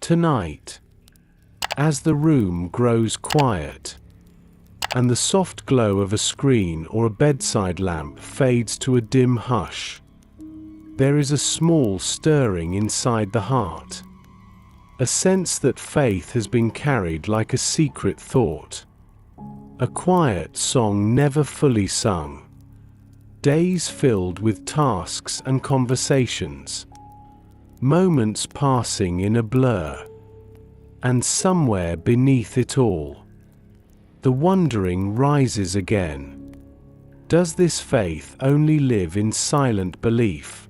Tonight, as the room grows quiet, and the soft glow of a screen or a bedside lamp fades to a dim hush, there is a small stirring inside the heart, a sense that faith has been carried like a secret thought, a quiet song never fully sung, days filled with tasks and conversations, moments passing in a blur, and somewhere beneath it all, the wondering rises again. Does this faith only live in silent belief?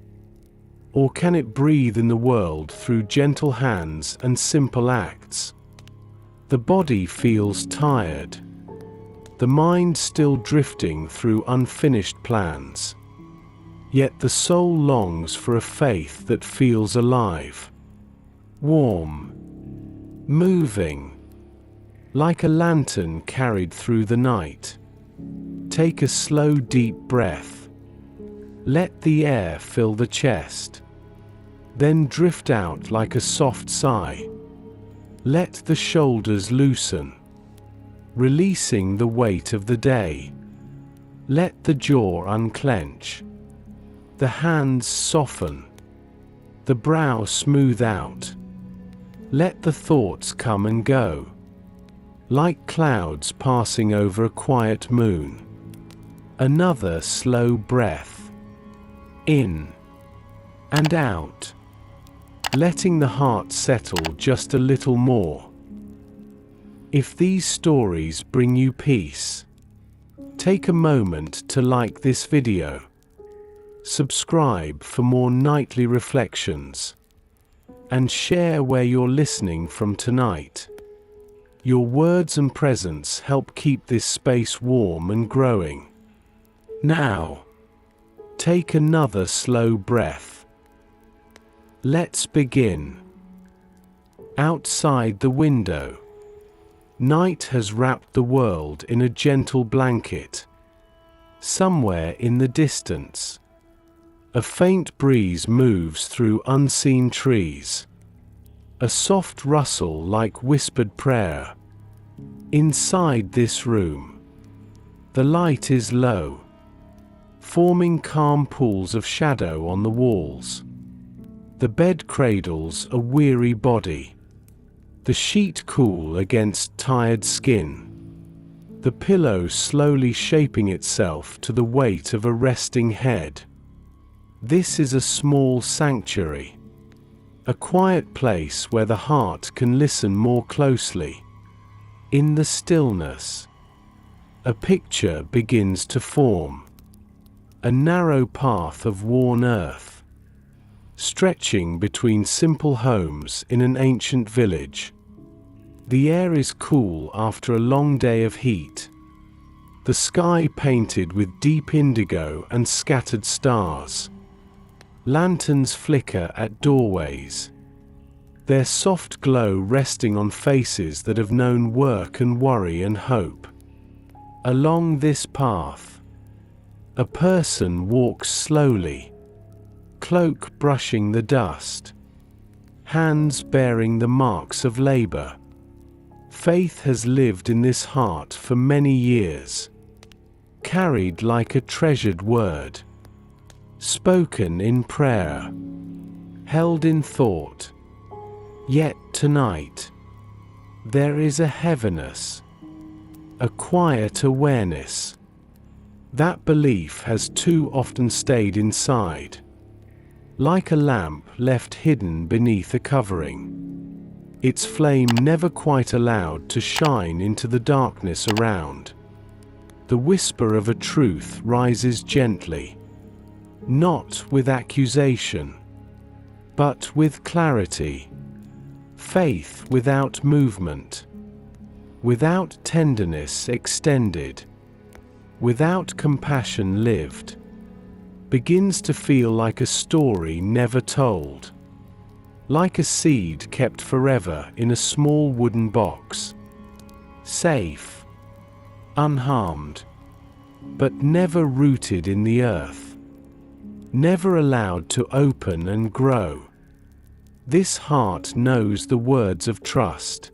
Or can it breathe in the world through gentle hands and simple acts? The body feels tired, the mind still drifting through unfinished plans. Yet the soul longs for a faith that feels alive, warm, moving, like a lantern carried through the night. Take a slow, deep breath. Let the air fill the chest. Then drift out like a soft sigh. Let the shoulders loosen, releasing the weight of the day. Let the jaw unclench, the hands soften, the brow smooth out. Let the thoughts come and go, like clouds passing over a quiet moon. Another slow breath, in and out, letting the heart settle just a little more. If these stories bring you peace, take a moment to like this video. Subscribe for more nightly reflections, and share where you're listening from tonight. Your words and presence help keep this space warm and growing. Now, take another slow breath. Let's begin. Outside the window, night has wrapped the world in a gentle blanket. Somewhere in the distance, a faint breeze moves through unseen trees, a soft rustle like whispered prayer. Inside this room, the light is low, forming calm pools of shadow on the walls. The bed cradles a weary body, the sheet cool against tired skin, the pillow slowly shaping itself to the weight of a resting head. This is a small sanctuary, a quiet place where the heart can listen more closely. In the stillness, a picture begins to form, a narrow path of worn earth, stretching between simple homes in an ancient village. The air is cool after a long day of heat, the sky painted with deep indigo and scattered stars. Lanterns flicker at doorways, their soft glow resting on faces that have known work and worry and hope. Along this path, a person walks slowly, cloak brushing the dust, hands bearing the marks of labor. Faith has lived in this heart for many years, carried like a treasured word, spoken in prayer, held in thought. Yet tonight, there is a heaviness, a quiet awareness. That belief has too often stayed inside, like a lamp left hidden beneath a covering, its flame never quite allowed to shine into the darkness around. The whisper of a truth rises gently, not with accusation, but with clarity. Faith without movement, without tenderness extended, without compassion lived, begins to feel like a story never told, like a seed kept forever in a small wooden box, safe, unharmed, but never rooted in the earth, never allowed to open and grow. This heart knows the words of trust,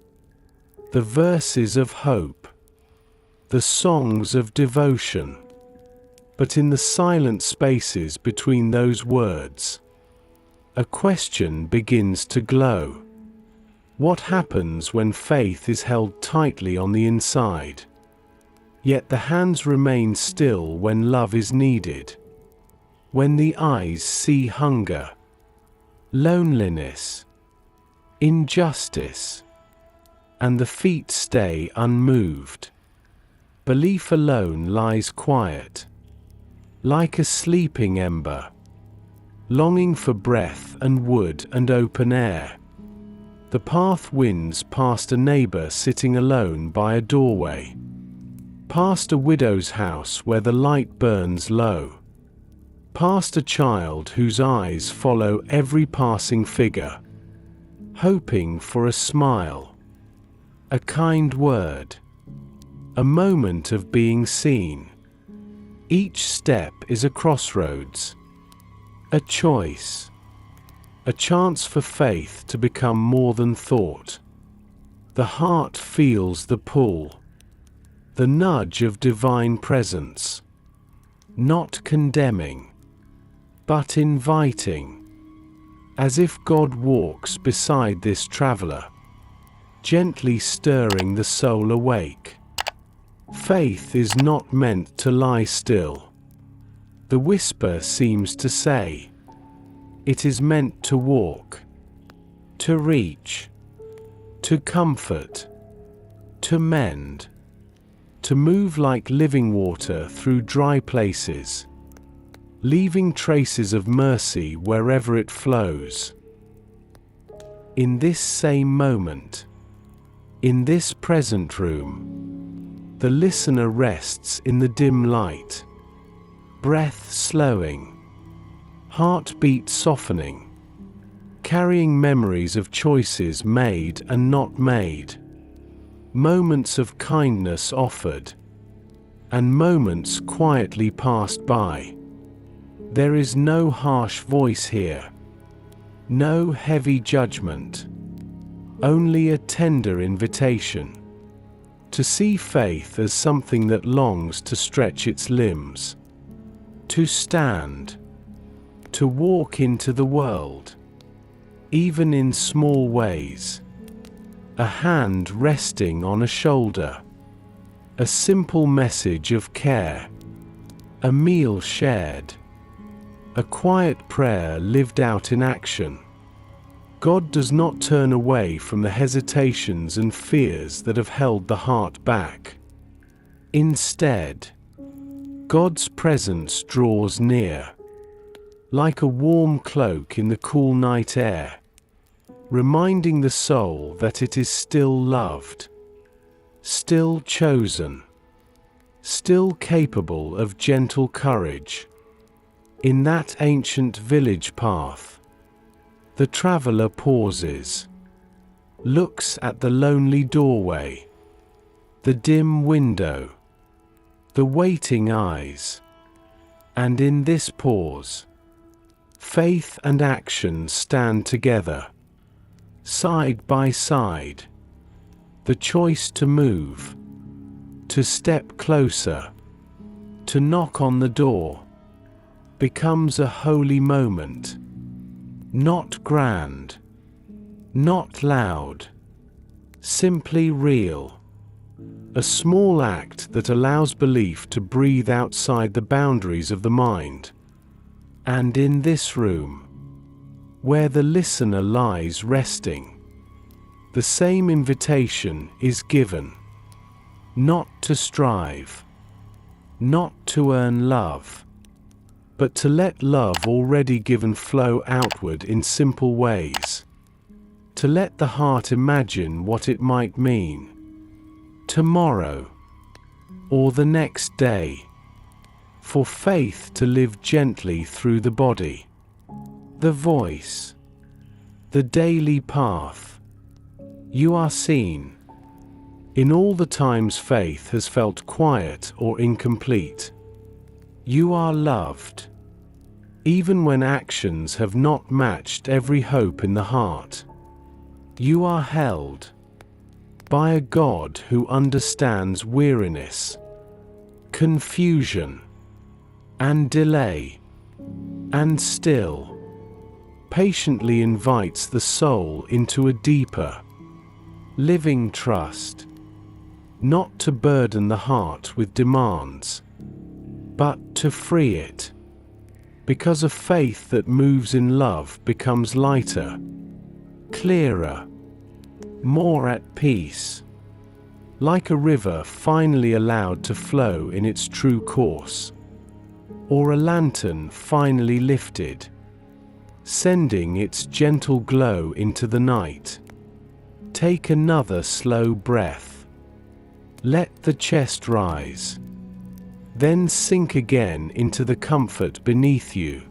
the verses of hope, the songs of devotion. But in the silent spaces between those words, a question begins to glow. What happens when faith is held tightly on the inside, yet the hands remain still when love is needed? When the eyes see hunger, loneliness, injustice, and the feet stay unmoved, belief alone lies quiet, like a sleeping ember, longing for breath and wood and open air. The path winds past a neighbor sitting alone by a doorway, past a widow's house where the light burns low, past a child whose eyes follow every passing figure, hoping for a smile, a kind word, a moment of being seen. Each step is a crossroads, a choice, a chance for faith to become more than thought. The heart feels the pull, the nudge of divine presence, not condemning, but inviting, as if God walks beside this traveler, gently stirring the soul awake. Faith is not meant to lie still, the whisper seems to say. It is meant to walk, to reach, to comfort, to mend, to move like living water through dry places, leaving traces of mercy wherever it flows. In this same moment, in this present room, the listener rests in the dim light, breath slowing, heartbeat softening, carrying memories of choices made and not made, moments of kindness offered, and moments quietly passed by. There is no harsh voice here, no heavy judgment, only a tender invitation to see faith as something that longs to stretch its limbs, to stand, to walk into the world, even in small ways. A hand resting on a shoulder, a simple message of care, a meal shared, a quiet prayer lived out in action. God does not turn away from the hesitations and fears that have held the heart back. Instead, God's presence draws near, like a warm cloak in the cool night air, reminding the soul that it is still loved, still chosen, still capable of gentle courage. In that ancient village path, the traveler pauses, looks at the lonely doorway, the dim window, the waiting eyes, and in this pause, faith and action stand together, side by side. The choice to move, to step closer, to knock on the door, becomes a holy moment. Not grand, not loud, simply real. A small act that allows belief to breathe outside the boundaries of the mind. And in this room, where the listener lies resting, the same invitation is given. Not to strive, not to earn love, but to let love already given flow outward in simple ways. To let the heart imagine what it might mean tomorrow, or the next day. For faith to live gently through the body, the voice, the daily path. You are seen. In all the times faith has felt quiet or incomplete, you are loved. even when actions have not matched every hope in the heart. You are held by a God who understands weariness, confusion, and delay, and still patiently invites the soul into a deeper, living trust, not to burden the heart with demands, but to free it, because a faith that moves in love becomes lighter, clearer, more at peace, like a river finally allowed to flow in its true course, or a lantern finally lifted, sending its gentle glow into the night. Take another slow breath. Let the chest rise, then sink again into the comfort beneath you.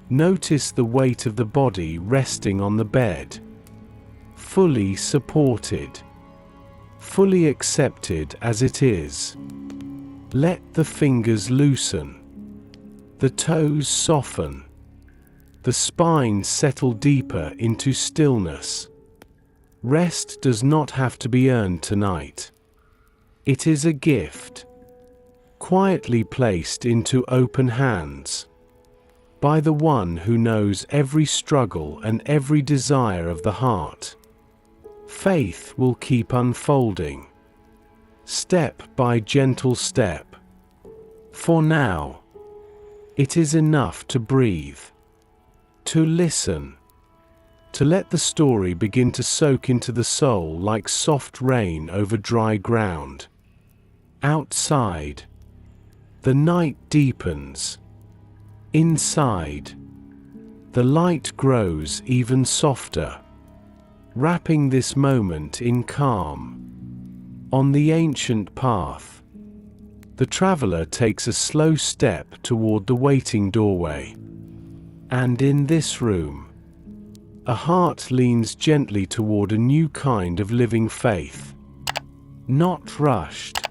Notice the weight of the body resting on the bed, fully supported, fully accepted as it is. Let the fingers loosen, the toes soften, the spine settle deeper into stillness. Rest does not have to be earned tonight. It is a gift, quietly placed into open hands, by the one who knows every struggle and every desire of the heart. Faith will keep unfolding, step by gentle step. For now, it is enough to breathe, to listen, to let the story begin to soak into the soul like soft rain over dry ground. Outside, the night deepens. Inside, the light grows even softer, wrapping this moment in calm. On the ancient path, the traveler takes a slow step toward the waiting doorway. And in this room, a heart leans gently toward a new kind of living faith. Not rushed,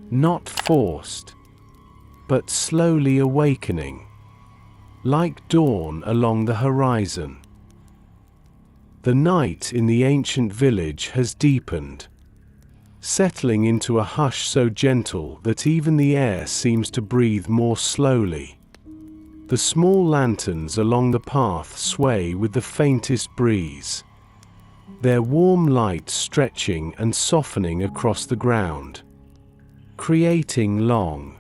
not forced, but slowly awakening, like dawn along the horizon. The night in the ancient village has deepened, settling into a hush so gentle that even the air seems to breathe more slowly. The small lanterns along the path sway with the faintest breeze, their warm light stretching and softening across the ground, creating long,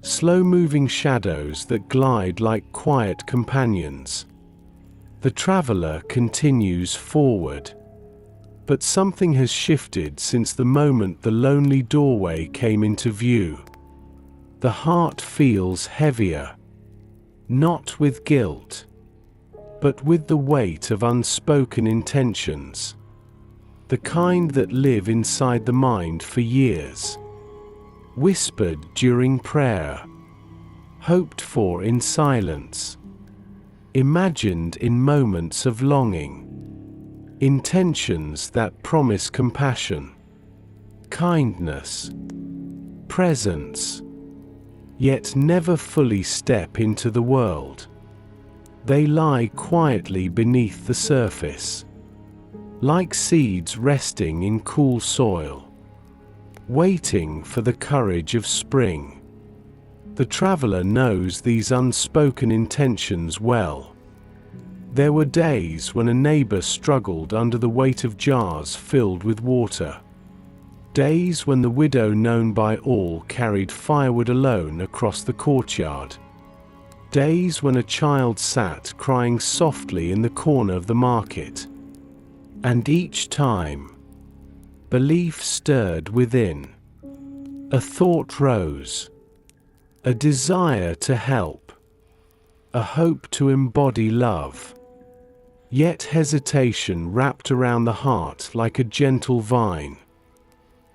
slow-moving shadows that glide like quiet companions. The traveler continues forward, but something has shifted since the moment the lonely doorway came into view. The heart feels heavier, not with guilt, but with the weight of unspoken intentions, the kind that live inside the mind for years, whispered during prayer, hoped for in silence, imagined in moments of longing, intentions that promise compassion, kindness, presence, yet never fully step into the world. They lie quietly beneath the surface, like seeds resting in cool soil, waiting for the courage of spring. The traveler knows these unspoken intentions well. There were days when a neighbor struggled under the weight of jars filled with water. Days when the widow known by all carried firewood alone across the courtyard. Days when a child sat crying softly in the corner of the market. And each time, belief stirred within. A thought rose. A desire to help. A hope to embody love. Yet hesitation wrapped around the heart like a gentle vine.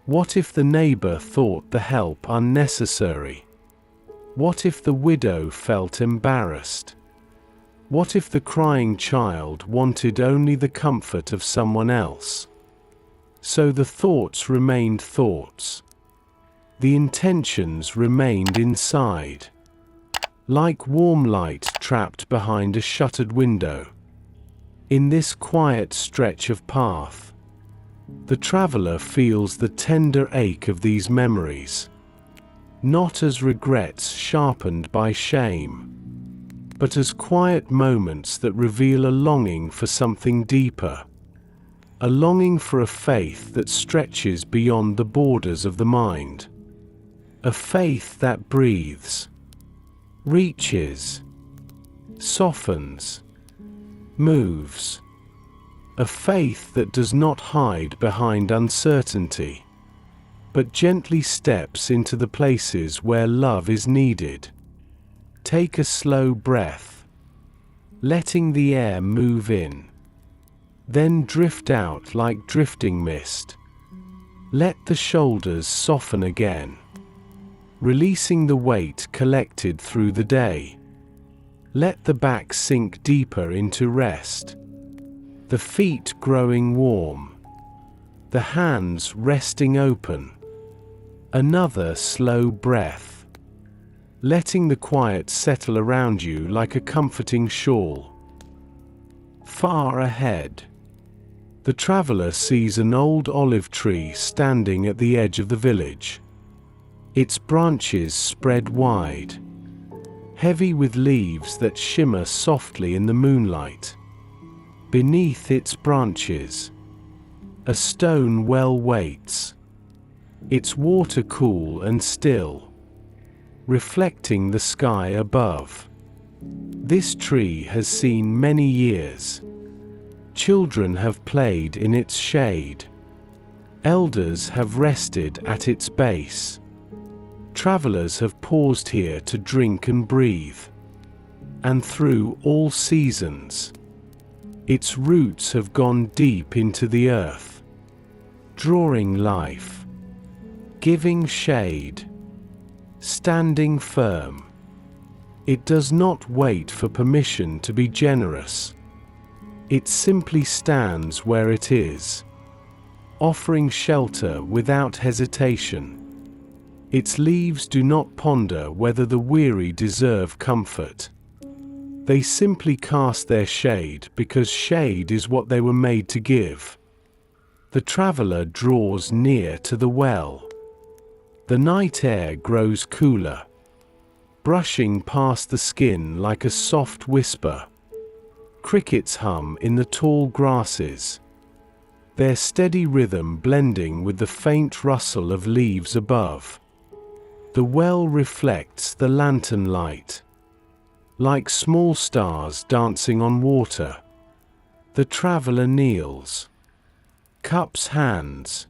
What if the neighbor thought the help unnecessary? What if the widow felt embarrassed? What if the crying child wanted only the comfort of someone else? So the thoughts remained thoughts. The intentions remained inside. like warm light trapped behind a shuttered window. In this quiet stretch of path, the traveler feels the tender ache of these memories, not as regrets sharpened by shame, but as quiet moments that reveal a longing for something deeper, a longing for a faith that stretches beyond the borders of the mind, a faith that breathes, reaches, softens, moves, a faith that does not hide behind uncertainty, but gently steps into the places where love is needed. Take a slow breath, letting the air move in, then drift out like drifting mist. Let the shoulders soften again, releasing the weight collected through the day. Let the back sink deeper into rest, the feet growing warm, the hands resting open. Another slow breath, letting the quiet settle around you like a comforting shawl. Far ahead, the traveler sees an old olive tree standing at the edge of the village. Its branches spread wide, heavy with leaves that shimmer softly in the moonlight. Beneath its branches, a stone well waits, its water cool and still, reflecting the sky above. This tree has seen many years. Children have played in its shade. Elders have rested at its base. Travelers have paused here to drink and breathe. And through all seasons, its roots have gone deep into the earth, drawing life, giving shade, standing firm. It does not wait for permission to be generous. It simply stands where it is, offering shelter without hesitation. Its leaves do not ponder whether the weary deserve comfort. They simply cast their shade because shade is what they were made to give. The traveler draws near to the well. The night air grows cooler, brushing past the skin like a soft whisper. Crickets hum in the tall grasses, their steady rhythm blending with the faint rustle of leaves above. The well reflects the lantern light, like small stars dancing on water. The traveler kneels, cups hands,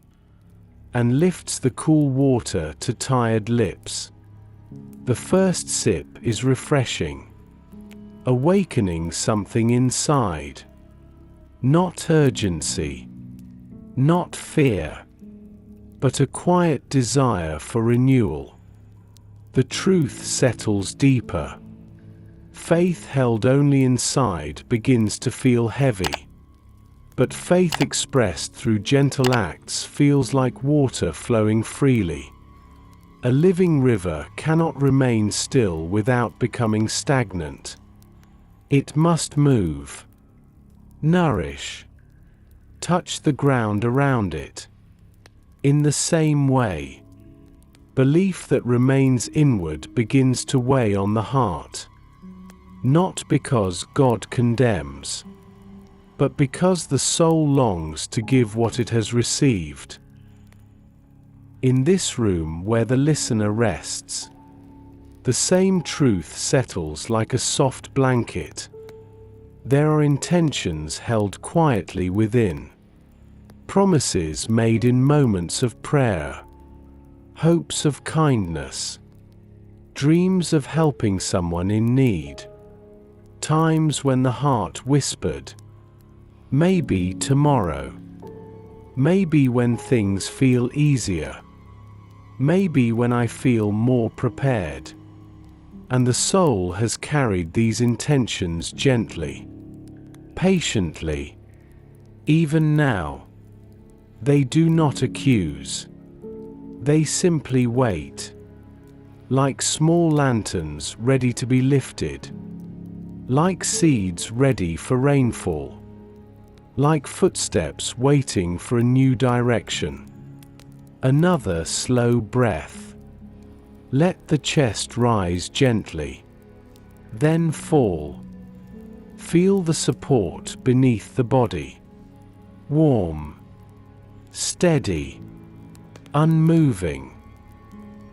and lifts the cool water to tired lips. The first sip is refreshing, awakening something inside. Not urgency, not fear, but a quiet desire for renewal. The truth settles deeper. Faith held only inside begins to feel heavy. But faith expressed through gentle acts feels like water flowing freely. A living river cannot remain still without becoming stagnant. It must move, nourish, touch the ground around it. In the same way, belief that remains inward begins to weigh on the heart. Not because God condemns, but because the soul longs to give what it has received. In this room where the listener rests, the same truth settles like a soft blanket. There are intentions held quietly within, promises made in moments of prayer, hopes of kindness, dreams of helping someone in need, times when the heart whispered, maybe tomorrow, maybe when things feel easier, maybe when I feel more prepared. And the soul has carried these intentions gently, patiently. Even now, they do not accuse. They simply wait. like small lanterns ready to be lifted, like seeds ready for rainfall, like footsteps waiting for a new direction. Another slow breath. Let the chest rise gently, then fall. Feel the support beneath the body. Warm, steady, unmoving.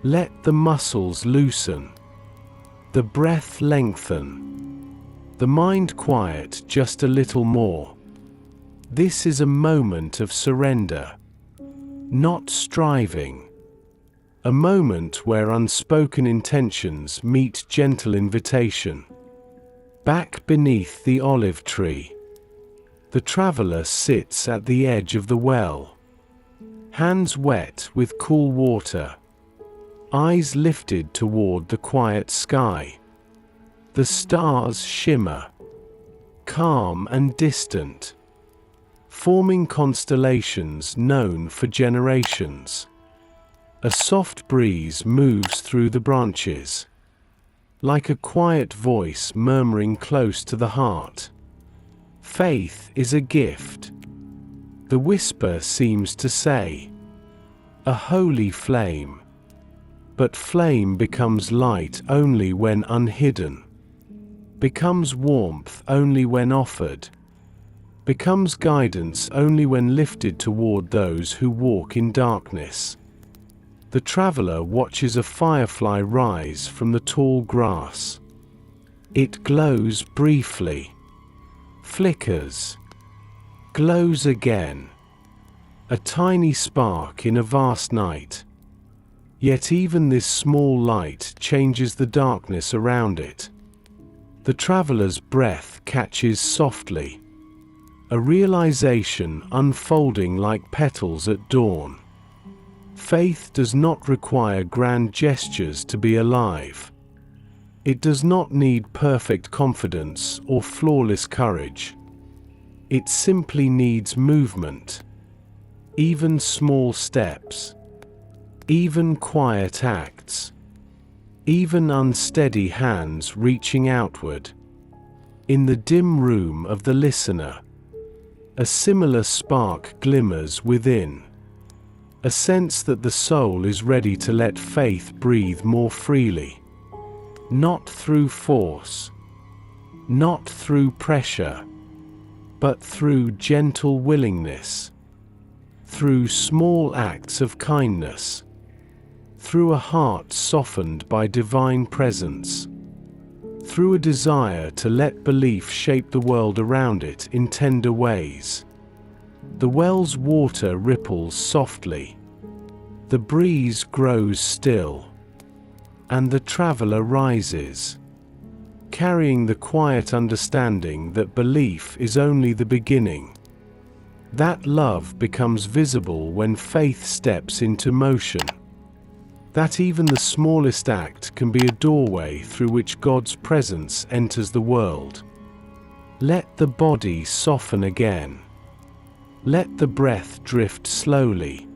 Let the muscles loosen, the breath lengthen, the mind quiet just a little more. This is a moment of surrender, not striving. A moment where unspoken intentions meet gentle invitation. Back beneath the olive tree, the traveler sits at the edge of the well, hands wet with cool water, eyes lifted toward the quiet sky. The stars shimmer, calm and distant, forming constellations known for generations. A soft breeze moves through the branches, like a quiet voice murmuring close to the heart. Faith is a gift, the whisper seems to say, a holy flame. But flame becomes light only when unhidden, becomes warmth only when offered, becomes guidance only when lifted toward those who walk in darkness. The traveler watches a firefly rise from the tall grass. It glows briefly, flickers, glows again, a tiny spark in a vast night. Yet even this small light changes the darkness around it. The traveler's breath catches softly, a realization unfolding like petals at dawn. Faith does not require grand gestures to be alive. It does not need perfect confidence or flawless courage. It simply needs movement, even small steps, even quiet acts, even unsteady hands reaching outward. In the dim room of the listener, a similar spark glimmers within. A sense that the soul is ready to let faith breathe more freely. Not through force, not through pressure, but through gentle willingness, through small acts of kindness, through a heart softened by divine presence, through a desire to let belief shape the world around it in tender ways. The well's water ripples softly, the breeze grows still, and the traveler rises, carrying the quiet understanding that belief is only the beginning. That love becomes visible when faith steps into motion. That even the smallest act can be a doorway through which God's presence enters the world. Let the body soften again. Let the breath drift slowly.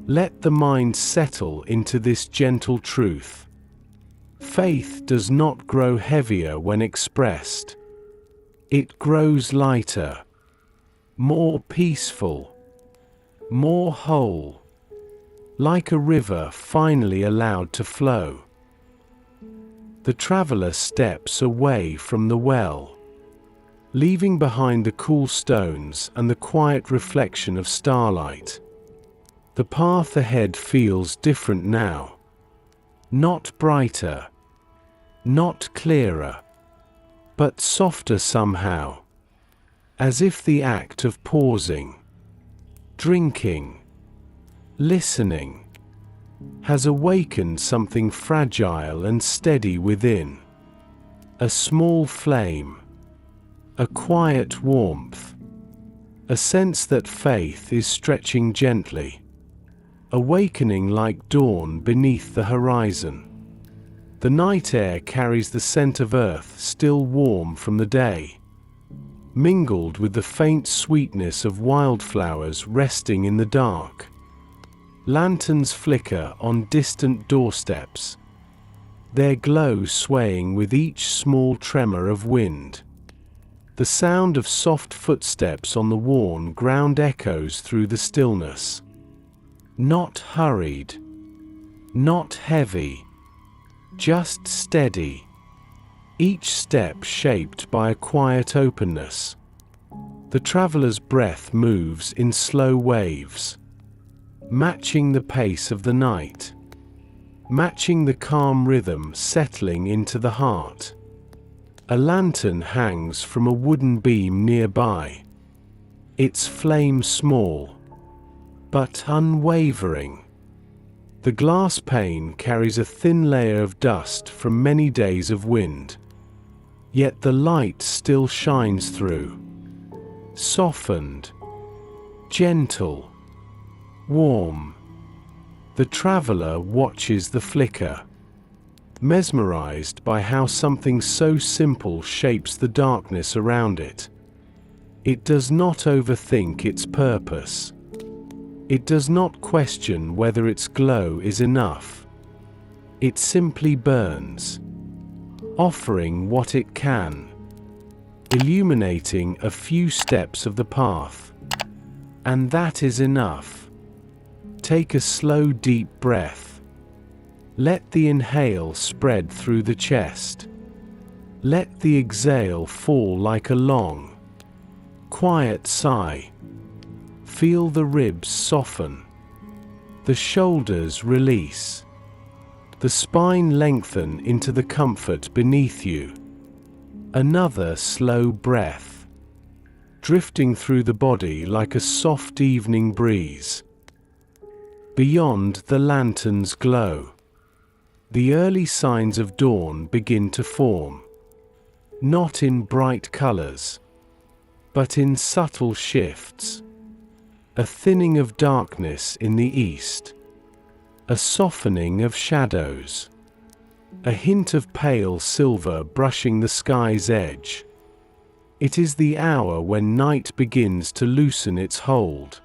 Let the mind settle into this gentle truth. Faith does not grow heavier when expressed. It grows lighter, more peaceful, more whole, like a river finally allowed to flow. The traveler steps away from the well, leaving behind the cool stones and the quiet reflection of starlight. The path ahead feels different now. Not brighter, not clearer, but softer somehow, as if the act of pausing, drinking, listening, has awakened something fragile and steady within. A small flame, a quiet warmth, a sense that faith is stretching gently, awakening like dawn beneath the horizon. The night air carries the scent of earth still warm from the day, mingled with the faint sweetness of wildflowers resting in the dark. Lanterns flicker on distant doorsteps, their glow swaying with each small tremor of wind. The sound of soft footsteps on the worn ground echoes through the stillness. Not hurried, not heavy, just steady, each step shaped by a quiet openness. The traveler's breath moves in slow waves, matching the pace of the night, matching the calm rhythm settling into the heart. A lantern hangs from a wooden beam nearby, its flame small, but unwavering. The glass pane carries a thin layer of dust from many days of wind, yet the light still shines through. Softened, gentle, warm. The traveler watches the flicker, mesmerized by how something so simple shapes the darkness around it. It does not overthink its purpose. It does not question whether its glow is enough. It simply burns, offering what it can, illuminating a few steps of the path. And that is enough. Take a slow, deep breath. Let the inhale spread through the chest. Let the exhale fall like a long, quiet sigh. Feel the ribs soften, the shoulders release, the spine lengthen into the comfort beneath you. Another slow breath, drifting through the body like a soft evening breeze. Beyond the lantern's glow, the early signs of dawn begin to form, not in bright colors, but in subtle shifts. A thinning of darkness in the east, a softening of shadows, a hint of pale silver brushing the sky's edge. It is the hour when night begins to loosen its hold,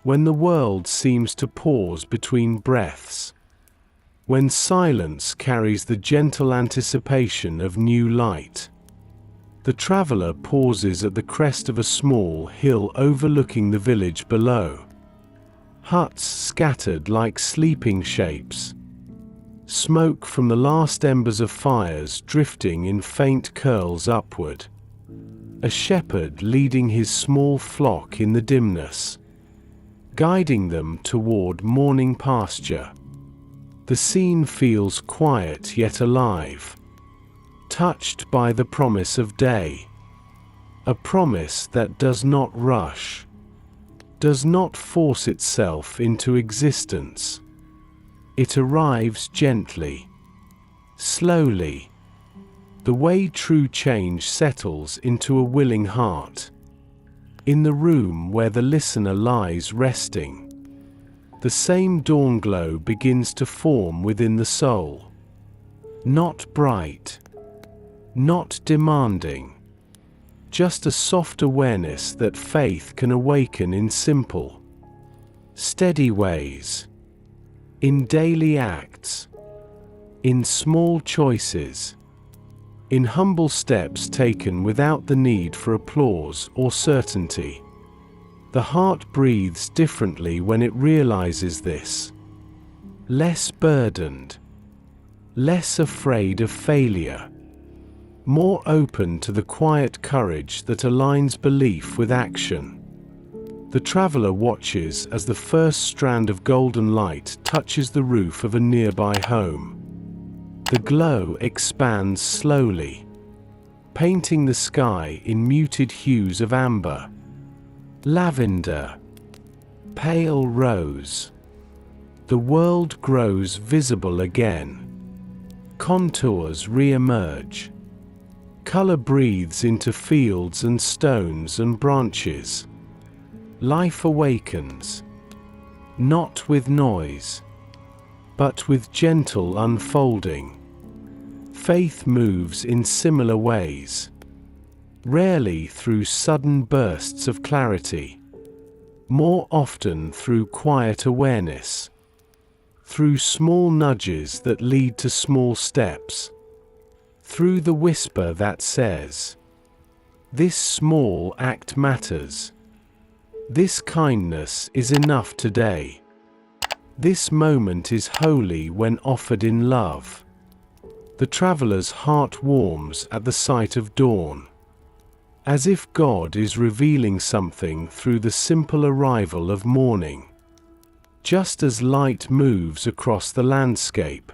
when the world seems to pause between breaths, when silence carries the gentle anticipation of new light. The traveler pauses at the crest of a small hill overlooking the village below. Huts scattered like sleeping shapes. Smoke from the last embers of fires drifting in faint curls upward. A shepherd leading his small flock in the dimness, guiding them toward morning pasture. The scene feels quiet yet alive, touched by the promise of day. A promise that does not rush, does not force itself into existence. It arrives gently, slowly, the way true change settles into a willing heart. In the room where the listener lies resting, the same dawn glow begins to form within the soul. Not bright, not demanding, just a soft awareness that faith can awaken in simple, steady ways, in daily acts, in small choices, in humble steps taken without the need for applause or certainty. The heart breathes differently when it realizes this. Less burdened, less afraid of failure, more open to the quiet courage that aligns belief with action. The traveler watches as the first strand of golden light touches the roof of a nearby home. The glow expands slowly, painting the sky in muted hues of amber, lavender, pale rose. The world grows visible again. Contours re-emerge. Color breathes into fields and stones and branches. Life awakens, not with noise, but with gentle unfolding. Faith moves in similar ways, rarely through sudden bursts of clarity, more often through quiet awareness, through small nudges that lead to small steps, through the whisper that says, "This small act matters. This kindness is enough today. This moment is holy when offered in love." The traveler's heart warms at the sight of dawn, as if God is revealing something through the simple arrival of morning. Just as light moves across the landscape,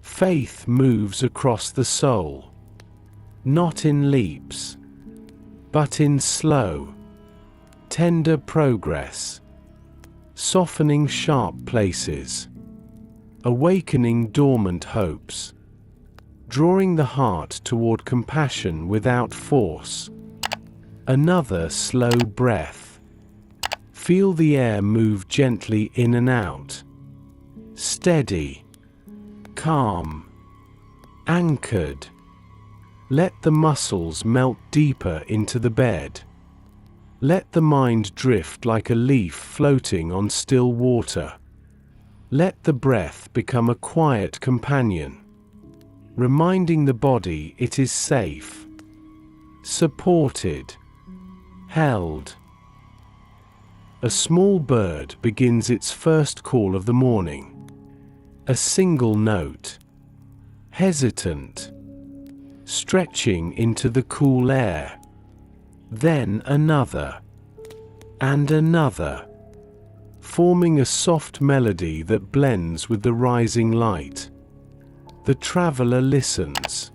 faith moves across the soul, not in leaps, but in slow, tender progress, softening sharp places, awakening dormant hopes, drawing the heart toward compassion without force. Another slow breath. Feel the air move gently in and out. Steady, calm, anchored. Let the muscles melt deeper into the bed. Let the mind drift like a leaf floating on still water. Let the breath become a quiet companion, reminding the body it is safe, supported, held. A small bird begins its first call of the morning. A single note, hesitant, stretching into the cool air. Then another, and another, forming a soft melody that blends with the rising light. The traveler listens.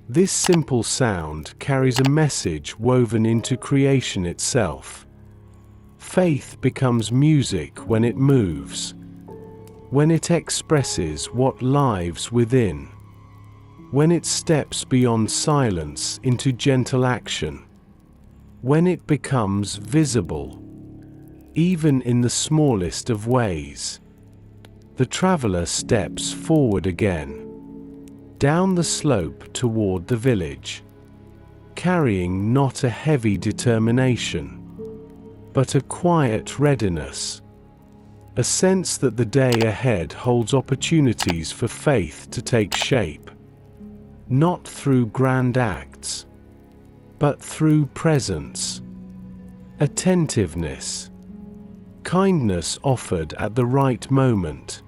This simple sound carries a message woven into creation itself. Faith becomes music when it moves, when it expresses what lives within, when it steps beyond silence into gentle action, when it becomes visible, even in the smallest of ways. The traveler steps forward again, down the slope toward the village, carrying not a heavy determination, but a quiet readiness, a sense that the day ahead holds opportunities for faith to take shape, not through grand acts, but through presence, attentiveness, kindness offered at the right moment.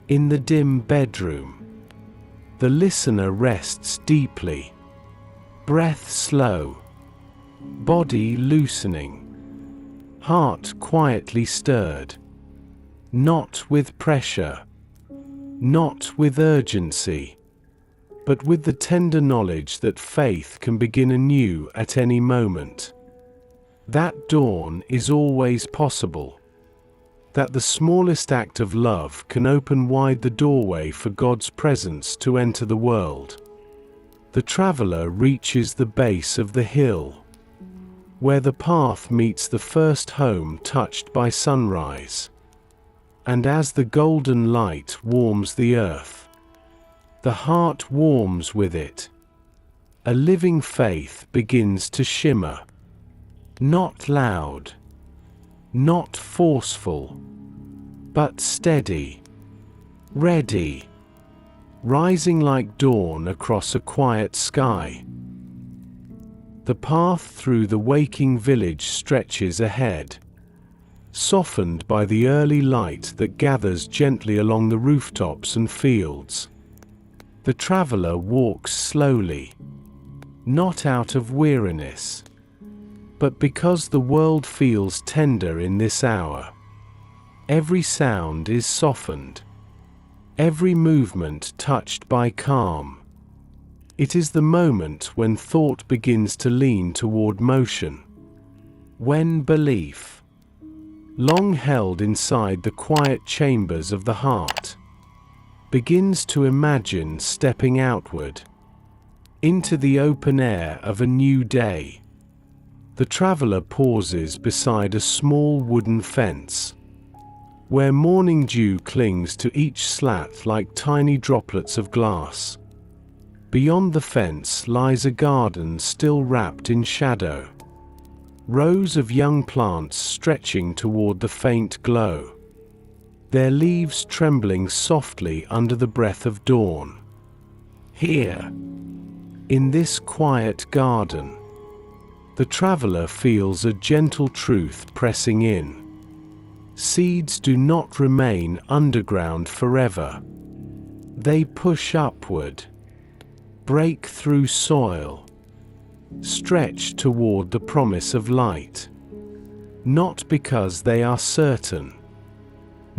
In the dim bedroom, the listener rests deeply, breath slow, body loosening, heart quietly stirred, not with pressure, not with urgency, but with the tender knowledge that faith can begin anew at any moment. That dawn is always possible. That the smallest act of love can open wide the doorway for God's presence to enter the world. The traveler reaches the base of the hill, where the path meets the first home touched by sunrise. And as the golden light warms the earth, the heart warms with it. A living faith begins to shimmer. Not loud, not forceful, but steady, ready, rising like dawn across a quiet sky. The path through the waking village stretches ahead, softened by the early light that gathers gently along the rooftops and fields. The traveler walks slowly, not out of weariness, but because the world feels tender in this hour. Every sound is softened, every movement touched by calm. It is the moment when thought begins to lean toward motion, when belief, long held inside the quiet chambers of the heart, begins to imagine stepping outward, into the open air of a new day. The traveler pauses beside a small wooden fence, where morning dew clings to each slat like tiny droplets of glass. Beyond the fence lies a garden still wrapped in shadow, rows of young plants stretching toward the faint glow. their leaves trembling softly under the breath of dawn. Here, in this quiet garden, the traveler feels a gentle truth pressing in. Seeds do not remain underground forever. They push upward, break through soil, stretch toward the promise of light. Not because they are certain,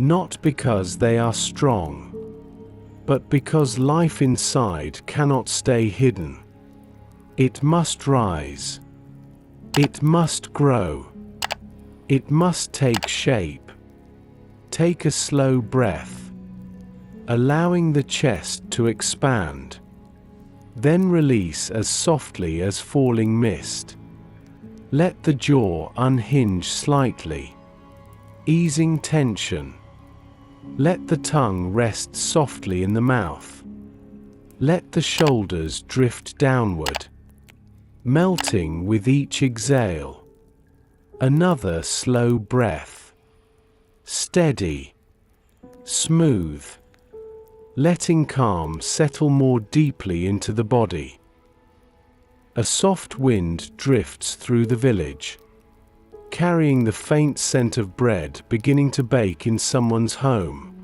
not because they are strong, but because life inside cannot stay hidden. It must rise. It must grow. It must take shape. Take a slow breath, allowing the chest to expand. Then release as softly as falling mist. Let the jaw unhinge slightly, easing tension. Let the tongue rest softly in the mouth. Let the shoulders drift downward, melting with each exhale. Another slow breath. Steady, smooth, letting calm settle more deeply into the body. A soft wind drifts through the village, carrying the faint scent of bread beginning to bake in someone's home.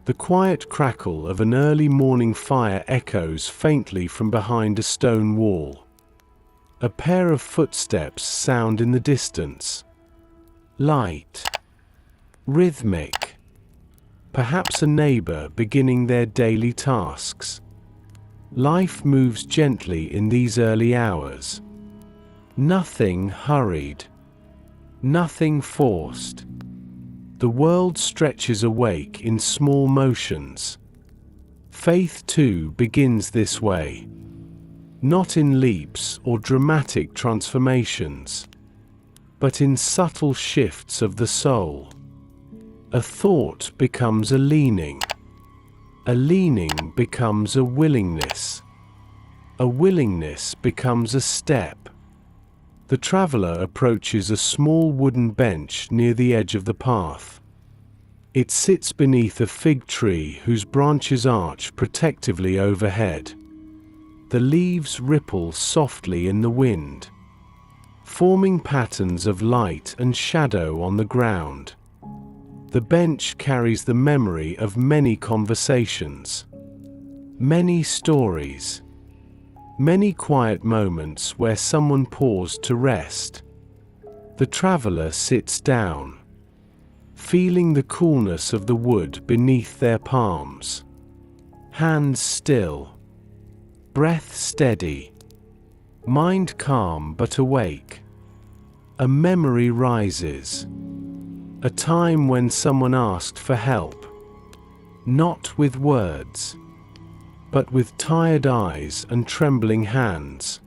The quiet crackle of an early morning fire echoes faintly from behind a stone wall. A pair of footsteps sound in the distance. Light, rhythmic, perhaps a neighbor beginning their daily tasks. Life moves gently in these early hours. Nothing hurried, nothing forced. The world stretches awake in small motions. Faith too begins this way. Not in leaps or dramatic transformations, but in subtle shifts of the soul. A thought becomes a leaning becomes a willingness becomes a step. The traveler approaches a small wooden bench near the edge of the path. It sits beneath a fig tree whose branches arch protectively overhead. The leaves ripple softly in the wind, forming patterns of light and shadow on the ground. The bench carries the memory of many conversations, many stories, many quiet moments where someone paused to rest. The traveler sits down, feeling the coolness of the wood beneath their palms. Hands still, breath steady, mind calm but awake. A memory rises. A time when someone asked for help, not with words, but with tired eyes and trembling hands.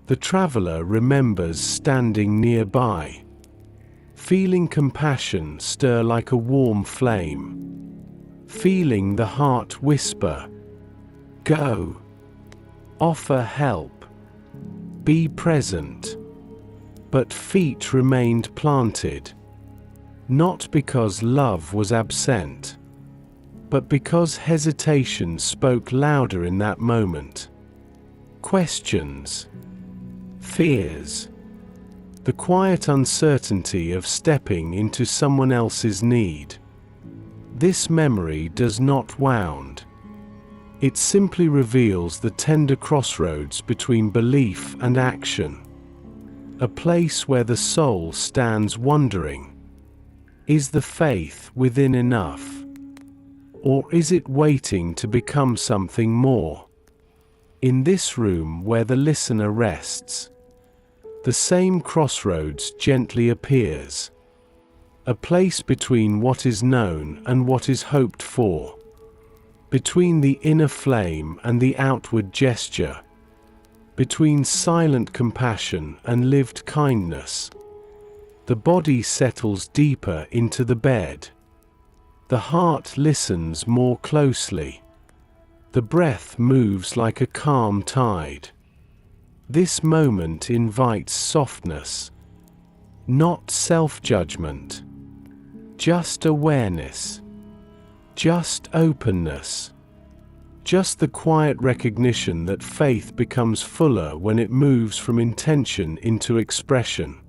The traveler remembers standing nearby, feeling compassion stir like a warm flame, feeling the heart whisper, "Go." Offer help. Be present. But feet remained planted. Not because love was absent, but because hesitation spoke louder in that moment. Questions, fears, the quiet uncertainty of stepping into someone else's need. This memory does not wound. It simply reveals the tender crossroads between belief and action. A place where the soul stands wondering, is the faith within enough? Or is it waiting to become something more? In this room where the listener rests, the same crossroads gently appears. A place between what is known and what is hoped for. Between the inner flame and the outward gesture. Between silent compassion and lived kindness. The body settles deeper into the bed. The heart listens more closely. The breath moves like a calm tide. This moment invites softness, not self-judgment. just awareness, just openness, just the quiet recognition that faith becomes fuller when it moves from intention into expression.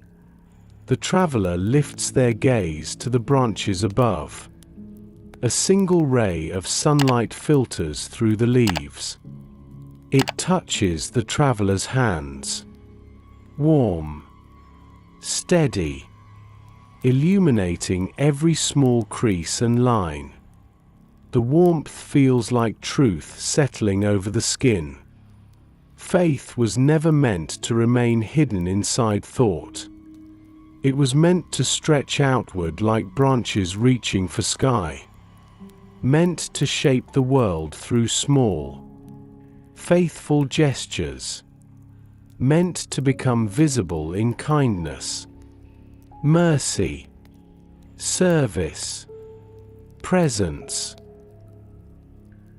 The traveler lifts their gaze to the branches above. A single ray of sunlight filters through the leaves. It touches the traveler's hands. Warm, steady, illuminating every small crease and line. The warmth feels like truth settling over the skin. Faith was never meant to remain hidden inside thought. It was meant to stretch outward like branches reaching for sky. Meant to shape the world through small, faithful gestures. Meant to become visible in kindness, mercy, service, presence.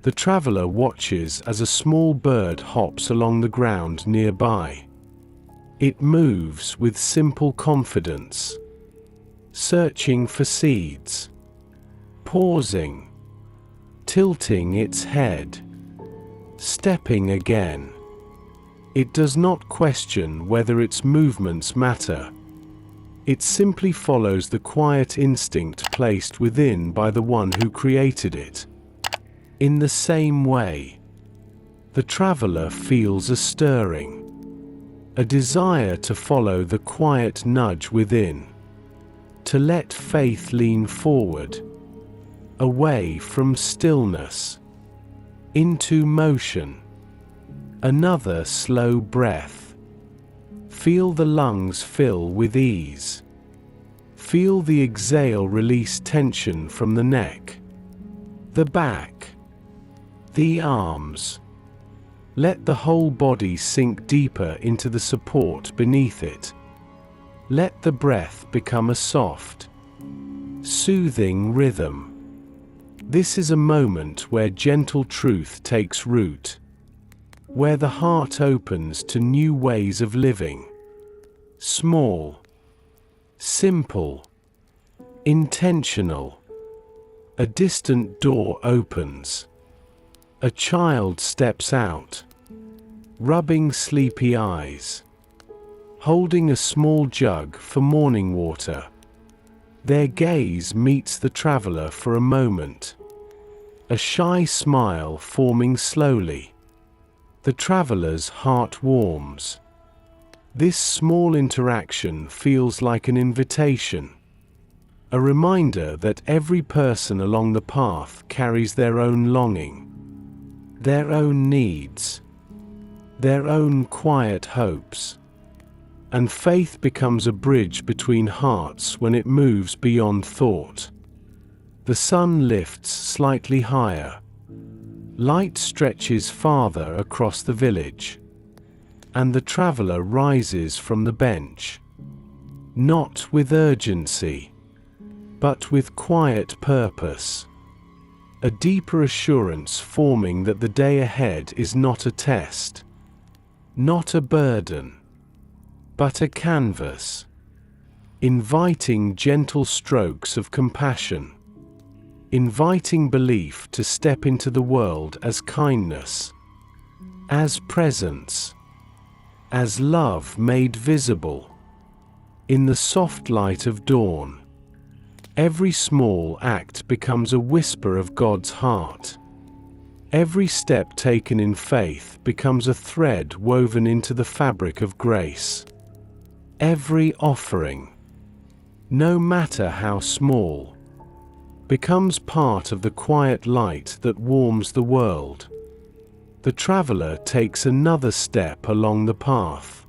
The traveler watches as a small bird hops along the ground nearby. It moves with simple confidence, searching for seeds, pausing, tilting its head, stepping again. It does not question whether its movements matter. It simply follows the quiet instinct placed within by the one who created it. In the same way, the traveler feels a stirring, a desire to follow the quiet nudge within, to let faith lean forward, away from stillness, into motion. Another slow breath. Feel the lungs fill with ease. Feel the exhale release tension from the neck, the back, the arms. Let the whole body sink deeper into the support beneath it. Let the breath become a soft, soothing rhythm. This is a moment where gentle truth takes root, where the heart opens to new ways of living. Small, simple, intentional. A distant door opens. A child steps out, rubbing sleepy eyes, holding a small jug for morning water. Their gaze meets the traveler for a moment, a shy smile forming slowly. The traveler's heart warms. This small interaction feels like an invitation, a reminder that every person along the path carries their own longing, their own needs, their own quiet hopes. And faith becomes a bridge between hearts when it moves beyond thought. The sun lifts slightly higher. Light stretches farther across the village. And the traveler rises from the bench. Not with urgency, but with quiet purpose. A deeper assurance forming that the day ahead is not a test, not a burden, but a canvas, inviting gentle strokes of compassion, inviting belief to step into the world as kindness, as presence, as love made visible. In the soft light of dawn, every small act becomes a whisper of God's heart. Every step taken in faith becomes a thread woven into the fabric of grace. Every offering, no matter how small, becomes part of the quiet light that warms the world. The traveler takes another step along the path,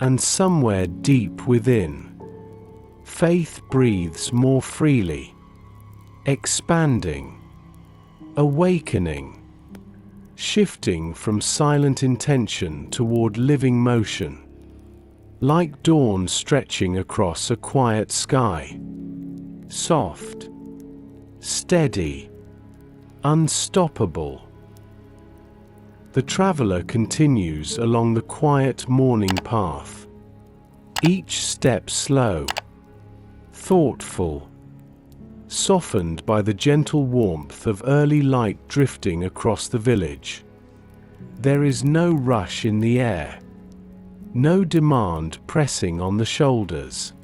and somewhere deep within, faith breathes more freely, expanding, awakening, shifting from silent intention toward living motion, like dawn stretching across a quiet sky. Soft, steady, unstoppable. The traveler continues along the quiet morning path, each step slow, thoughtful, softened by the gentle warmth of early light drifting across the village. There is no rush in the air, no demand pressing on the shoulders.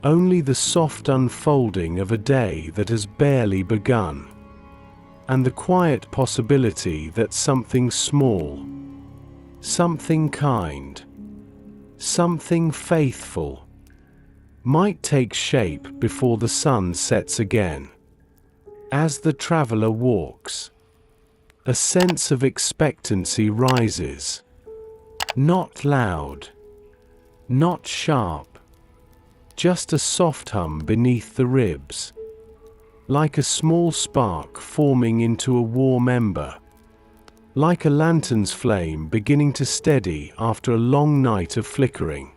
Only the soft unfolding of a day that has barely begun, and the quiet possibility that something small, something kind, something faithful might take shape before the sun sets again. As the traveler walks, a sense of expectancy rises. Not loud, not sharp, just a soft hum beneath the ribs, like a small spark forming into a warm ember, like a lantern's flame beginning to steady after a long night of flickering.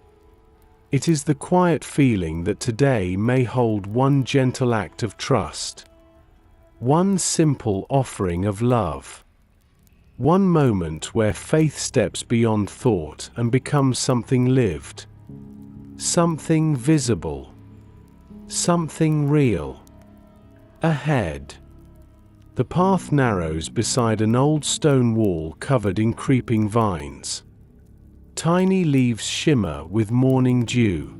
It is the quiet feeling that today may hold one gentle act of trust, one simple offering of love, one moment where faith steps beyond thought and becomes something lived, something visible, something real. Ahead, the path narrows beside an old stone wall covered in creeping vines. Tiny leaves shimmer with morning dew,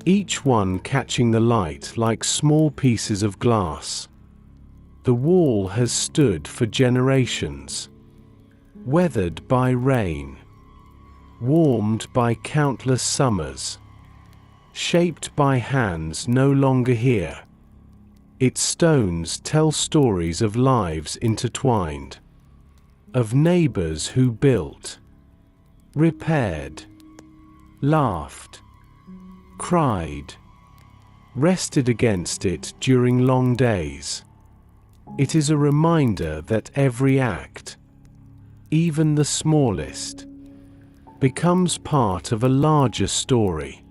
each one catching the light like small pieces of glass. The wall has stood for generations, weathered by rain, warmed by countless summers, shaped by hands no longer here. Its stones tell stories of lives intertwined, of neighbors who built, repaired, laughed, cried, rested against it during long days. It is a reminder that every act, even the smallest, becomes part of a larger story,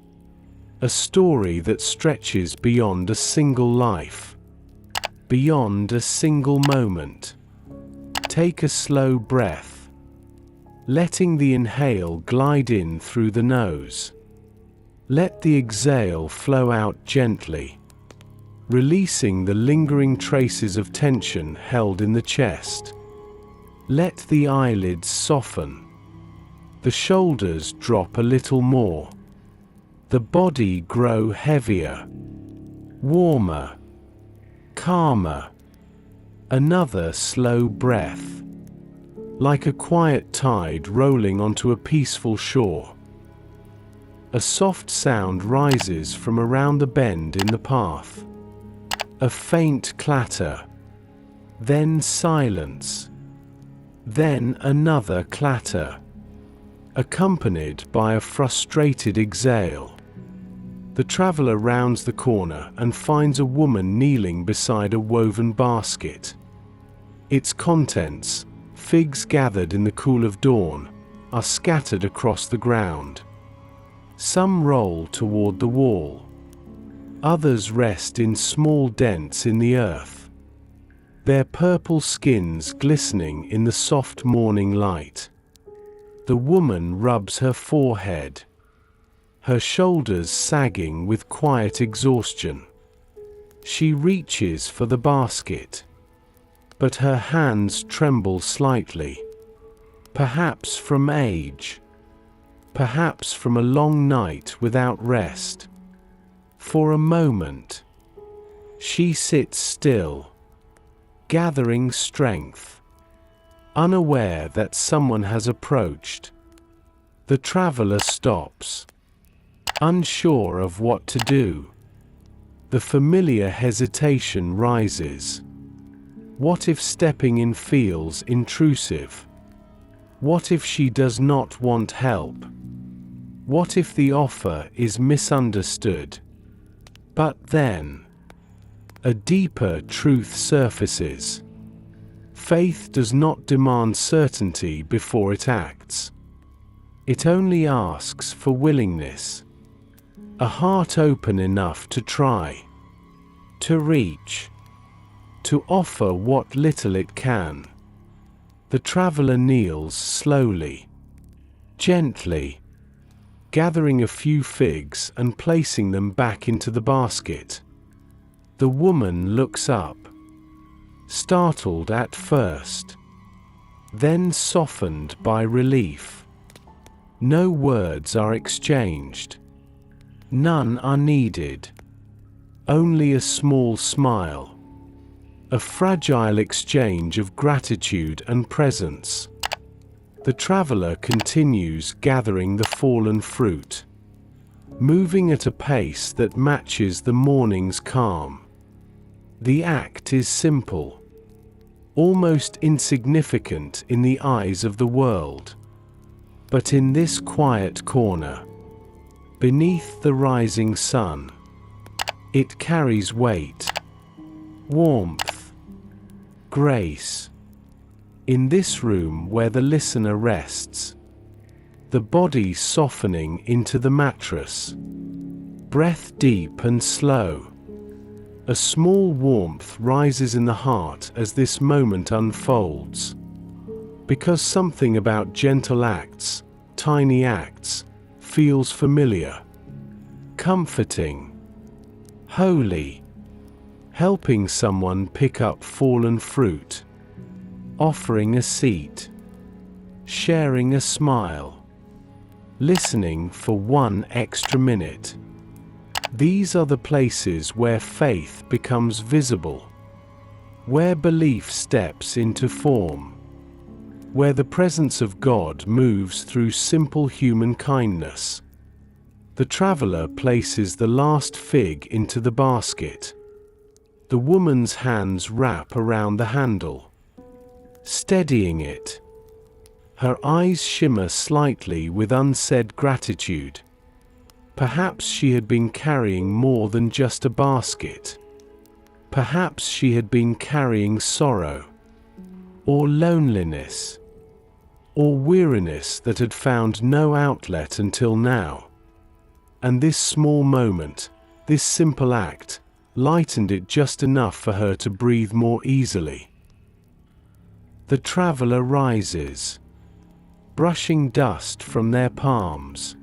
a story that stretches beyond a single life, beyond a single moment. Take a slow breath, letting the inhale glide in through the nose. Let the exhale flow out gently, releasing the lingering traces of tension held in the chest. Let the eyelids soften, the shoulders drop a little more, the body grow heavier, warmer, calmer. Another slow breath, like a quiet tide rolling onto a peaceful shore. A soft sound rises from around the bend in the path. A faint clatter, then silence, then another clatter, accompanied by a frustrated exhale. The traveler rounds the corner and finds a woman kneeling beside a woven basket. Its contents, figs gathered in the cool of dawn, are scattered across the ground. Some roll toward the wall. Others rest in small dents in the earth, their purple skins glistening in the soft morning light. The woman rubs her forehead, her shoulders sagging with quiet exhaustion. She reaches for the basket, but her hands tremble slightly, perhaps from age, perhaps from a long night without rest. For a moment, she sits still, gathering strength, unaware that someone has approached. The traveler stops, unsure of what to do. The familiar hesitation rises. What if stepping in feels intrusive? What if she does not want help? What if the offer is misunderstood? But then, a deeper truth surfaces. Faith does not demand certainty before it acts. It only asks for willingness, a heart open enough to try, to reach, to offer what little it can. The traveler kneels slowly, gently, gathering a few figs and placing them back into the basket. The woman looks up, startled at first, then softened by relief. No words are exchanged. None are needed. Only a small smile. A fragile exchange of gratitude and presence. The traveler continues gathering the fallen fruit, moving at a pace that matches the morning's calm. The act is simple, almost insignificant in the eyes of the world. But in this quiet corner, beneath the rising sun, it carries weight, warmth, grace. In this room where the listener rests, the body softening into the mattress, breath deep and slow, a small warmth rises in the heart as this moment unfolds. Because something about gentle acts, tiny acts, feels familiar, comforting, holy, helping someone pick up fallen fruit, offering a seat, sharing a smile, listening for one extra minute. These are the places where faith becomes visible, where belief steps into form, where the presence of God moves through simple human kindness. The traveler places the last fig into the basket. The woman's hands wrap around the handle, steadying it. Her eyes shimmer slightly with unsaid gratitude. Perhaps she had been carrying more than just a basket. Perhaps she had been carrying sorrow, or loneliness, or weariness that had found no outlet until now. And this small moment, this simple act, lightened it just enough for her to breathe more easily. The traveler rises, brushing dust from their palms.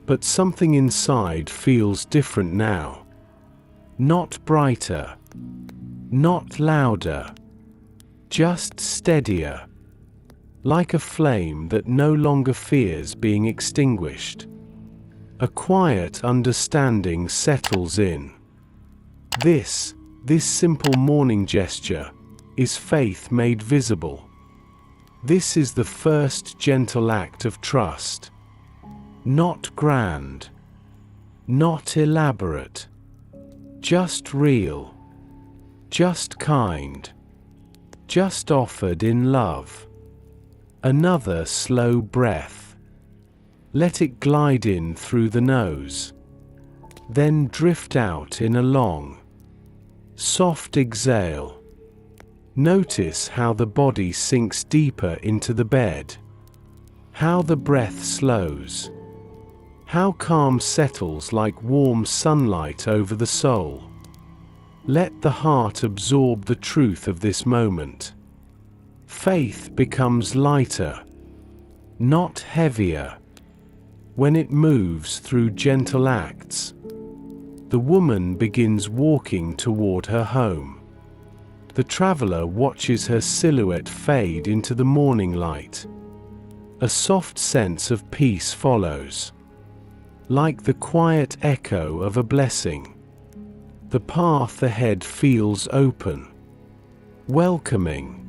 But something inside feels different now. Not brighter, not louder, just steadier, like a flame that no longer fears being extinguished. A quiet understanding settles in. This simple morning gesture, is faith made visible. This is the first gentle act of trust. Not grand, not elaborate, just real, just kind, just offered in love. Another slow breath. Let it glide in through the nose, then drift out in a long, soft exhale. Notice how the body sinks deeper into the bed, how the breath slows, how calm settles like warm sunlight over the soul. Let the heart absorb the truth of this moment. Faith becomes lighter, not heavier, when it moves through gentle acts. The woman begins walking toward her home. The traveler watches her silhouette fade into the morning light. A soft sense of peace follows, like the quiet echo of a blessing. The path ahead feels open, welcoming,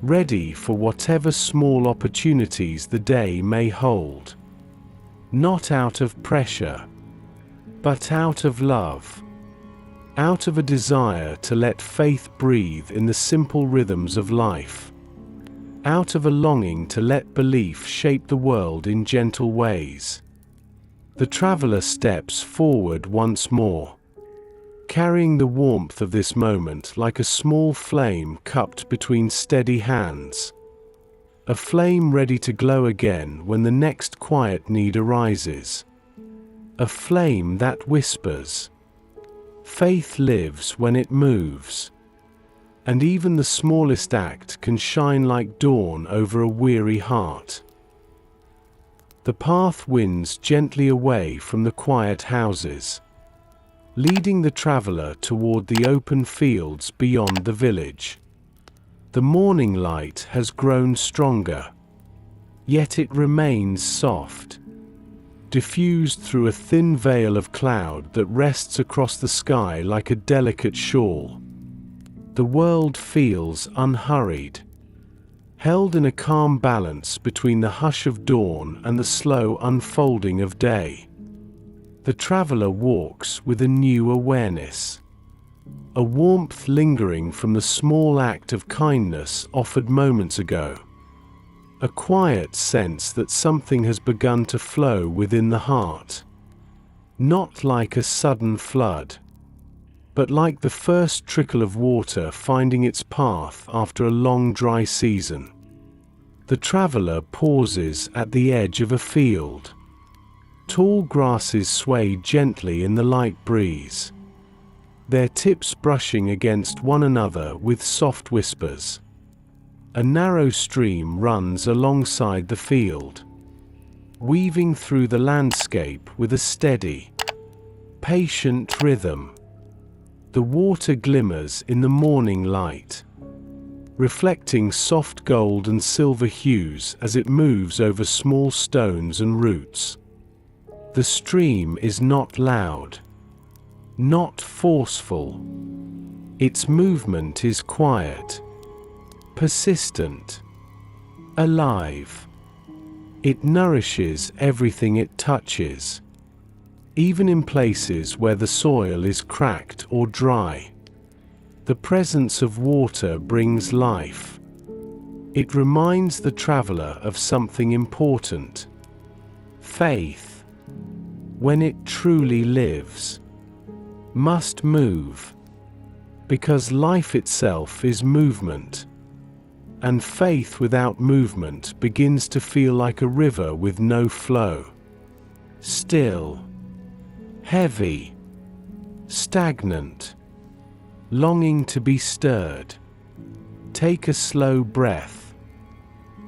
ready for whatever small opportunities the day may hold. Not out of pressure, but out of love, out of a desire to let faith breathe in the simple rhythms of life, out of a longing to let belief shape the world in gentle ways. The traveler steps forward once more, carrying the warmth of this moment like a small flame cupped between steady hands. A flame ready to glow again when the next quiet need arises. A flame that whispers, "Faith lives when it moves." And even the smallest act can shine like dawn over a weary heart. The path winds gently away from the quiet houses. leading the traveler toward the open fields beyond the village. The morning light has grown stronger, yet it remains soft, diffused through a thin veil of cloud that rests across the sky like a delicate shawl. The world feels unhurried, held in a calm balance between the hush of dawn and the slow unfolding of day. The traveler walks with a new awareness, a warmth lingering from the small act of kindness offered moments ago, a quiet sense that something has begun to flow within the heart, not like a sudden flood, but like the first trickle of water finding its path after a long dry season. The traveler pauses at the edge of a field. Tall grasses sway gently in the light breeze, their tips brushing against one another with soft whispers. A narrow stream runs alongside the field, weaving through the landscape with a steady, patient rhythm. The water glimmers in the morning light, reflecting soft gold and silver hues as it moves over small stones and roots. The stream is not loud, not forceful. Its movement is quiet, persistent, alive. It nourishes everything it touches, even in places where the soil is cracked or dry. The presence of water brings life. It reminds the traveler of something important. Faith, when it truly lives, must move, because life itself is movement, and faith without movement begins to feel like a river with no flow. Still, heavy, stagnant, longing to be stirred. Take a slow breath.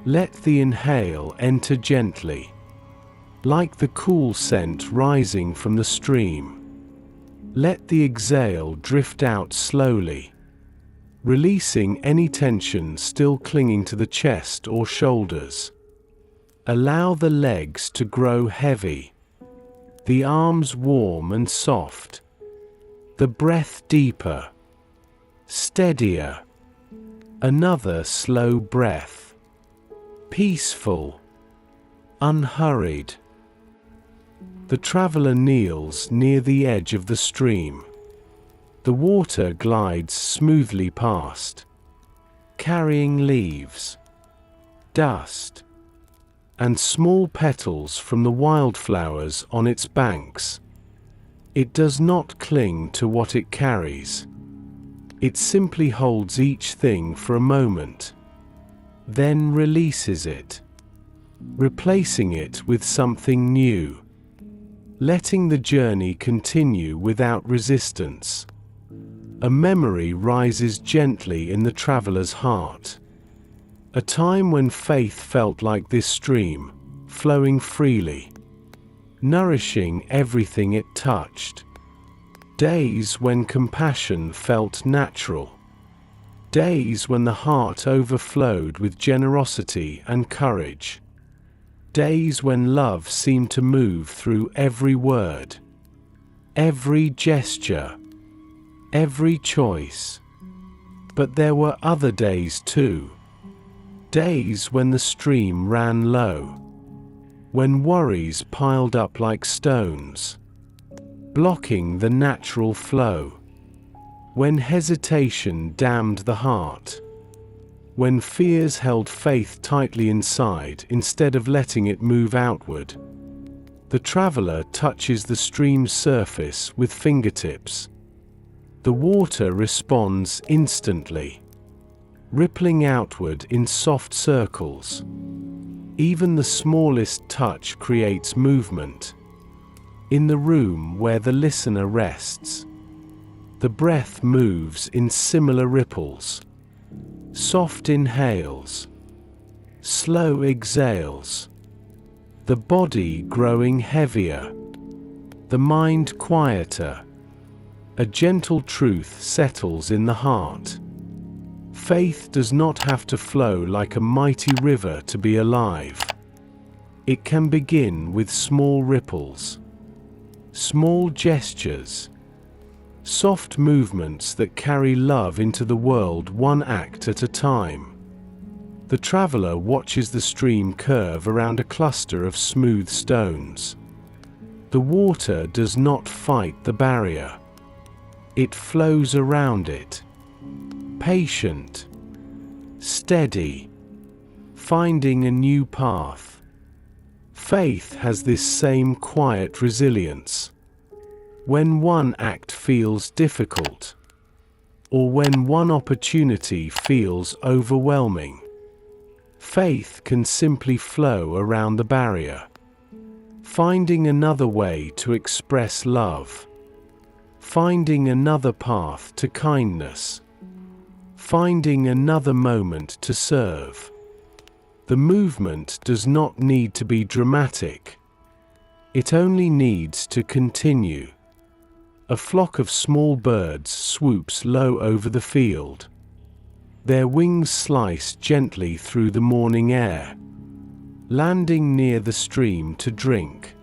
Let the inhale enter gently, like the cool scent rising from the stream. Let the exhale drift out slowly, releasing any tension still clinging to the chest or shoulders. Allow the legs to grow heavy, the arms warm and soft, the breath deeper, steadier. Another slow breath, peaceful, unhurried. The traveler kneels near the edge of the stream. The water glides smoothly past, carrying leaves, dust, and small petals from the wildflowers on its banks. It does not cling to what it carries. It simply holds each thing for a moment, then releases it, replacing it with something new, letting the journey continue without resistance. A memory rises gently in the traveler's heart. A time when faith felt like this stream, flowing freely, nourishing everything it touched. Days when compassion felt natural. Days when the heart overflowed with generosity and courage. Days when love seemed to move through every word, every gesture, every choice. But there were other days too. Days when the stream ran low, when worries piled up like stones, blocking the natural flow, when hesitation dammed the heart, when fears held faith tightly inside instead of letting it move outward. The traveler touches the stream's surface with fingertips. The water responds instantly, rippling outward in soft circles. Even the smallest touch creates movement. In the room where the listener rests, the breath moves in similar ripples. Soft inhales, slow exhales. The body growing heavier, the mind quieter. A gentle truth settles in the heart. Faith does not have to flow like a mighty river to be alive. It can begin with small ripples, small gestures, soft movements that carry love into the world one act at a time. The traveler watches the stream curve around a cluster of smooth stones. The water does not fight the barrier. It flows around it, patient, steady, finding a new path. Faith has this same quiet resilience. When one act feels difficult, or when one opportunity feels overwhelming, faith can simply flow around the barrier, finding another way to express love, finding another path to kindness, finding another moment to serve. The movement does not need to be dramatic. It only needs to continue. A flock of small birds swoops low over the field. Their wings slice gently through the morning air, landing near the stream to drink.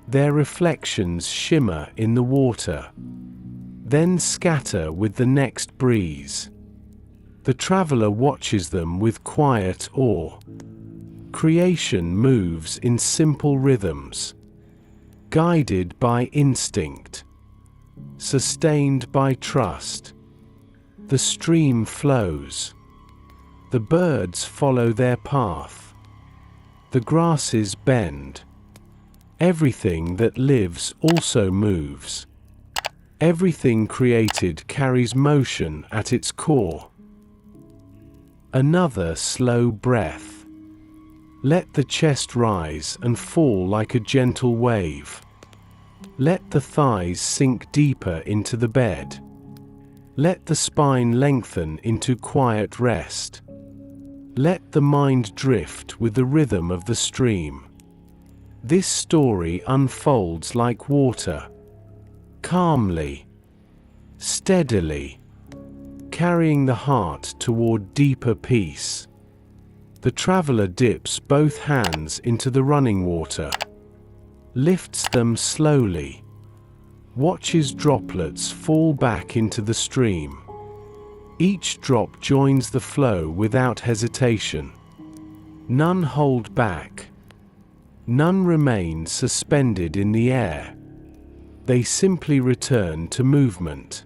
Their reflections shimmer in the water, then scatter with the next breeze. The traveler watches them with quiet awe. Creation moves in simple rhythms, guided by instinct, sustained by trust. The stream flows. The birds follow their path. The grasses bend. Everything that lives also moves. Everything created carries motion at its core. Another slow breath. Let the chest rise and fall like a gentle wave. Let the thighs sink deeper into the bed. Let the spine lengthen into quiet rest. Let the mind drift with the rhythm of the stream. This story unfolds like water, calmly, steadily, carrying the heart toward deeper peace. The traveler dips both hands into the running water, lifts them slowly, watches droplets fall back into the stream. Each drop joins the flow without hesitation. None hold back. None remain suspended in the air. They simply return to movement,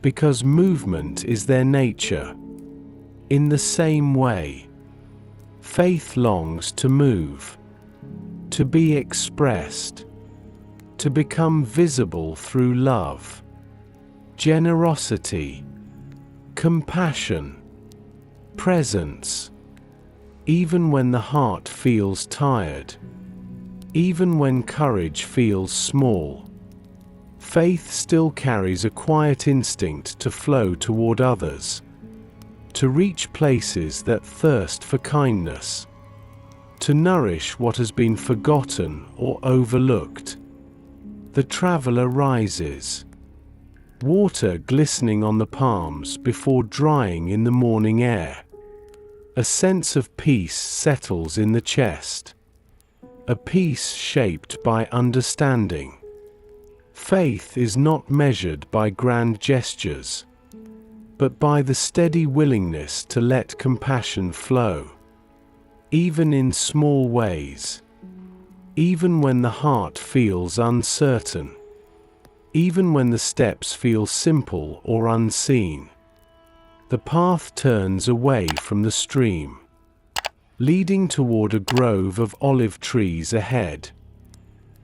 because movement is their nature. In the same way, faith longs to move, to be expressed, to become visible through love, generosity, compassion, presence. Even when the heart feels tired, even when courage feels small, faith still carries a quiet instinct to flow toward others, to reach places that thirst for kindness, to nourish what has been forgotten or overlooked. The traveler rises, water glistening on the palms before drying in the morning air. A sense of peace settles in the chest, a peace shaped by understanding. Faith is not measured by grand gestures, but by the steady willingness to let compassion flow, even in small ways, even when the heart feels uncertain, even when the steps feel simple or unseen. The path turns away from the stream, leading toward a grove of olive trees ahead.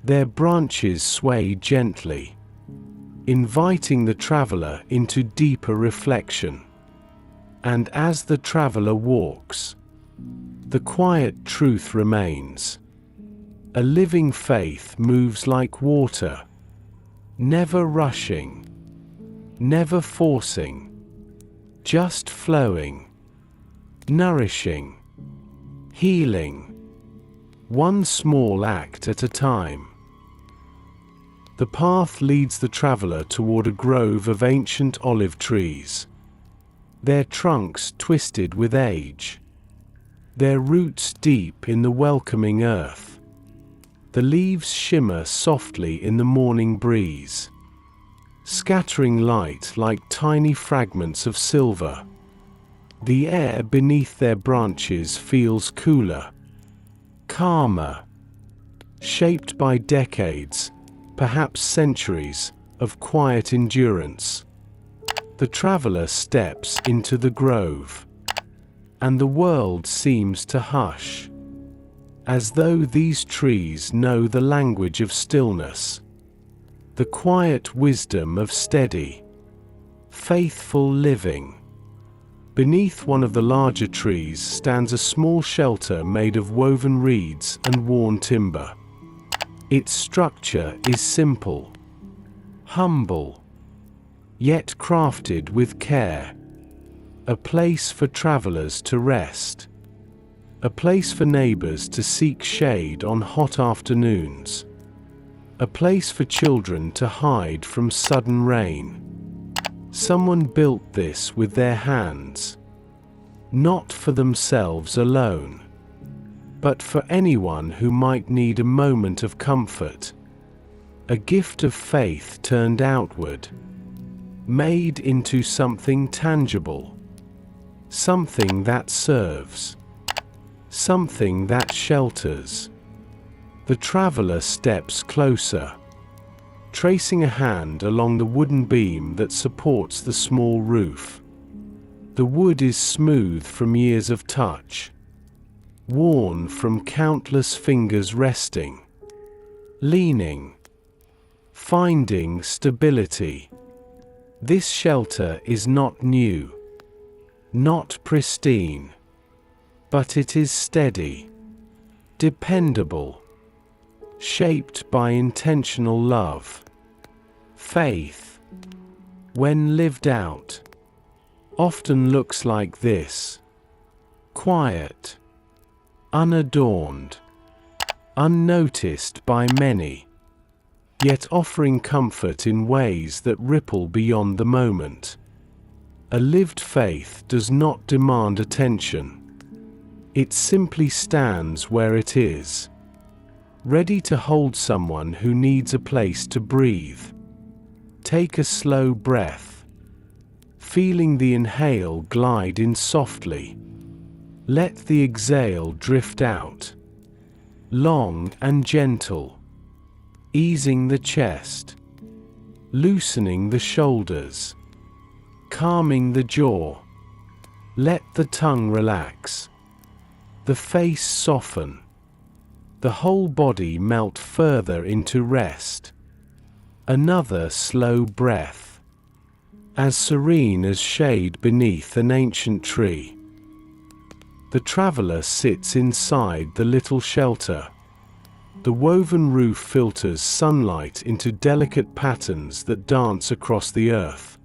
Their branches sway gently, inviting the traveler into deeper reflection. And as the traveler walks, the quiet truth remains. A living faith moves like water, never rushing, never forcing, just flowing, nourishing, healing, one small act at a time. The path leads the traveler toward a grove of ancient olive trees. Their trunks twisted with age. Their roots deep in the welcoming earth. The leaves shimmer softly in the morning breeze, scattering light like tiny fragments of silver. The air beneath their branches feels cooler, calmer, shaped by decades, perhaps centuries, of quiet endurance. The traveler steps into the grove, and the world seems to hush, as though these trees know the language of stillness, the quiet wisdom of steady, faithful living. Beneath one of the larger trees stands a small shelter made of woven reeds and worn timber. Its structure is simple, humble, yet crafted with care. A place for travelers to rest. A place for neighbors to seek shade on hot afternoons. A place for children to hide from sudden rain. Someone built this with their hands, not for themselves alone, but for anyone who might need a moment of comfort. A gift of faith turned outward, made into something tangible, something that serves, something that shelters. The traveler steps closer, tracing a hand along the wooden beam that supports the small roof. The wood is smooth from years of touch, worn from countless fingers resting, leaning, finding stability. This shelter is not new, not pristine, but it is steady, dependable, shaped by intentional love. Faith, when lived out, often looks like this: quiet, unadorned, unnoticed by many, yet offering comfort in ways that ripple beyond the moment. A lived faith does not demand attention. It simply stands where it is, ready to hold someone who needs a place to breathe. Take a slow breath, feeling the inhale glide in softly. Let the exhale drift out, long and gentle, easing the chest, loosening the shoulders, calming the jaw. Let the tongue relax, the face soften, the whole body melt further into rest. Another slow breath, as serene as shade beneath an ancient tree. The traveler sits inside the little shelter. The woven roof filters sunlight into delicate patterns that dance across the earth.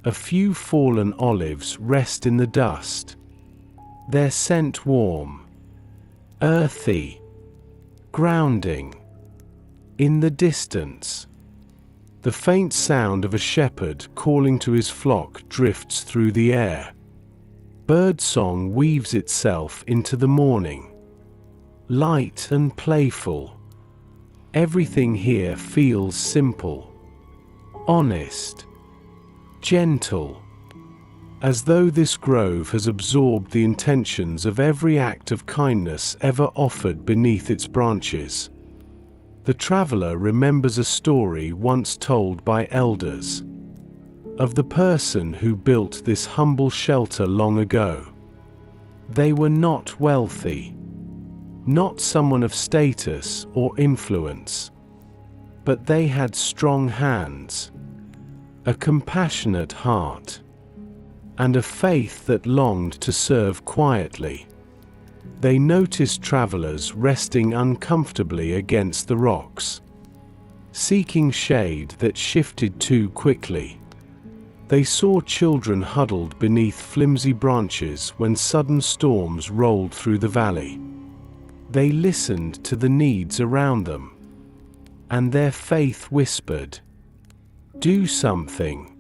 A few fallen olives rest in the dust, their scent warm, earthy, grounding. In the distance, the faint sound of a shepherd calling to his flock drifts through the air. Birdsong weaves itself into the morning, light and playful. Everything here feels simple, honest, gentle, as though this grove has absorbed the intentions of every act of kindness ever offered beneath its branches. The traveler remembers a story once told by elders, of the person who built this humble shelter long ago. They were not wealthy, not someone of status or influence, but they had strong hands, a compassionate heart, and a faith that longed to serve quietly. They noticed travelers resting uncomfortably against the rocks, seeking shade that shifted too quickly. They saw children huddled beneath flimsy branches when sudden storms rolled through the valley. They listened to the needs around them, and their faith whispered, "Do something,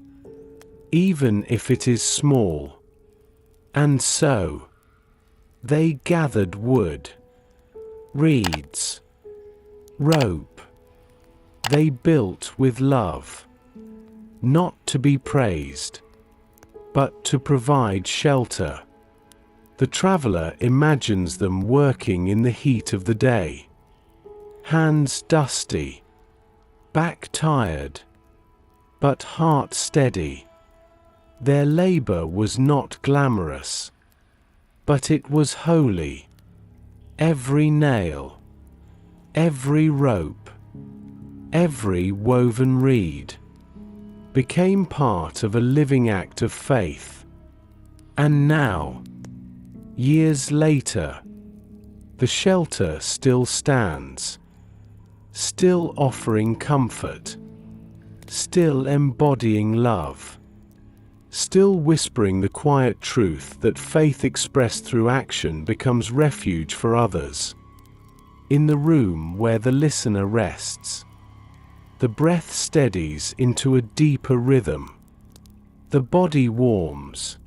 even if it is small." And so, they gathered wood, reeds, rope. They built with love, not to be praised, but to provide shelter. The traveler imagines them working in the heat of the day, hands dusty, back tired, but heart steady. Their labor was not glamorous, but it was holy. Every nail, every rope, every woven reed became part of a living act of faith. And now, years later, the shelter still stands, still offering comfort, still embodying love, still whispering the quiet truth that faith expressed through action becomes refuge for others. In the room where the listener rests, the breath steadies into a deeper rhythm. The body warms,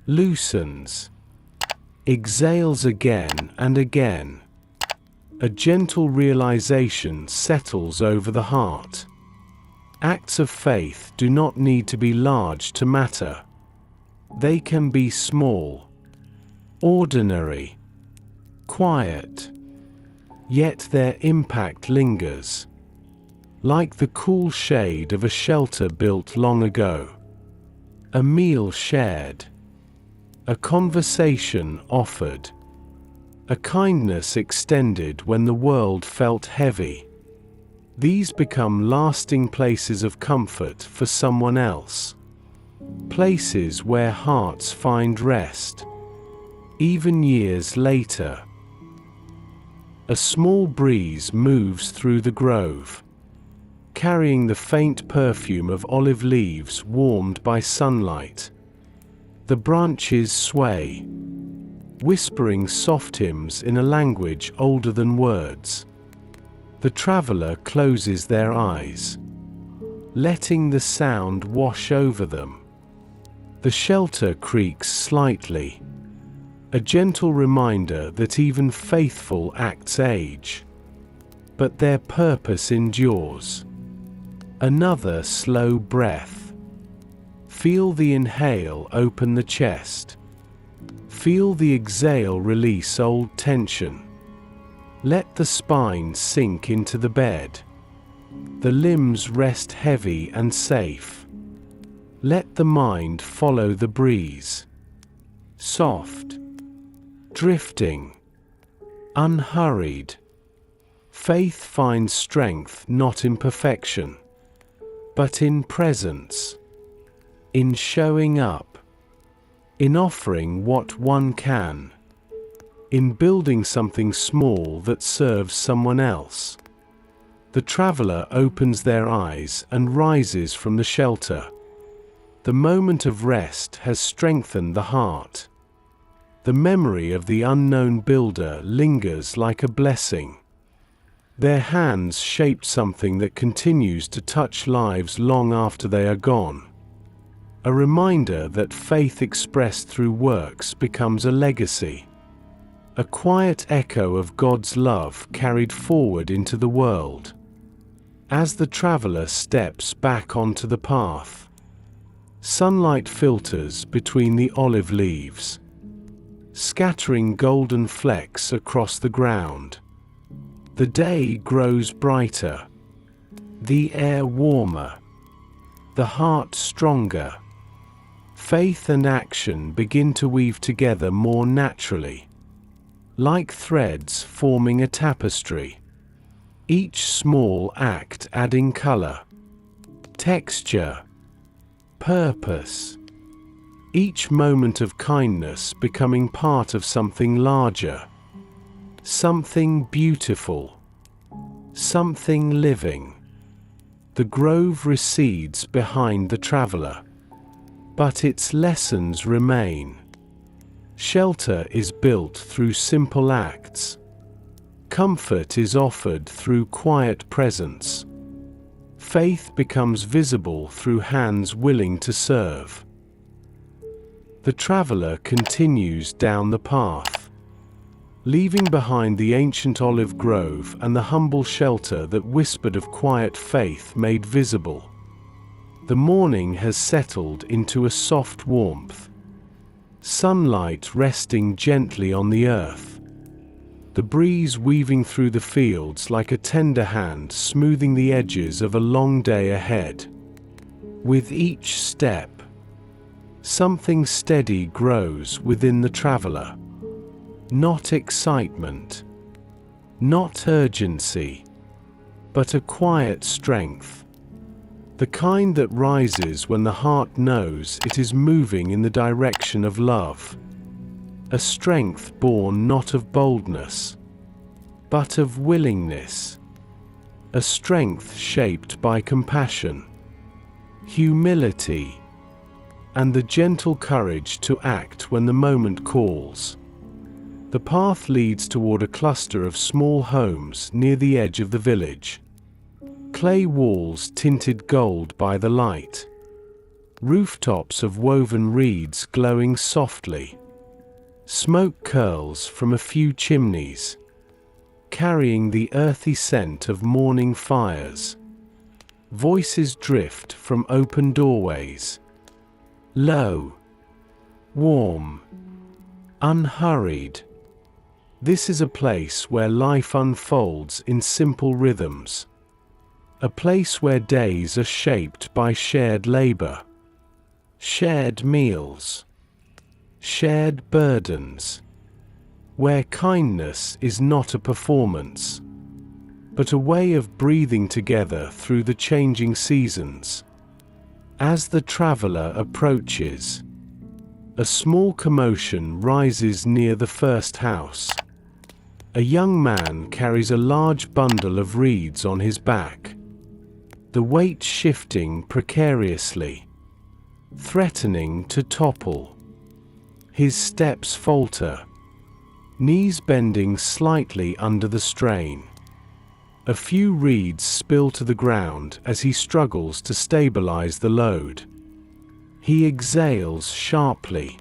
loosens, exhales again and again. A gentle realization settles over the heart. Acts of faith do not need to be large to matter. They can be small, ordinary, quiet, yet their impact lingers, like the cool shade of a shelter built long ago. A meal shared, a conversation offered, a kindness extended when the world felt heavy. These become lasting places of comfort for someone else. Places where hearts find rest, even years later. A small breeze moves through the grove, carrying the faint perfume of olive leaves warmed by sunlight. The branches sway, whispering soft hymns in a language older than words. The traveler closes their eyes, letting the sound wash over them. The shelter creaks slightly, a gentle reminder that even faithful acts age, but their purpose endures. Another slow breath. Feel the inhale open the chest. Feel the exhale release old tension. Let the spine sink into the bed. The limbs rest heavy and safe. Let the mind follow the breeze. Soft, drifting, unhurried. Faith finds strength not in perfection, but in presence, in showing up, in offering what one can, in building something small that serves someone else. The traveler opens their eyes and rises from the shelter. The moment of rest has strengthened the heart. The memory of the unknown builder lingers like a blessing. Their hands shaped something that continues to touch lives long after they are gone. A reminder that faith expressed through works becomes a legacy. A quiet echo of God's love carried forward into the world. As the traveler steps back onto the path, sunlight filters between the olive leaves, scattering golden flecks across the ground. The day grows brighter, the air warmer, the heart stronger. Faith and action begin to weave together more naturally, like threads forming a tapestry. Each small act adding color, texture, purpose. Each moment of kindness becoming part of something larger, something beautiful, something living. The grove recedes behind the traveler, but its lessons remain. Shelter is built through simple acts. Comfort is offered through quiet presence. Faith becomes visible through hands willing to serve. The traveler continues down the path, leaving behind the ancient olive grove and the humble shelter that whispered of quiet faith made visible. The morning has settled into a soft warmth, sunlight resting gently on the earth, the breeze weaving through the fields like a tender hand smoothing the edges of a long day ahead. With each step, something steady grows within the traveler. Not excitement, not urgency, but a quiet strength. The kind that rises when the heart knows it is moving in the direction of love. A strength born not of boldness, but of willingness. A strength shaped by compassion, humility, and the gentle courage to act when the moment calls. The path leads toward a cluster of small homes near the edge of the village. Clay walls tinted gold by the light. Rooftops of woven reeds glowing softly. Smoke curls from a few chimneys, carrying the earthy scent of morning fires. Voices drift from open doorways. Low, warm, unhurried. This is a place where life unfolds in simple rhythms. A place where days are shaped by shared labor, shared meals, shared burdens. Where kindness is not a performance, but a way of breathing together through the changing seasons. As the traveler approaches, a small commotion rises near the first house. A young man carries a large bundle of reeds on his back, the weight shifting precariously, threatening to topple. His steps falter, knees bending slightly under the strain. A few reeds spill to the ground as he struggles to stabilize the load. He exhales sharply,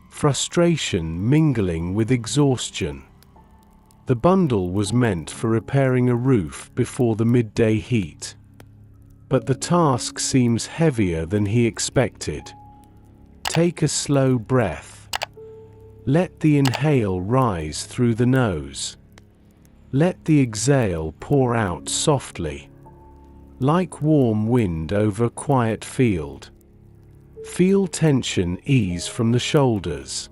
frustration mingling with exhaustion. The bundle was meant for repairing a roof before the midday heat. But the task seems heavier than he expected. Take a slow breath. Let the inhale rise through the nose. Let the exhale pour out softly, like warm wind over a quiet field. Feel tension ease from the shoulders,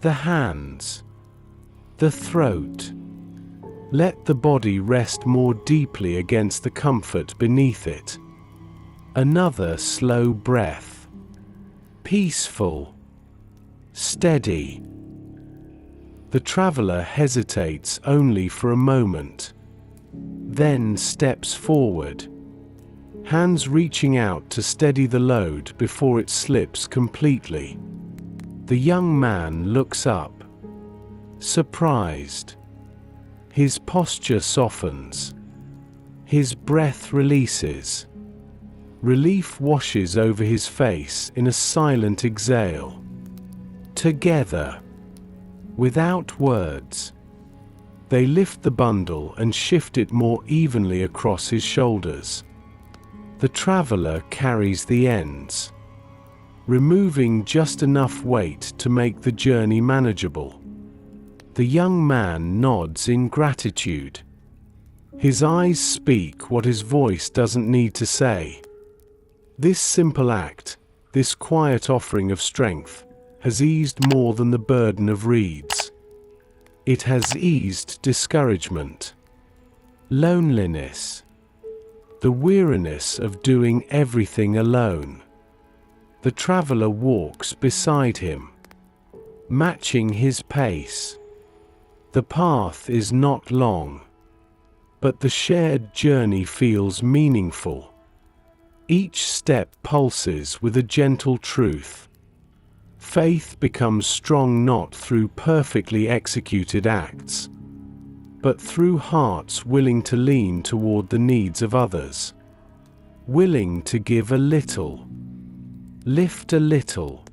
the hands, the throat. Let the body rest more deeply against the comfort beneath it. Another slow breath. Peaceful, steady. The traveler hesitates only for a moment, then steps forward, hands reaching out to steady the load before it slips completely. The young man looks up, surprised. His posture softens. His breath releases. Relief washes over his face in a silent exhale. Together, without words, they lift the bundle and shift it more evenly across his shoulders. The traveler carries the ends, removing just enough weight to make the journey manageable. The young man nods in gratitude. His eyes speak what his voice doesn't need to say. This simple act, this quiet offering of strength, has eased more than the burden of reeds. It has eased discouragement, loneliness, the weariness of doing everything alone. The traveler walks beside him, matching his pace. The path is not long, but the shared journey feels meaningful. Each step pulses with a gentle truth. Faith becomes strong not through perfectly executed acts, but through hearts willing to lean toward the needs of others. Willing to give a little, lift a little,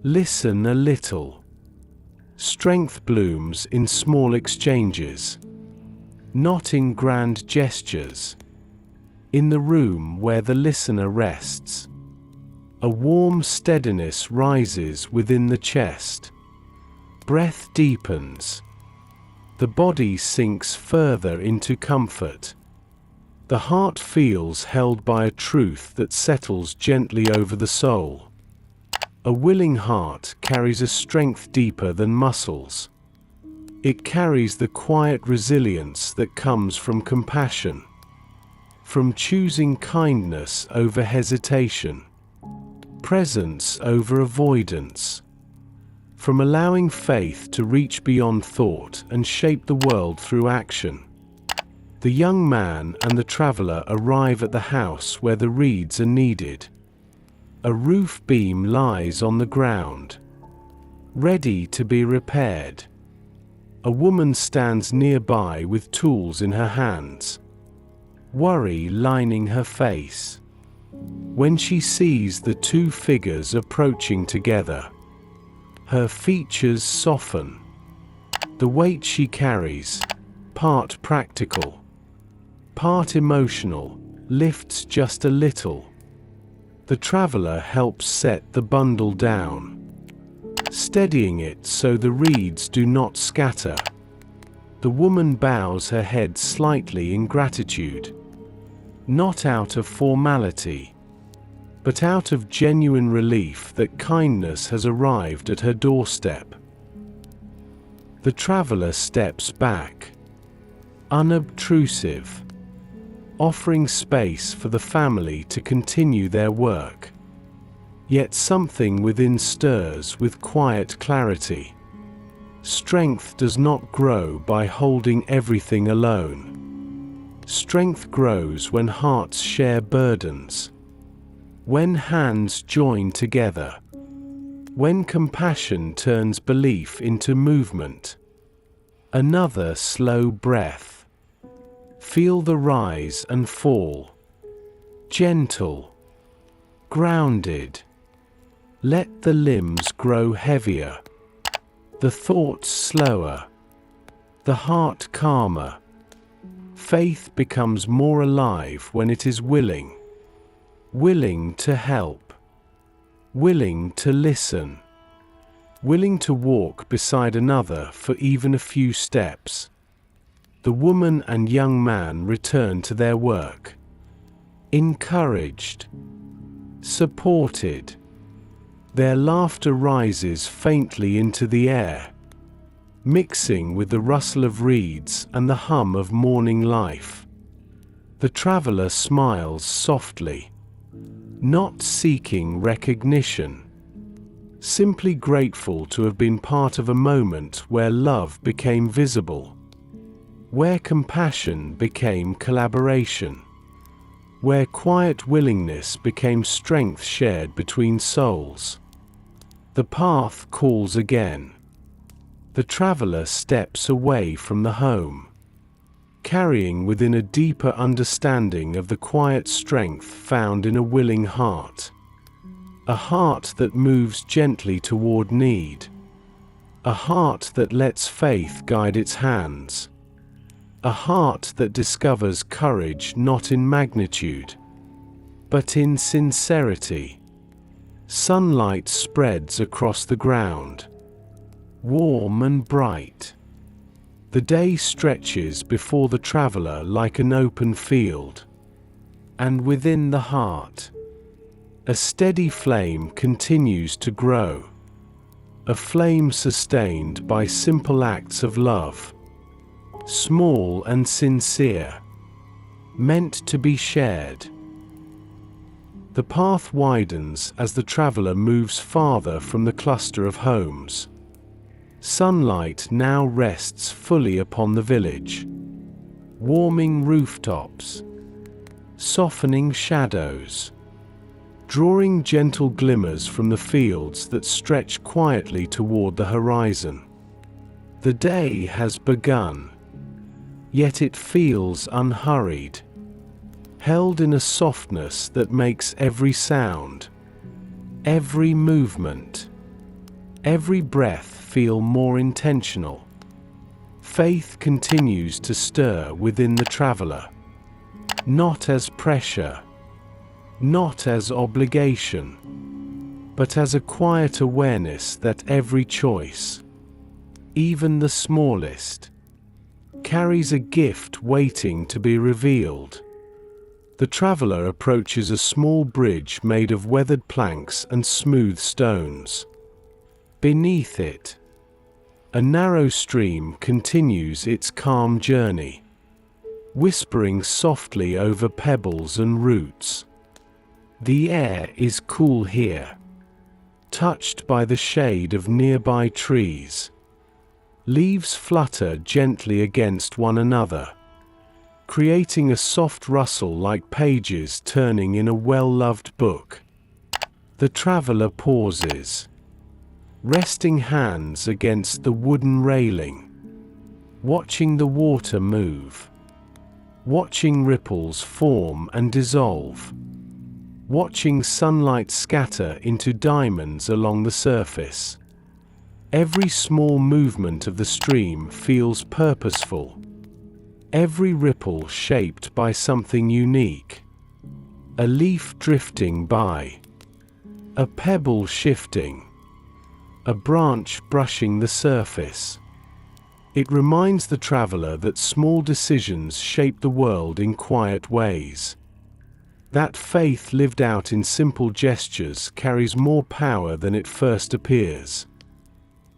listen a little. Strength blooms in small exchanges, not in grand gestures. In the room where the listener rests, a warm steadiness rises within the chest. Breath deepens. The body sinks further into comfort. The heart feels held by a truth that settles gently over the soul. A willing heart carries a strength deeper than muscles. It carries the quiet resilience that comes from compassion, from choosing kindness over hesitation, presence over avoidance, from allowing faith to reach beyond thought and shape the world through action. The young man and the traveler arrive at the house where the reeds are needed. A roof beam lies on the ground, ready to be repaired. A woman stands nearby with tools in her hands, worry lining her face. When she sees the two figures approaching together, her features soften. The weight she carries, part practical, part emotional, lifts just a little. The traveler helps set the bundle down, steadying it so the reeds do not scatter. The woman bows her head slightly in gratitude, not out of formality, but out of genuine relief that kindness has arrived at her doorstep. The traveler steps back, unobtrusive, offering space for the family to continue their work. Yet something within stirs with quiet clarity. Strength does not grow by holding everything alone. Strength grows when hearts share burdens, when hands join together, when compassion turns belief into movement. Another slow breath. Feel the rise and fall. Gentle, grounded. Let the limbs grow heavier, the thoughts slower, the heart calmer. Faith becomes more alive when it is willing. Willing to help, willing to listen, willing to walk beside another for even a few steps. The woman and young man return to their work, encouraged, supported. Their laughter rises faintly into the air, mixing with the rustle of reeds and the hum of morning life. The traveler smiles softly, not seeking recognition, simply grateful to have been part of a moment where love became visible, where compassion became collaboration, where quiet willingness became strength shared between souls. The path calls again. The traveler steps away from the home, carrying within a deeper understanding of the quiet strength found in a willing heart. A heart that moves gently toward need. A heart that lets faith guide its hands. A heart that discovers courage not in magnitude, but in sincerity. Sunlight spreads across the ground, warm and bright. The day stretches before the traveler like an open field, and within the heart, a steady flame continues to grow, a flame sustained by simple acts of love, small and sincere, meant to be shared. The path widens as the traveler moves farther from the cluster of homes. Sunlight now rests fully upon the village, warming rooftops, softening shadows, drawing gentle glimmers from the fields that stretch quietly toward the horizon. The day has begun, yet it feels unhurried, held in a softness that makes every sound, every movement, every breath feel more intentional. Faith continues to stir within the traveler, not as pressure, not as obligation, but as a quiet awareness that every choice, even the smallest, carries a gift waiting to be revealed. The traveler approaches a small bridge made of weathered planks and smooth stones. Beneath it, a narrow stream continues its calm journey, whispering softly over pebbles and roots. The air is cool here, touched by the shade of nearby trees. Leaves flutter gently against one another, creating a soft rustle like pages turning in a well-loved book. The traveler pauses, resting hands against the wooden railing, watching the water move, watching ripples form and dissolve, watching sunlight scatter into diamonds along the surface. Every small movement of the stream feels purposeful, every ripple shaped by something unique. A leaf drifting by, a pebble shifting, a branch brushing the surface. It reminds the traveler that small decisions shape the world in quiet ways. That faith lived out in simple gestures carries more power than it first appears.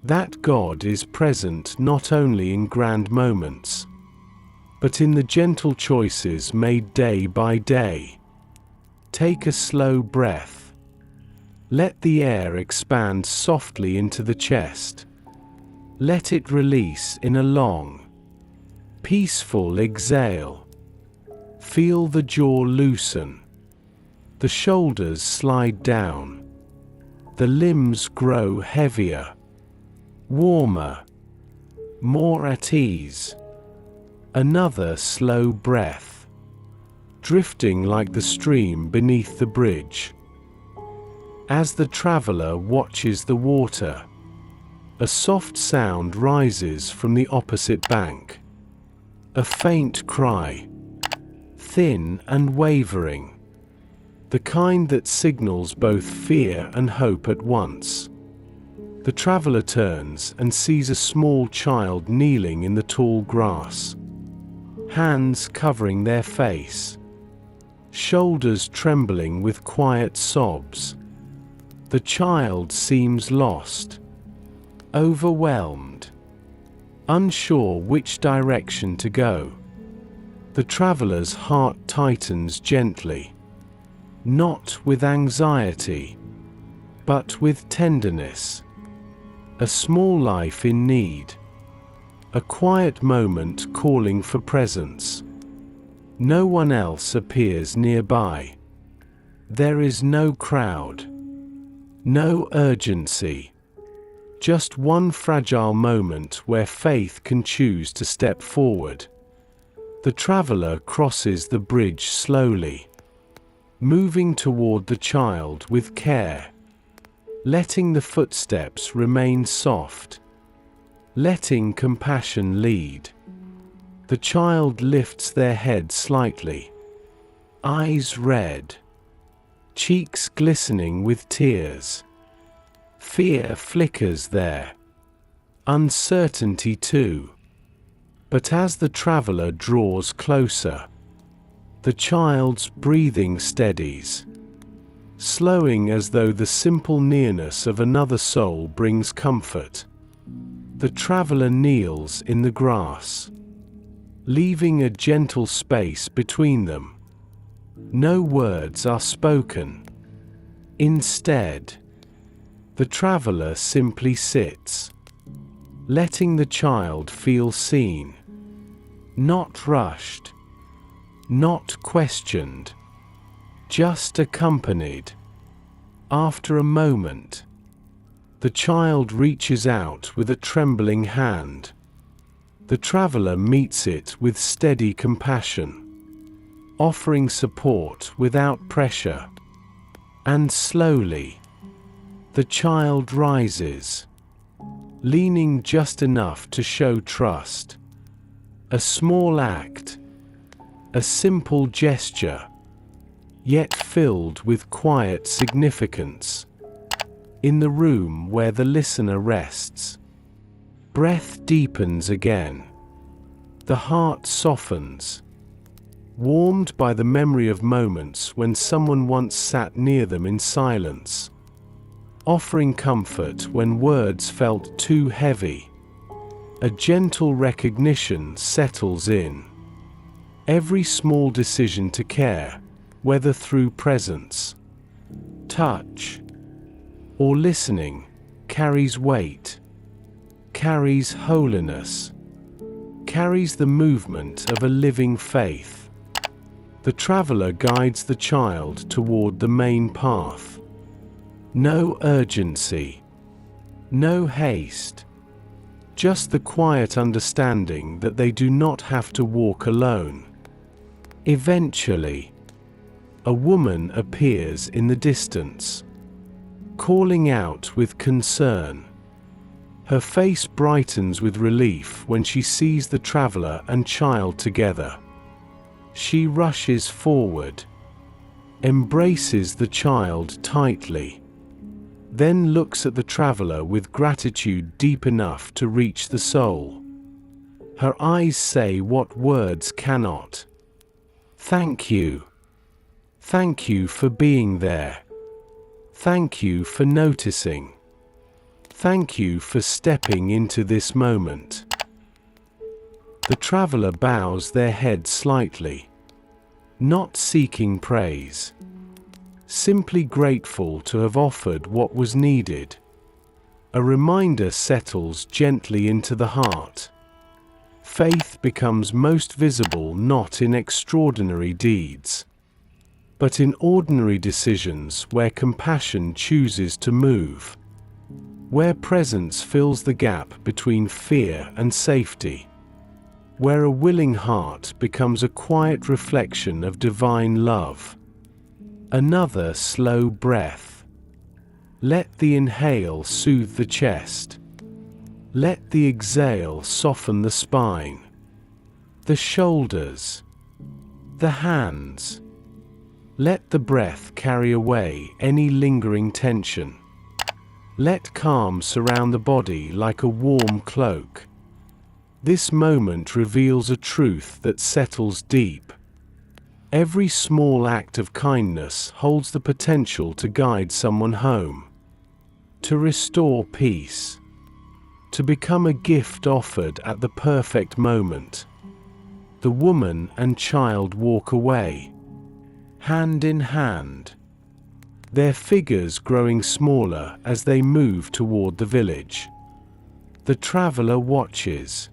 That God is present not only in grand moments, but in the gentle choices made day by day. Take a slow breath. Let the air expand softly into the chest. Let it release in a long, peaceful exhale. Feel the jaw loosen. The shoulders slide down. The limbs grow heavier, warmer, more at ease. Another slow breath, drifting like the stream beneath the bridge. As the traveler watches the water, a soft sound rises from the opposite bank. A faint cry, thin and wavering, the kind that signals both fear and hope at once. The traveler turns and sees a small child kneeling in the tall grass, hands covering their face, shoulders trembling with quiet sobs. The child seems lost, overwhelmed, unsure which direction to go. The traveler's heart tightens gently, not with anxiety, but with tenderness. A small life in need, a quiet moment calling for presence. No one else appears nearby. There is no crowd, no urgency, just one fragile moment where faith can choose to step forward. The traveler crosses the bridge slowly, moving toward the child with care, letting the footsteps remain soft, letting compassion lead. The child lifts their head slightly, eyes red, cheeks glistening with tears. Fear flickers there, uncertainty too. But as the traveler draws closer, the child's breathing steadies, slowing as though the simple nearness of another soul brings comfort. The traveler kneels in the grass, leaving a gentle space between them. No words are spoken. Instead, the traveler simply sits, letting the child feel seen, not rushed, not questioned, just accompanied. After a moment, the child reaches out with a trembling hand, The traveler meets it with steady compassion, offering support without pressure. And slowly, the child rises, leaning just enough to show trust. A small act, a simple gesture, yet filled with quiet significance. In the room where the listener rests, breath deepens again. The heart softens, warmed by the memory of moments when someone once sat near them in silence, offering comfort when words felt too heavy. A gentle recognition settles in. Every small decision to care, whether through presence, touch, or listening, carries weight, carries holiness, carries the movement of a living faith. The traveler guides the child toward the main path. No urgency, no haste, just the quiet understanding that they do not have to walk alone. Eventually, a woman appears in the distance, calling out with concern. Her face brightens with relief when she sees the traveler and child together. She rushes forward, embraces the child tightly, then looks at the traveler with gratitude deep enough to reach the soul. Her eyes say what words cannot. Thank you. Thank you for being there. Thank you for noticing. Thank you for stepping into this moment. The traveler bows their head slightly, not seeking praise, simply grateful to have offered what was needed. A reminder settles gently into the heart. Faith becomes most visible not in extraordinary deeds, but in ordinary decisions where compassion chooses to move, where presence fills the gap between fear and safety, where a willing heart becomes a quiet reflection of divine love. Another slow breath. Let the inhale soothe the chest. Let the exhale soften the spine, the shoulders, the hands. Let the breath carry away any lingering tension. Let calm surround the body like a warm cloak. This moment reveals a truth that settles deep. Every small act of kindness holds the potential to guide someone home, to restore peace, to become a gift offered at the perfect moment. The woman and child walk away, hand in hand, their figures growing smaller as they move toward the village. The traveler watches,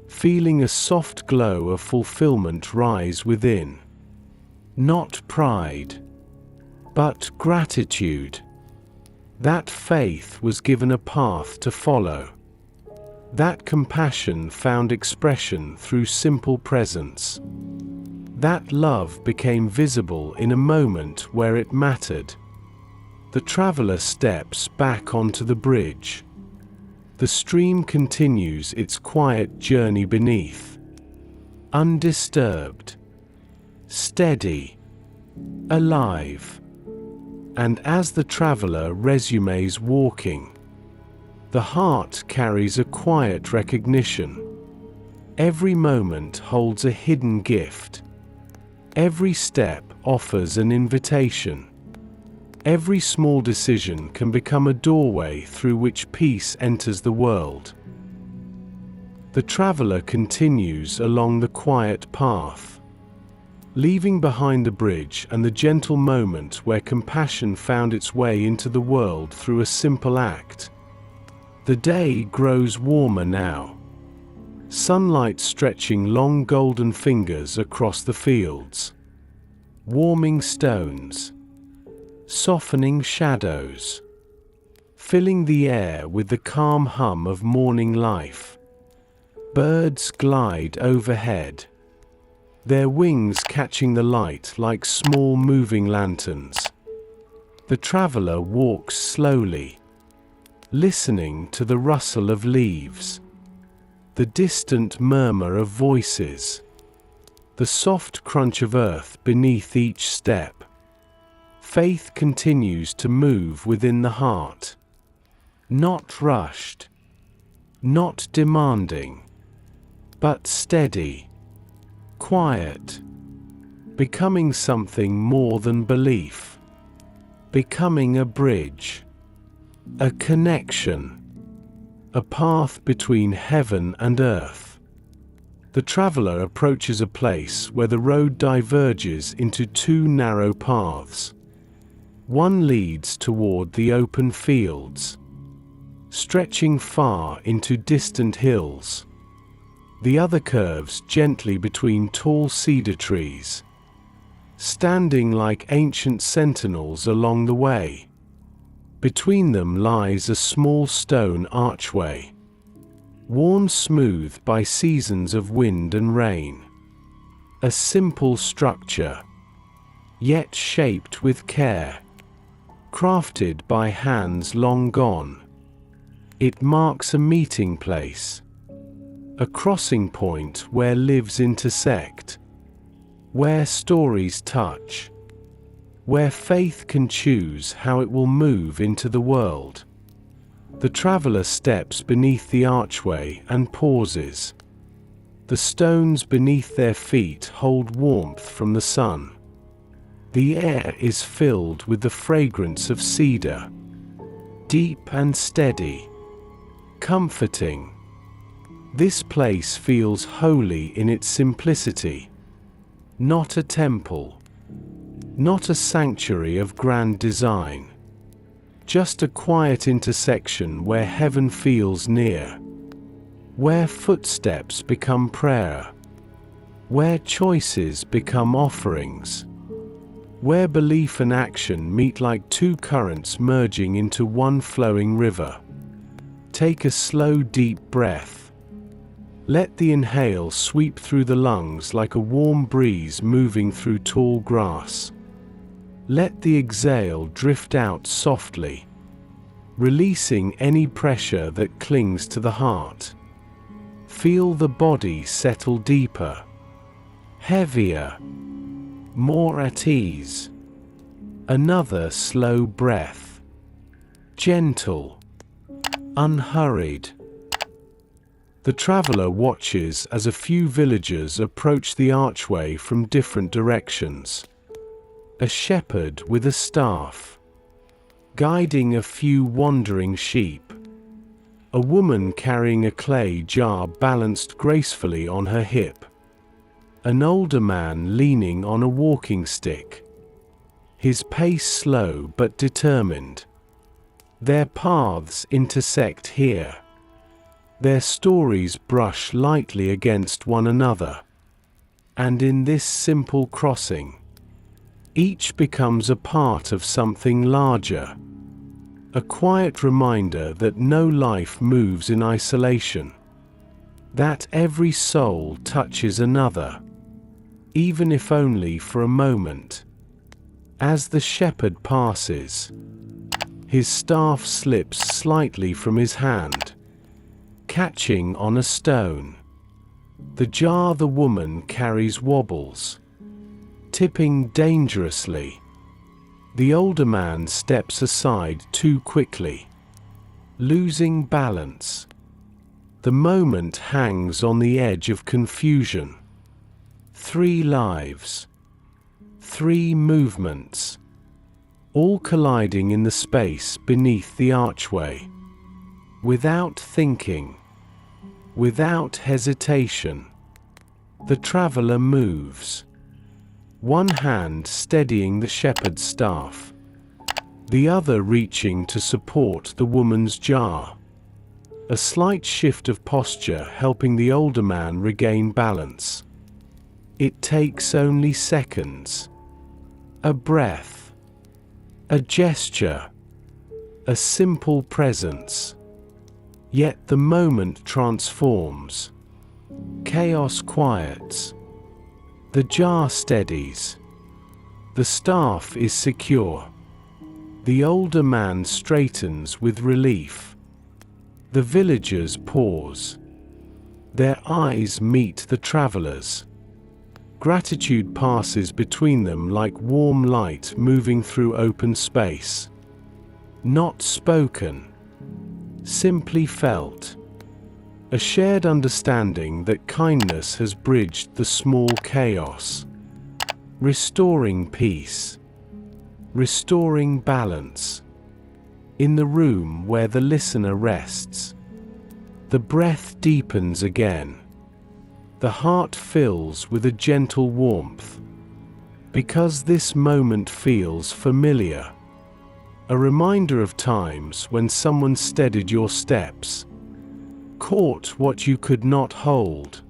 feeling a soft glow of fulfillment rise within. Not pride, but gratitude. That faith was given a path to follow. That compassion found expression through simple presence. That love became visible in a moment where it mattered. The traveler steps back onto the bridge. The stream continues its quiet journey beneath. Undisturbed, steady, alive. And as the traveler resumes walking, the heart carries a quiet recognition. Every moment holds a hidden gift. Every step offers an invitation. Every small decision can become a doorway through which peace enters the world. The traveler continues along the quiet path, leaving behind the bridge and the gentle moment where compassion found its way into the world through a simple act. The day grows warmer now, sunlight stretching long golden fingers across the fields, warming stones, softening shadows, filling the air with the calm hum of morning life. Birds glide overhead, their wings catching the light like small moving lanterns. The traveler walks slowly, listening to the rustle of leaves, the distant murmur of voices, the soft crunch of earth beneath each step. Faith continues to move within the heart, not rushed, not demanding, but steady, quiet, becoming something more than belief, becoming a bridge, a connection, a path between heaven and earth. The traveler approaches a place where the road diverges into two narrow paths. One leads toward the open fields, stretching far into distant hills. The other curves gently between tall cedar trees, standing like ancient sentinels along the way. Between them lies a small stone archway, worn smooth by seasons of wind and rain. A simple structure, yet shaped with care, crafted by hands long gone. It marks a meeting place, a crossing point where lives intersect, where stories touch, where faith can choose how it will move into the world. The traveler steps beneath the archway and pauses. The stones beneath their feet hold warmth from the sun. The air is filled with the fragrance of cedar, deep and steady, comforting. This place feels holy in its simplicity, not a temple, not a sanctuary of grand design, just a quiet intersection where heaven feels near, where footsteps become prayer, where choices become offerings, where belief and action meet like two currents merging into one flowing river. Take a slow, deep breath. Let the inhale sweep through the lungs like a warm breeze moving through tall grass. Let the exhale drift out softly, releasing any pressure that clings to the heart. Feel the body settle deeper, heavier, more at ease. Another slow breath, gentle, unhurried. The traveler watches as a few villagers approach the archway from different directions. A shepherd with a staff, guiding a few wandering sheep. A woman carrying a clay jar balanced gracefully on her hip. An older man leaning on a walking stick, his pace slow but determined. Their paths intersect here. Their stories brush lightly against one another. And in this simple crossing, each becomes a part of something larger. A quiet reminder that no life moves in isolation, that every soul touches another, even if only for a moment. As the shepherd passes, his staff slips slightly from his hand, catching on a stone. The jar the woman carries wobbles, tipping dangerously. The older man steps aside too quickly, losing balance. The moment hangs on the edge of confusion. 3 lives, 3 movements, all colliding in the space beneath the archway. Without thinking, without hesitation, the traveler moves, one hand steadying the shepherd's staff, the other reaching to support the woman's jar. A slight shift of posture helping the older man regain balance. It takes only seconds. A breath, a gesture, a simple presence. Yet the moment transforms. Chaos quiets. The jar steadies. The staff is secure. The older man straightens with relief. The villagers pause. Their eyes meet the travelers. Gratitude passes between them like warm light moving through open space. Not spoken, simply felt. A shared understanding that kindness has bridged the small chaos, restoring peace, restoring balance. In the room where the listener rests, the breath deepens again. The heart fills with a gentle warmth, because this moment feels familiar. A reminder of times when someone steadied your steps, caught what you could not hold,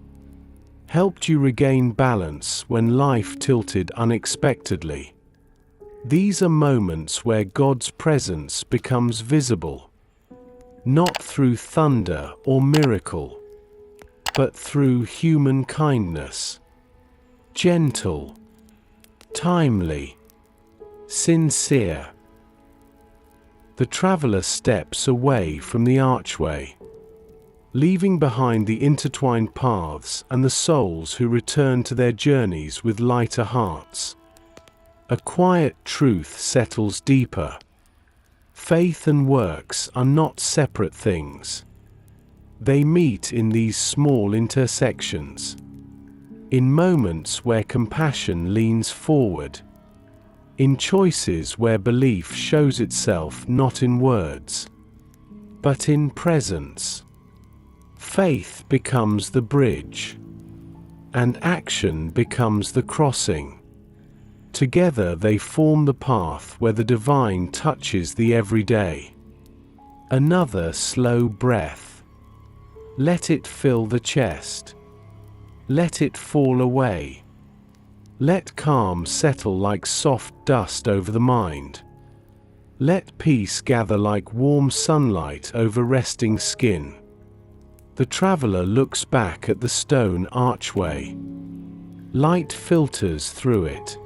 helped you regain balance when life tilted unexpectedly. These are moments where God's presence becomes visible, not through thunder or miracle, but through human kindness. Gentle, timely, sincere. The traveler steps away from the archway, leaving behind the intertwined paths and the souls who return to their journeys with lighter hearts. A quiet truth settles deeper. Faith and works are not separate things. They meet in these small intersections, in moments where compassion leans forward, in choices where belief shows itself not in words, but in presence. Faith becomes the bridge, and action becomes the crossing. Together they form the path where the divine touches the everyday. Another slow breath. Let it fill the chest. Let it fall away. Let calm settle like soft dust over the mind. Let peace gather like warm sunlight over resting skin. The traveler looks back at the stone archway. Light filters through it,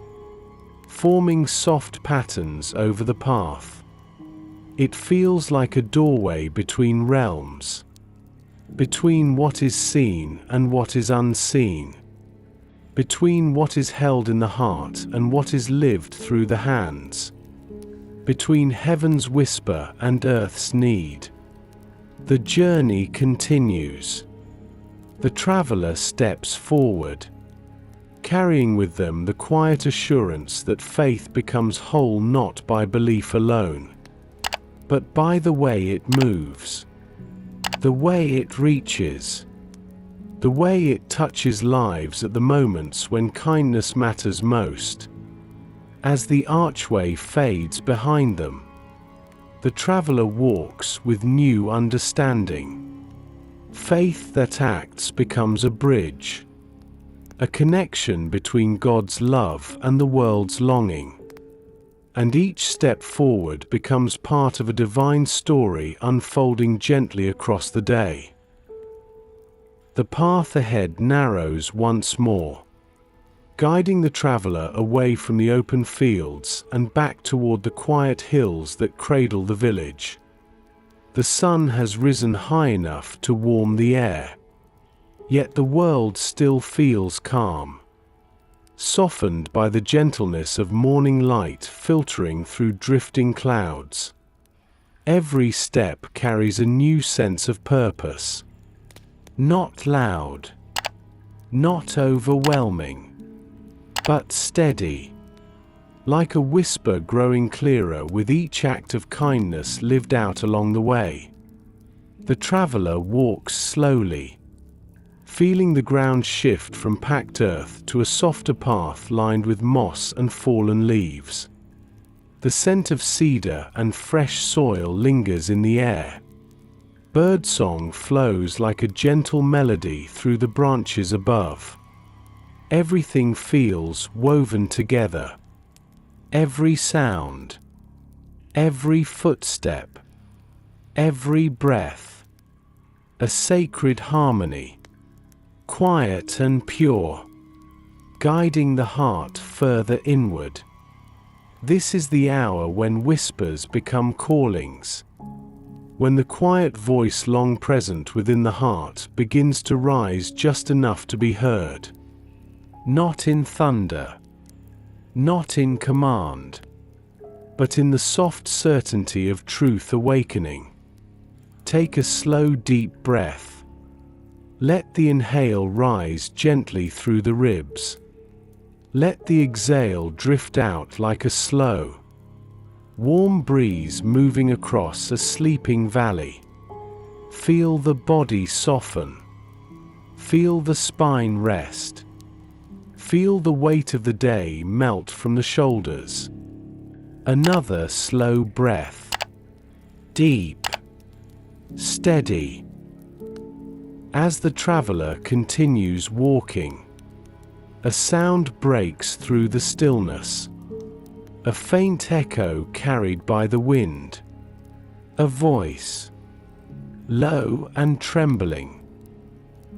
forming soft patterns over the path. It feels like a doorway between realms, between what is seen and what is unseen, between what is held in the heart and what is lived through the hands, between heaven's whisper and earth's need. The journey continues. The traveler steps forward, carrying with them the quiet assurance that faith becomes whole not by belief alone, but by the way it moves, the way it reaches, the way it touches lives at the moments when kindness matters most. As the archway fades behind them, the traveler walks with new understanding. Faith that acts becomes a bridge, a connection between God's love and the world's longing. And each step forward becomes part of a divine story unfolding gently across the day. The path ahead narrows once more, guiding the traveler away from the open fields and back toward the quiet hills that cradle the village. The sun has risen high enough to warm the air, yet the world still feels calm, softened by the gentleness of morning light filtering through drifting clouds. Every step carries a new sense of purpose. Not loud, not overwhelming, but steady, like a whisper growing clearer with each act of kindness lived out along the way. The traveler walks slowly, feeling the ground shift from packed earth to a softer path lined with moss and fallen leaves. The scent of cedar and fresh soil lingers in the air. Birdsong flows like a gentle melody through the branches above. Everything feels woven together. Every sound, every footstep, every breath, a sacred harmony. quiet and pure, guiding the heart further inward. This is the hour when whispers become callings, when the quiet voice long present within the heart begins to rise just enough to be heard. Not in thunder, not in command, but in the soft certainty of truth awakening. Take a slow, deep breath. Let the inhale rise gently through the ribs. Let the exhale drift out like a slow, warm breeze moving across a sleeping valley. Feel the body soften. Feel the spine rest. Feel the weight of the day melt from the shoulders. Another slow breath. Deep, steady. As the traveler continues walking, a sound breaks through the stillness. A faint echo carried by the wind. A voice, low and trembling,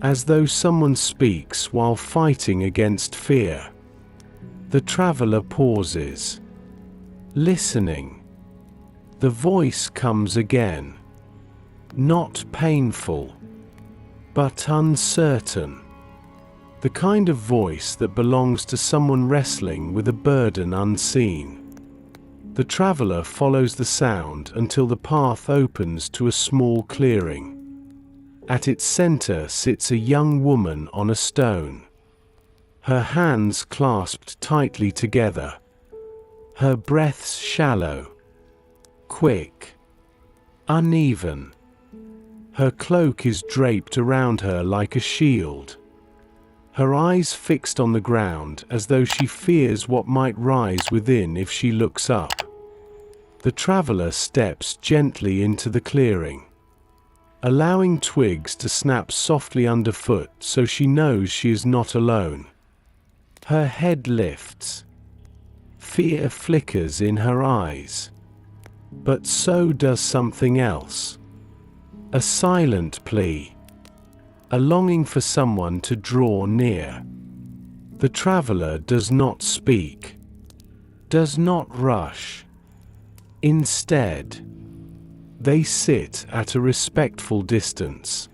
as though someone speaks while fighting against fear. The traveler pauses, listening. The voice comes again, not painful, but uncertain. The kind of voice that belongs to someone wrestling with a burden unseen. The traveler follows the sound until the path opens to a small clearing. At its center sits a young woman on a stone, her hands clasped tightly together, her breaths shallow, quick, uneven. Her cloak is draped around her like a shield, her eyes fixed on the ground as though she fears what might rise within if she looks up. The traveler steps gently into the clearing, allowing twigs to snap softly underfoot so she knows she is not alone. Her head lifts. Fear flickers in her eyes. But so does something else. A silent plea. A longing for someone to draw near. The traveler does not speak, does not rush. Instead, they sit at a respectful distance,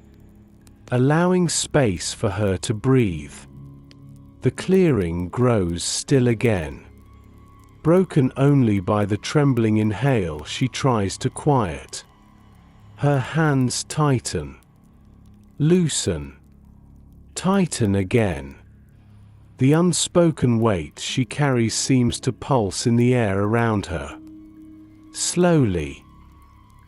allowing space for her to breathe. The clearing grows still again, broken only by the trembling inhale she tries to quiet. Her hands tighten, loosen, tighten again. The unspoken weight she carries seems to pulse in the air around her. Slowly,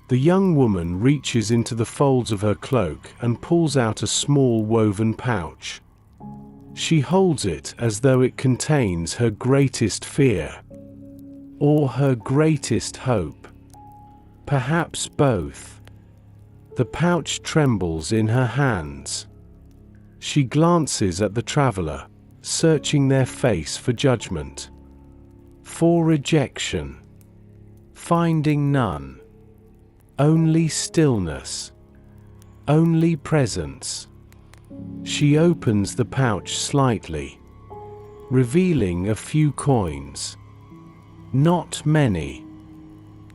the young woman reaches into the folds of her cloak and pulls out a small woven pouch. She holds it as though it contains her greatest fear, or her greatest hope. Perhaps both. The pouch trembles in her hands. She glances at the traveler, searching their face for judgment, for rejection. Finding none. Only stillness. Only presence. She opens the pouch slightly, revealing a few coins. Not many.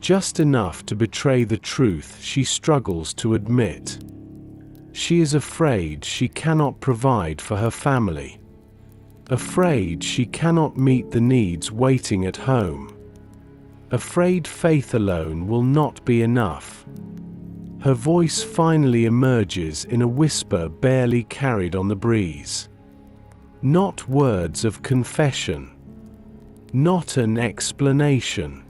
Just enough to betray the truth she struggles to admit. She is afraid she cannot provide for her family. Afraid she cannot meet the needs waiting at home. Afraid faith alone will not be enough. Her voice finally emerges in a whisper barely carried on the breeze. Not words of confession. Not an explanation.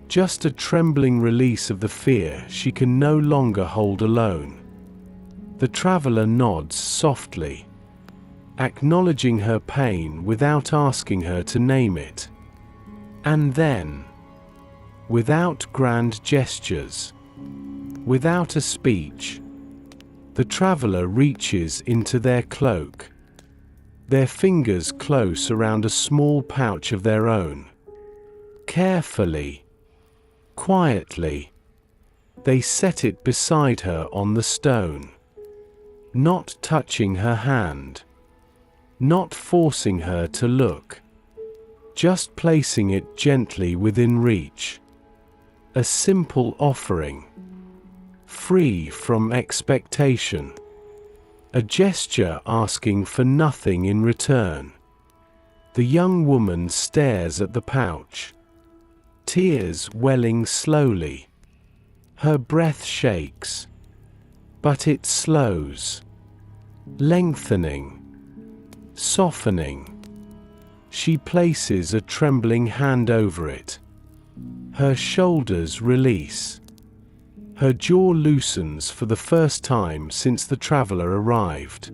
Just a trembling release of the fear she can no longer hold alone. The traveler nods softly, acknowledging her pain without asking her to name it. And then, without grand gestures, without a speech, the traveler reaches into their cloak, their fingers close around a small pouch of their own. Carefully, quietly, they set it beside her on the stone. not touching her hand, not forcing her to look, just placing it gently within reach. A simple offering, free from expectation. A gesture asking for nothing in return. The young woman stares at the pouch, tears welling slowly. Her breath shakes, but it slows, lengthening, softening. She places a trembling hand over it. Her shoulders release. Her jaw loosens for the first time since the traveler arrived.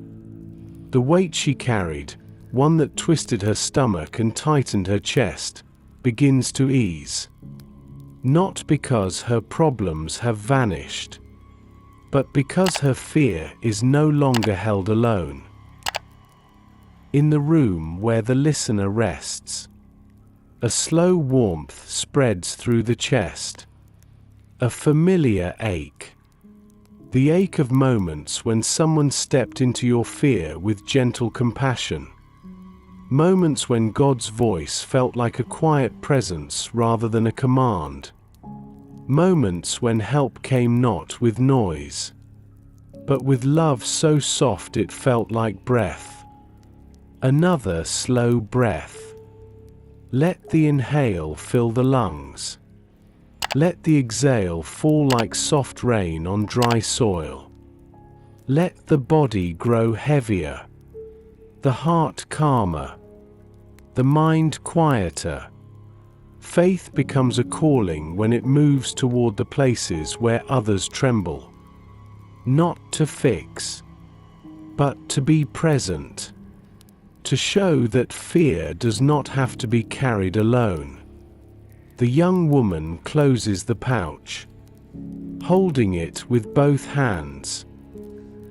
The weight she carried, one that twisted her stomach and tightened her chest, begins to ease. Not because her problems have vanished, but because her fear is no longer held alone. In the room where the listener rests, a slow warmth spreads through the chest. A familiar ache. The ache of moments when someone stepped into your fear with gentle compassion. Moments when God's voice felt like a quiet presence rather than a command. Moments when help came not with noise, but with love so soft it felt like breath. Another slow breath. Let the inhale fill the lungs. Let the exhale fall like soft rain on dry soil. Let the body grow heavier, the heart calmer, the mind quieter. Faith becomes a calling when it moves toward the places where others tremble. Not to fix, but to be present. To show that fear does not have to be carried alone. The young woman closes the pouch, holding it with both hands,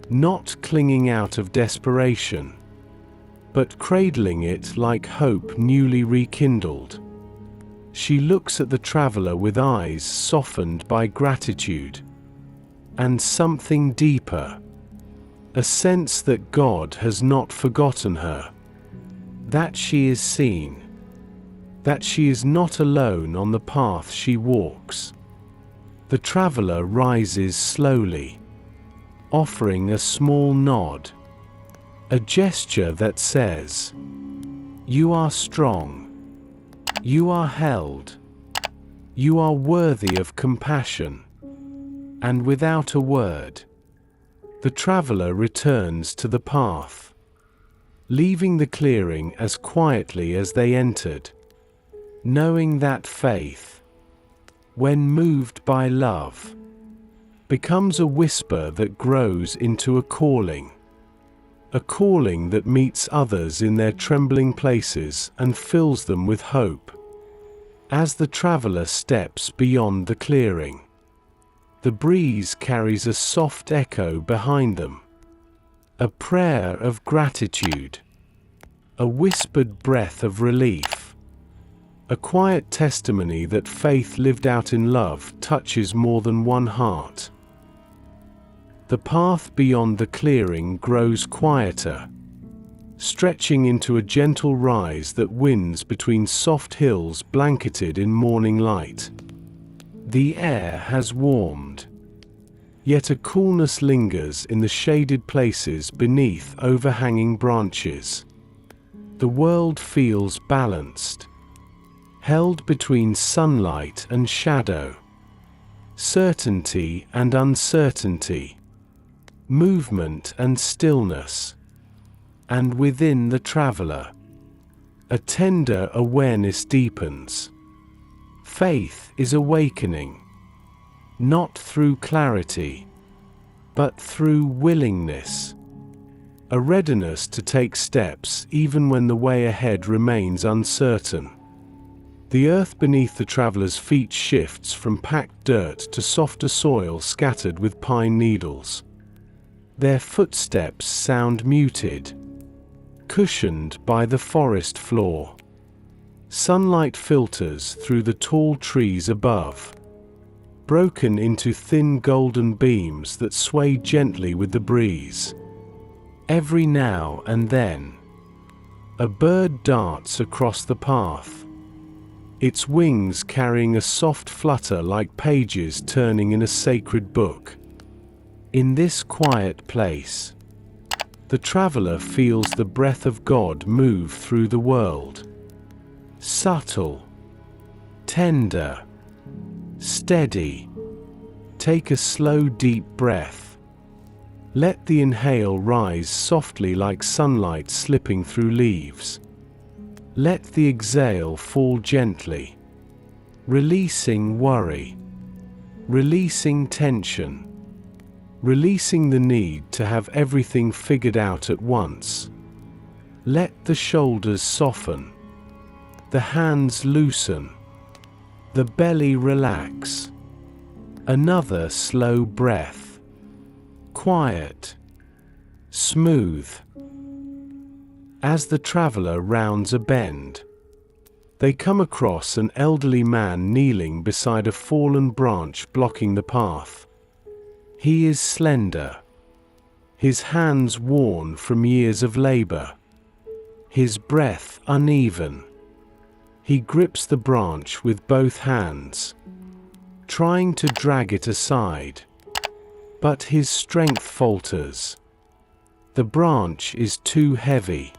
not clinging out of desperation, but cradling it like hope newly rekindled. She looks at the traveler with eyes softened by gratitude, and something deeper, a sense that God has not forgotten her, that she is seen, that she is not alone on the path she walks. The traveler rises slowly, offering a small nod, a gesture that says, "You are strong, you are held, you are worthy of compassion." And without a word, the traveler returns to the path, leaving the clearing as quietly as they entered. Knowing that faith, when moved by love, becomes a whisper that grows into a calling that meets others in their trembling places and fills them with hope. As the traveler steps beyond the clearing, the breeze carries a soft echo behind them, a prayer of gratitude, a whispered breath of relief. A quiet testimony that faith lived out in love touches more than one heart. The path beyond the clearing grows quieter, stretching into a gentle rise that winds between soft hills blanketed in morning light. The air has warmed, yet a coolness lingers in the shaded places beneath overhanging branches. The world feels balanced, held between sunlight and shadow, certainty and uncertainty, movement and stillness. And within the traveler, a tender awareness deepens. Faith is awakening, not through clarity, but through willingness. A readiness to take steps even when the way ahead remains uncertain. The earth beneath the traveler's feet shifts from packed dirt to softer soil scattered with pine needles. Their footsteps sound muted, cushioned by the forest floor. Sunlight filters through the tall trees above, broken into thin golden beams that sway gently with the breeze. Every now and then, a bird darts across the path, its wings carrying a soft flutter like pages turning in a sacred book. In this quiet place, the traveler feels the breath of God move through the world. Subtle, tender, steady. Take a slow, deep breath. Let the inhale rise softly like sunlight slipping through leaves. Let the exhale fall gently, releasing worry, releasing tension, releasing the need to have everything figured out at once. Let the shoulders soften, the hands loosen, the belly relax. Another slow breath, quiet, smooth. As the traveler rounds a bend, they come across an elderly man kneeling beside a fallen branch blocking the path. He is slender, his hands worn from years of labor, his breath uneven. He grips the branch with both hands, trying to drag it aside, but his strength falters. The branch is too heavy,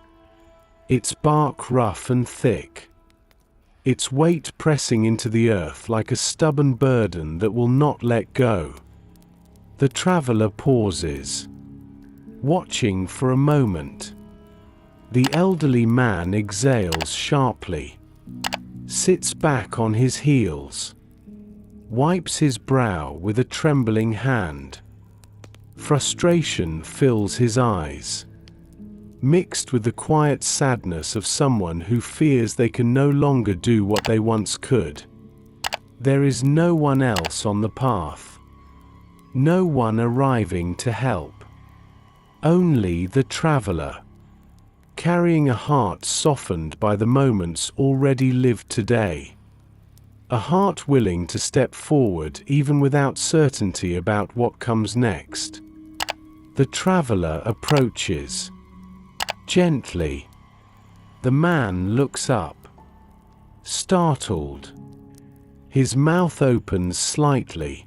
its bark rough and thick, its weight pressing into the earth like a stubborn burden that will not let go. The traveler pauses, watching for a moment. The elderly man exhales sharply, sits back on his heels, wipes his brow with a trembling hand. Frustration fills his eyes, mixed with the quiet sadness of someone who fears they can no longer do what they once could. There is no one else on the path, no one arriving to help. Only the traveler, carrying a heart softened by the moments already lived today. A heart willing to step forward even without certainty about what comes next. The traveler approaches. Gently, the man looks up, startled. His mouth opens slightly,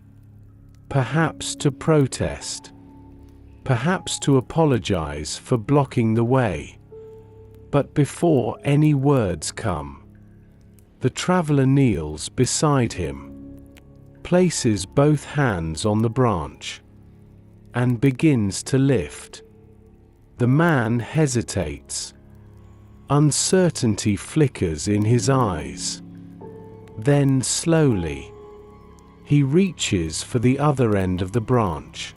perhaps to protest, perhaps to apologize for blocking the way. But before any words come, the traveler kneels beside him, places both hands on the branch, and begins to lift. The man hesitates. Uncertainty flickers in his eyes. Then slowly, he reaches for the other end of the branch,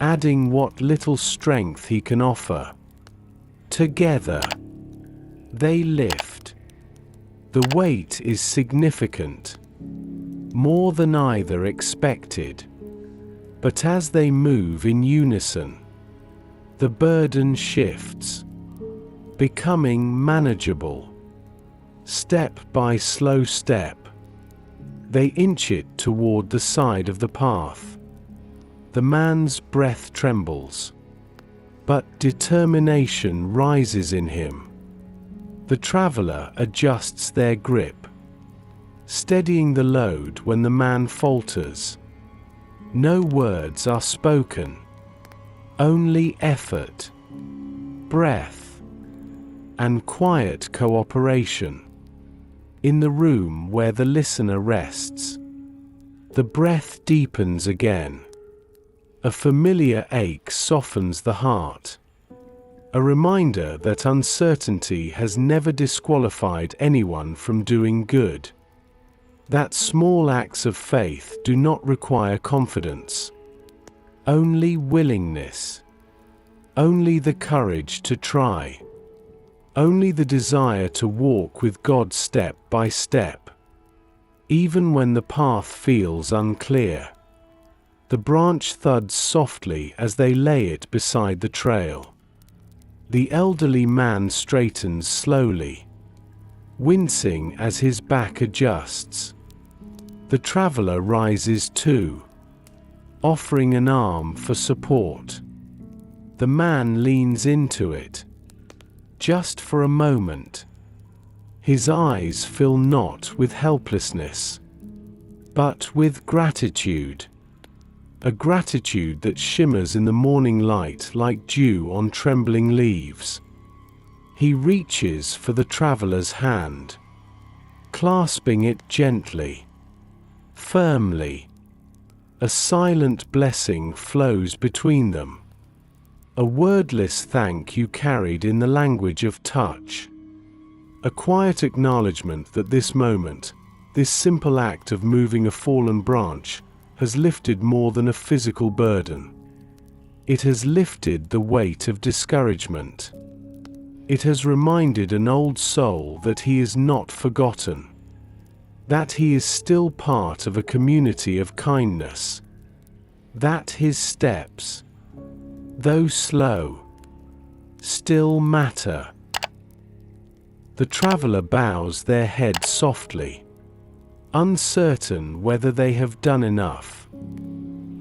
adding what little strength he can offer. Together, they lift. The weight is significant, more than either expected. But as they move in unison, the burden shifts, becoming manageable. Step by slow step, they inch it toward the side of the path. The man's breath trembles, but determination rises in him. The traveler adjusts their grip, steadying the load when the man falters. No words are spoken, only effort, breath, and quiet cooperation. In the room where the listener rests, the breath deepens again. A familiar ache softens the heart, a reminder that uncertainty has never disqualified anyone from doing good. That small acts of faith do not require confidence, only willingness, only the courage to try, only the desire to walk with God step by step. Even when the path feels unclear, the branch thuds softly as they lay it beside the trail. The elderly man straightens slowly, wincing as his back adjusts. The traveler rises too, offering an arm for support. The man leans into it. Just for a moment. His eyes fill not with helplessness, but with gratitude. A gratitude that shimmers in the morning light like dew on trembling leaves. He reaches for the traveler's hand, clasping it gently, firmly. A silent blessing flows between them. A wordless thank you carried in the language of touch. A quiet acknowledgement that this moment, this simple act of moving a fallen branch, has lifted more than a physical burden. It has lifted the weight of discouragement. It has reminded an old soul that he is not forgotten, that he is still part of a community of kindness, that his steps, though slow, still matter. The traveler bows their head softly, uncertain whether they have done enough,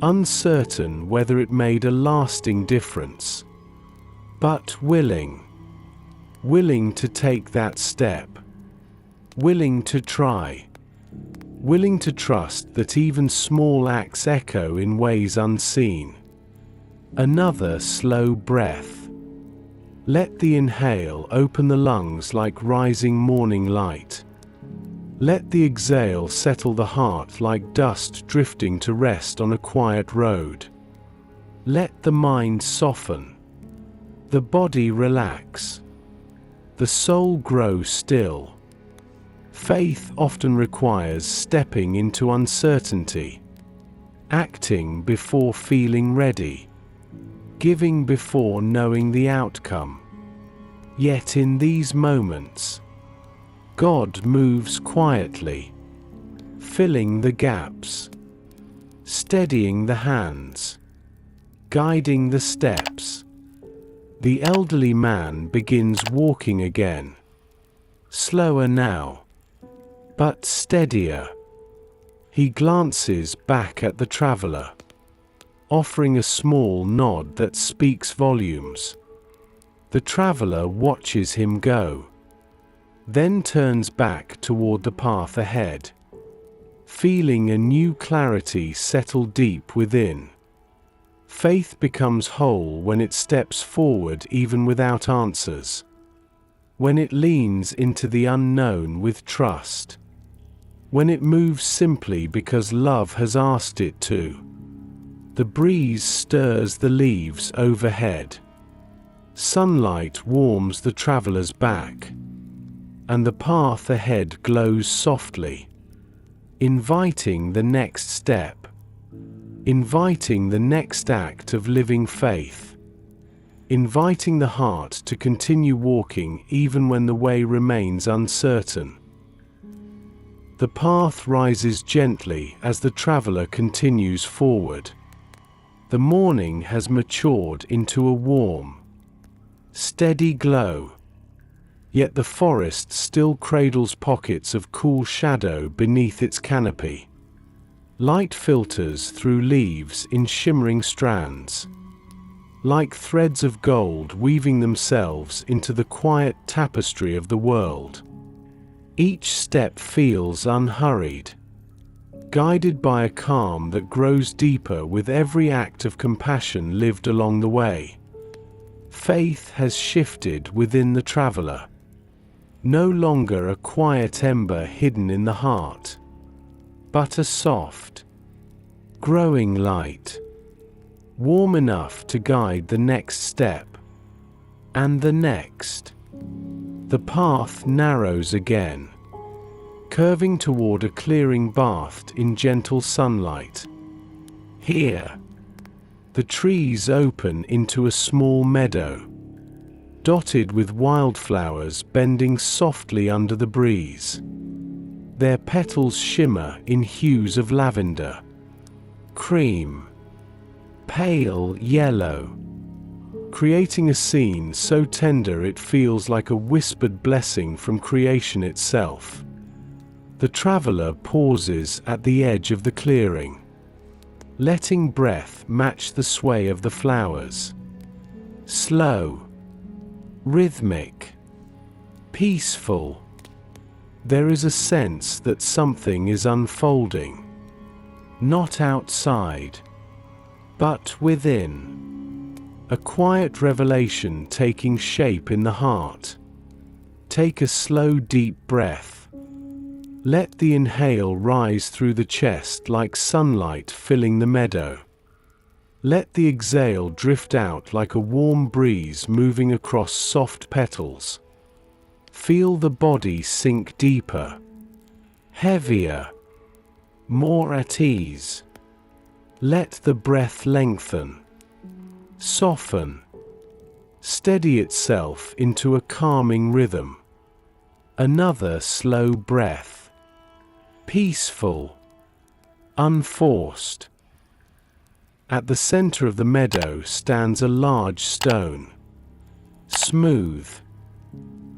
uncertain whether it made a lasting difference, but willing to take that step, willing to try, willing to trust that even small acts echo in ways unseen. Another slow breath. Let the inhale open the lungs like rising morning light. Let the exhale settle the heart like dust drifting to rest on a quiet road. Let the mind soften, the body relax, the soul grow still. Faith often requires stepping into uncertainty, acting before feeling ready, giving before knowing the outcome. Yet in these moments, God moves quietly, filling the gaps, steadying the hands, guiding the steps. The elderly man begins walking again, slower now, but steadier. He glances back at the traveler, offering a small nod that speaks volumes. The traveler watches him go, then turns back toward the path ahead, feeling a new clarity settle deep within. Faith becomes whole when it steps forward even without answers, when it leans into the unknown with trust, when it moves simply because love has asked it to. The breeze stirs the leaves overhead. Sunlight warms the traveler's back, and the path ahead glows softly, inviting the next step, inviting the next act of living faith, inviting the heart to continue walking even when the way remains uncertain. The path rises gently as the traveler continues forward. The morning has matured into a warm, steady glow, yet the forest still cradles pockets of cool shadow beneath its canopy. Light filters through leaves in shimmering strands, like threads of gold weaving themselves into the quiet tapestry of the world. Each step feels unhurried, guided by a calm that grows deeper with every act of compassion lived along the way. Faith has shifted within the traveler, no longer a quiet ember hidden in the heart, but a soft, growing light, warm enough to guide the next step, and the next. The path narrows again, curving toward a clearing bathed in gentle sunlight. Here, the trees open into a small meadow, dotted with wildflowers bending softly under the breeze. Their petals shimmer in hues of lavender, cream, pale yellow, creating a scene so tender it feels like a whispered blessing from creation itself. The traveler pauses at the edge of the clearing, letting breath match the sway of the flowers. slow, rhythmic, peaceful. There is a sense that something is unfolding, not outside, but within. A quiet revelation taking shape in the heart. Take a slow, deep breath. Let the inhale rise through the chest like sunlight filling the meadow. Let the exhale drift out like a warm breeze moving across soft petals. Feel the body sink deeper, heavier, more at ease. Let the breath lengthen, soften, steady itself into a calming rhythm. Another slow breath, peaceful, unforced. At the center of the meadow stands a large stone, smooth,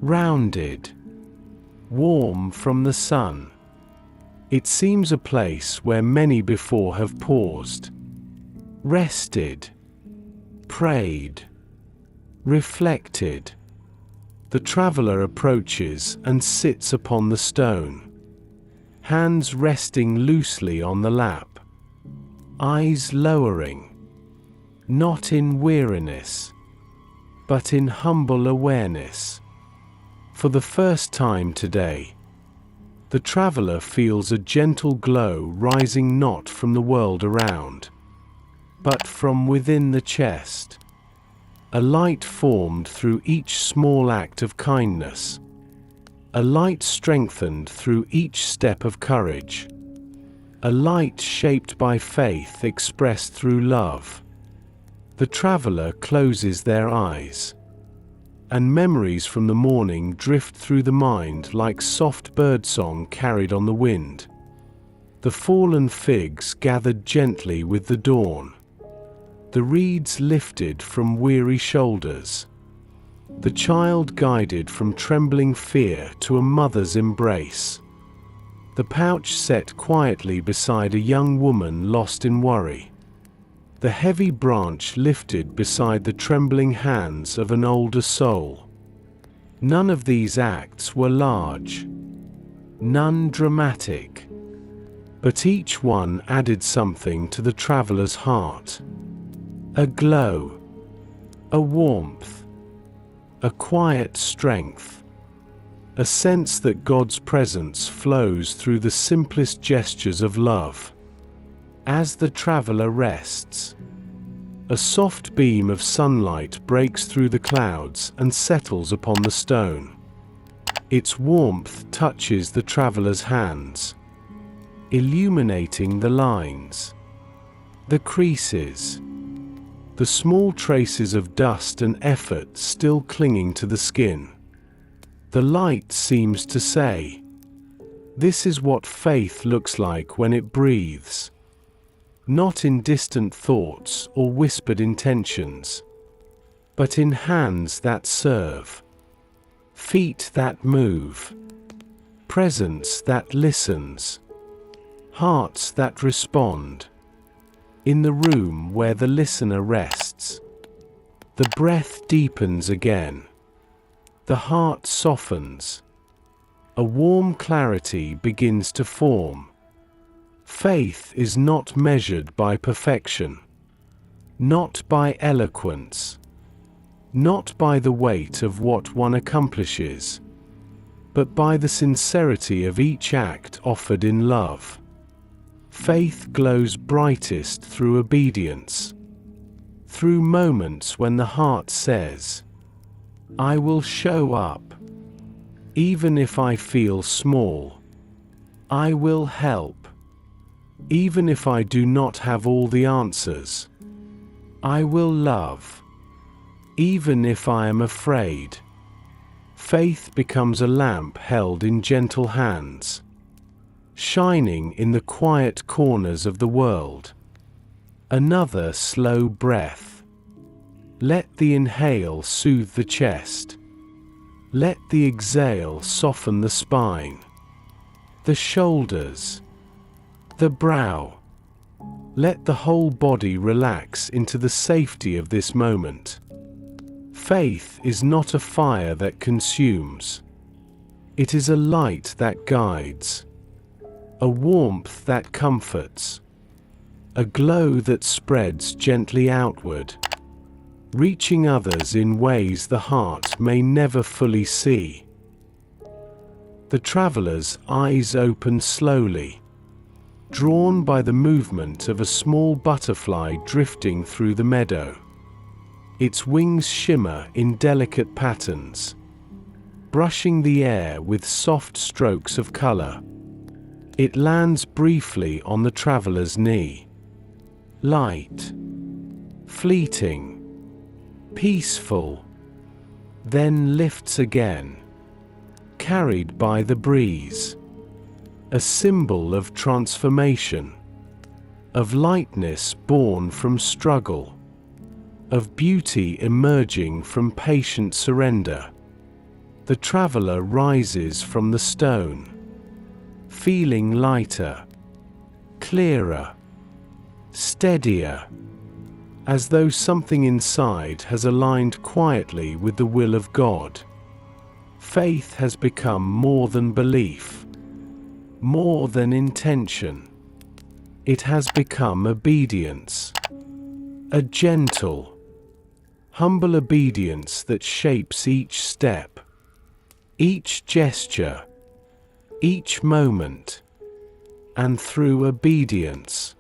rounded, warm from the sun. It seems a place where many before have paused, rested, prayed, reflected. The traveler approaches and sits upon the stone, hands resting loosely on the lap, eyes lowering, not in weariness, but in humble awareness. For the first time today, the traveler feels a gentle glow rising not from the world around, but from within the chest. A light formed through each small act of kindness. A light strengthened through each step of courage. A light shaped by faith expressed through love. The traveler closes their eyes, and memories from the morning drift through the mind like soft birdsong carried on the wind. The fallen figs gathered gently with the dawn. The reeds lifted from weary shoulders. The child guided from trembling fear to a mother's embrace. The pouch set quietly beside a young woman lost in worry. The heavy branch lifted beside the trembling hands of an older soul. None of these acts were large, none dramatic, but each one added something to the traveler's heart. A glow, a warmth, a quiet strength, a sense that God's presence flows through the simplest gestures of love. As the traveler rests, a soft beam of sunlight breaks through the clouds and settles upon the stone. Its warmth touches the traveler's hands, illuminating the lines, the creases, the small traces of dust and effort still clinging to the skin. The light seems to say, "This is what faith looks like when it breathes." Not in distant thoughts or whispered intentions, but in hands that serve, feet that move, presence that listens, hearts that respond. In the room where the listener rests, the breath deepens again, the heart softens, a warm clarity begins to form. Faith is not measured by perfection, not by eloquence, not by the weight of what one accomplishes, but by the sincerity of each act offered in love. Faith glows brightest through obedience, through moments when the heart says, "I will show up, even if I feel small. I will help, even if I do not have all the answers. I will love, even if I am afraid." Faith becomes a lamp held in gentle hands, shining in the quiet corners of the world. Another slow breath. Let the inhale soothe the chest. Let the exhale soften the spine, the shoulders, the brow. Let the whole body relax into the safety of this moment. Faith is not a fire that consumes. It is a light that guides, a warmth that comforts, a glow that spreads gently outward, reaching others in ways the heart may never fully see. The traveler's eyes open slowly, drawn by the movement of a small butterfly drifting through the meadow. Its wings shimmer in delicate patterns, brushing the air with soft strokes of color. It lands briefly on the traveler's knee. Light, fleeting, peaceful, then lifts again, carried by the breeze. A symbol of transformation, of lightness born from struggle, of beauty emerging from patient surrender. The traveler rises from the stone, feeling lighter, clearer, steadier, as though something inside has aligned quietly with the will of God. Faith has become more than belief, more than intention. It has become obedience, a gentle, humble obedience that shapes each step, each gesture, each moment. And through obedience,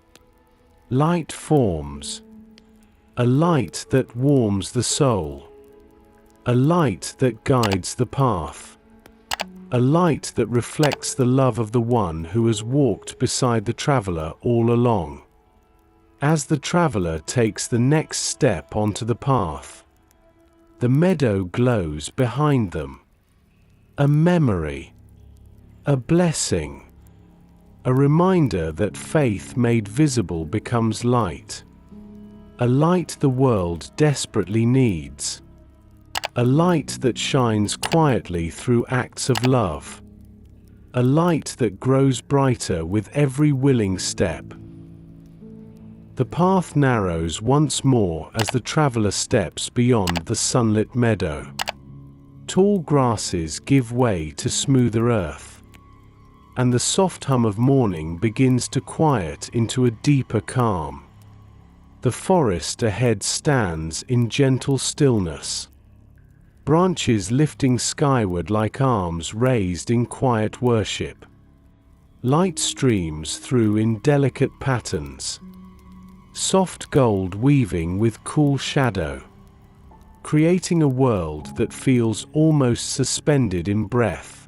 light forms, a light that warms the soul, a light that guides the path, a light that reflects the love of the one who has walked beside the traveler all along. As the traveler takes the next step onto the path, the meadow glows behind them. A memory, a blessing, a reminder that faith made visible becomes light. A light the world desperately needs. A light that shines quietly through acts of love. A light that grows brighter with every willing step. The path narrows once more as the traveler steps beyond the sunlit meadow. Tall grasses give way to smoother earth, and the soft hum of morning begins to quiet into a deeper calm. The forest ahead stands in gentle stillness, branches lifting skyward like arms raised in quiet worship. Light streams through in delicate patterns, soft gold weaving with cool shadow, creating a world that feels almost suspended in breath.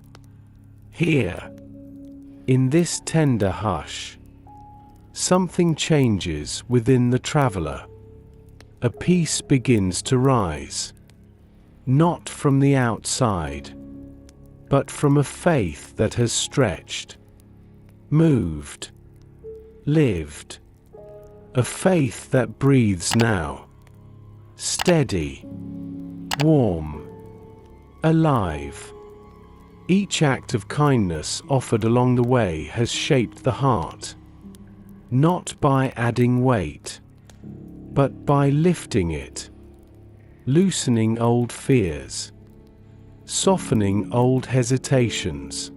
Here, in this tender hush, something changes within the traveler. A peace begins to rise, not from the outside, but from a faith that has stretched, moved, lived. A faith that breathes now, steady, warm, alive. Each act of kindness offered along the way has shaped the heart, not by adding weight, but by lifting it, loosening old fears, softening old hesitations,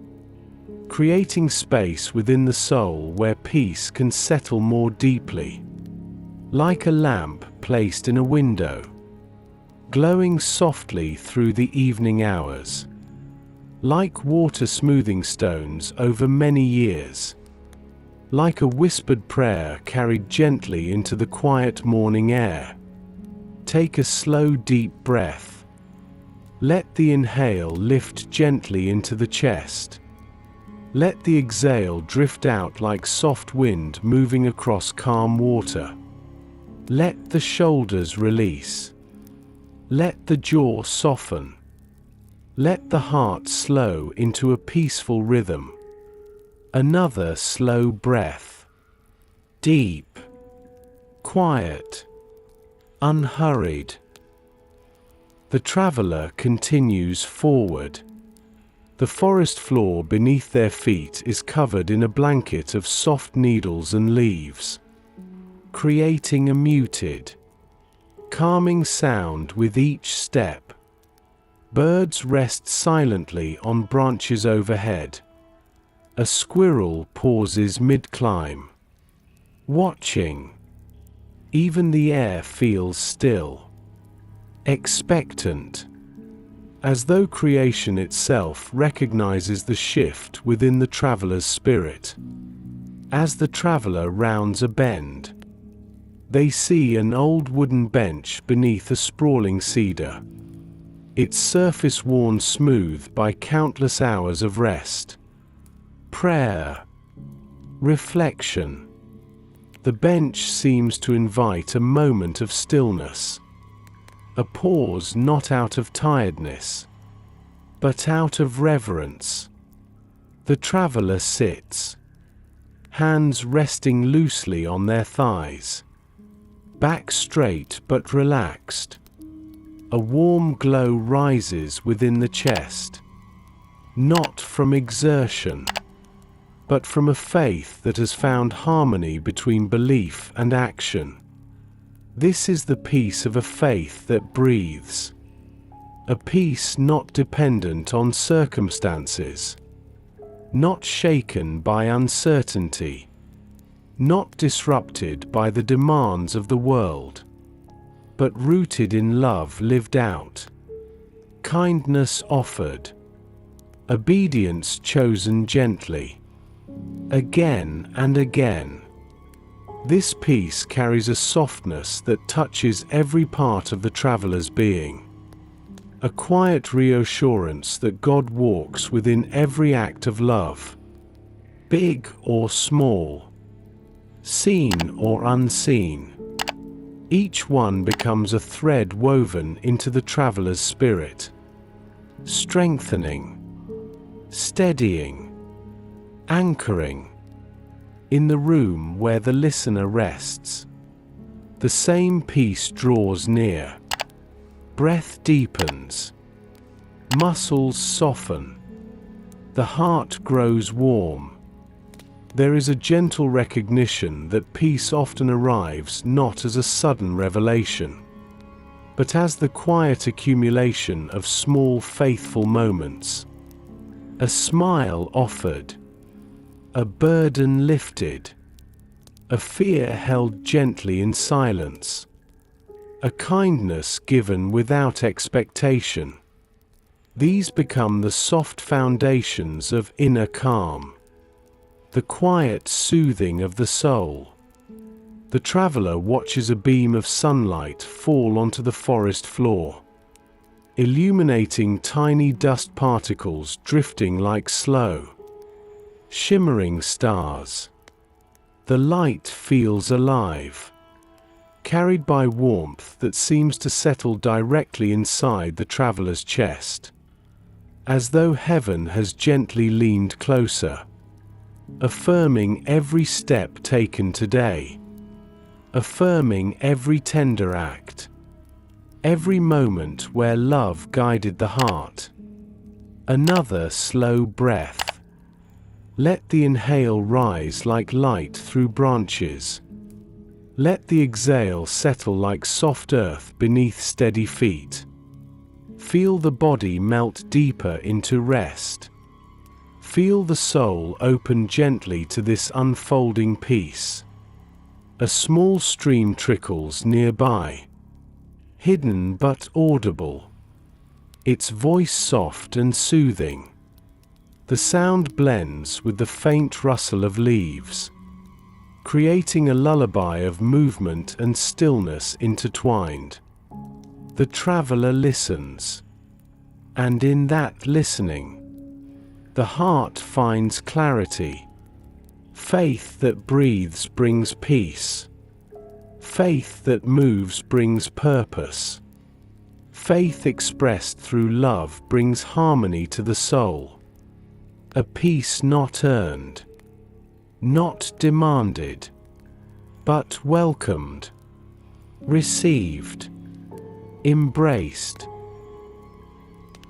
creating space within the soul where peace can settle more deeply. Like a lamp placed in a window, glowing softly through the evening hours. Like water smoothing stones over many years. Like a whispered prayer carried gently into the quiet morning air. Take a slow deep breath. Let the inhale lift gently into the chest. Let the exhale drift out like soft wind moving across calm water. Let the shoulders release. Let the jaw soften. Let the heart slow into a peaceful rhythm. Another slow breath. Deep, quiet, unhurried. The traveler continues forward. The forest floor beneath their feet is covered in a blanket of soft needles and leaves, creating a muted, calming sound with each step. Birds rest silently on branches overhead. A squirrel pauses mid-climb, watching. Even the air feels still, expectant, as though creation itself recognizes the shift within the traveler's spirit. As the traveler rounds a bend, they see an old wooden bench beneath a sprawling cedar, its surface worn smooth by countless hours of rest, prayer, reflection. The bench seems to invite a moment of stillness, a pause not out of tiredness, but out of reverence. The traveler sits, hands resting loosely on their thighs, back straight but relaxed. A warm glow rises within the chest, not from exertion, but from a faith that has found harmony between belief and action. This is the peace of a faith that breathes, a peace not dependent on circumstances, not shaken by uncertainty, not disrupted by the demands of the world, but rooted in love lived out, kindness offered, obedience chosen gently, again and again. This peace carries a softness that touches every part of the traveler's being, a quiet reassurance that God walks within every act of love, big or small, seen or unseen. Each one becomes a thread woven into the traveler's spirit, strengthening, steadying, anchoring. In the room where the listener rests, the same peace draws near. Breath deepens, muscles soften, the heart grows warm. There is a gentle recognition that peace often arrives not as a sudden revelation, but as the quiet accumulation of small faithful moments. A smile offered, a burden lifted, a fear held gently in silence, a kindness given without expectation. These become the soft foundations of inner calm, the quiet soothing of the soul. The traveler watches a beam of sunlight fall onto the forest floor, illuminating tiny dust particles drifting like slow, shimmering stars. The light feels alive, carried by warmth that seems to settle directly inside the traveler's chest, as though heaven has gently leaned closer, affirming every step taken today, affirming every tender act, every moment where love guided the heart. Another slow breath. Let the inhale rise like light through branches. Let the exhale settle like soft earth beneath steady feet. Feel the body melt deeper into rest. Feel the soul open gently to this unfolding peace. A small stream trickles nearby, hidden but audible, its voice soft and soothing. The sound blends with the faint rustle of leaves, creating a lullaby of movement and stillness intertwined. The traveler listens, and in that listening, the heart finds clarity. Faith that breathes brings peace. Faith that moves brings purpose. Faith expressed through love brings harmony to the soul. A peace not earned, not demanded, but welcomed, received, embraced.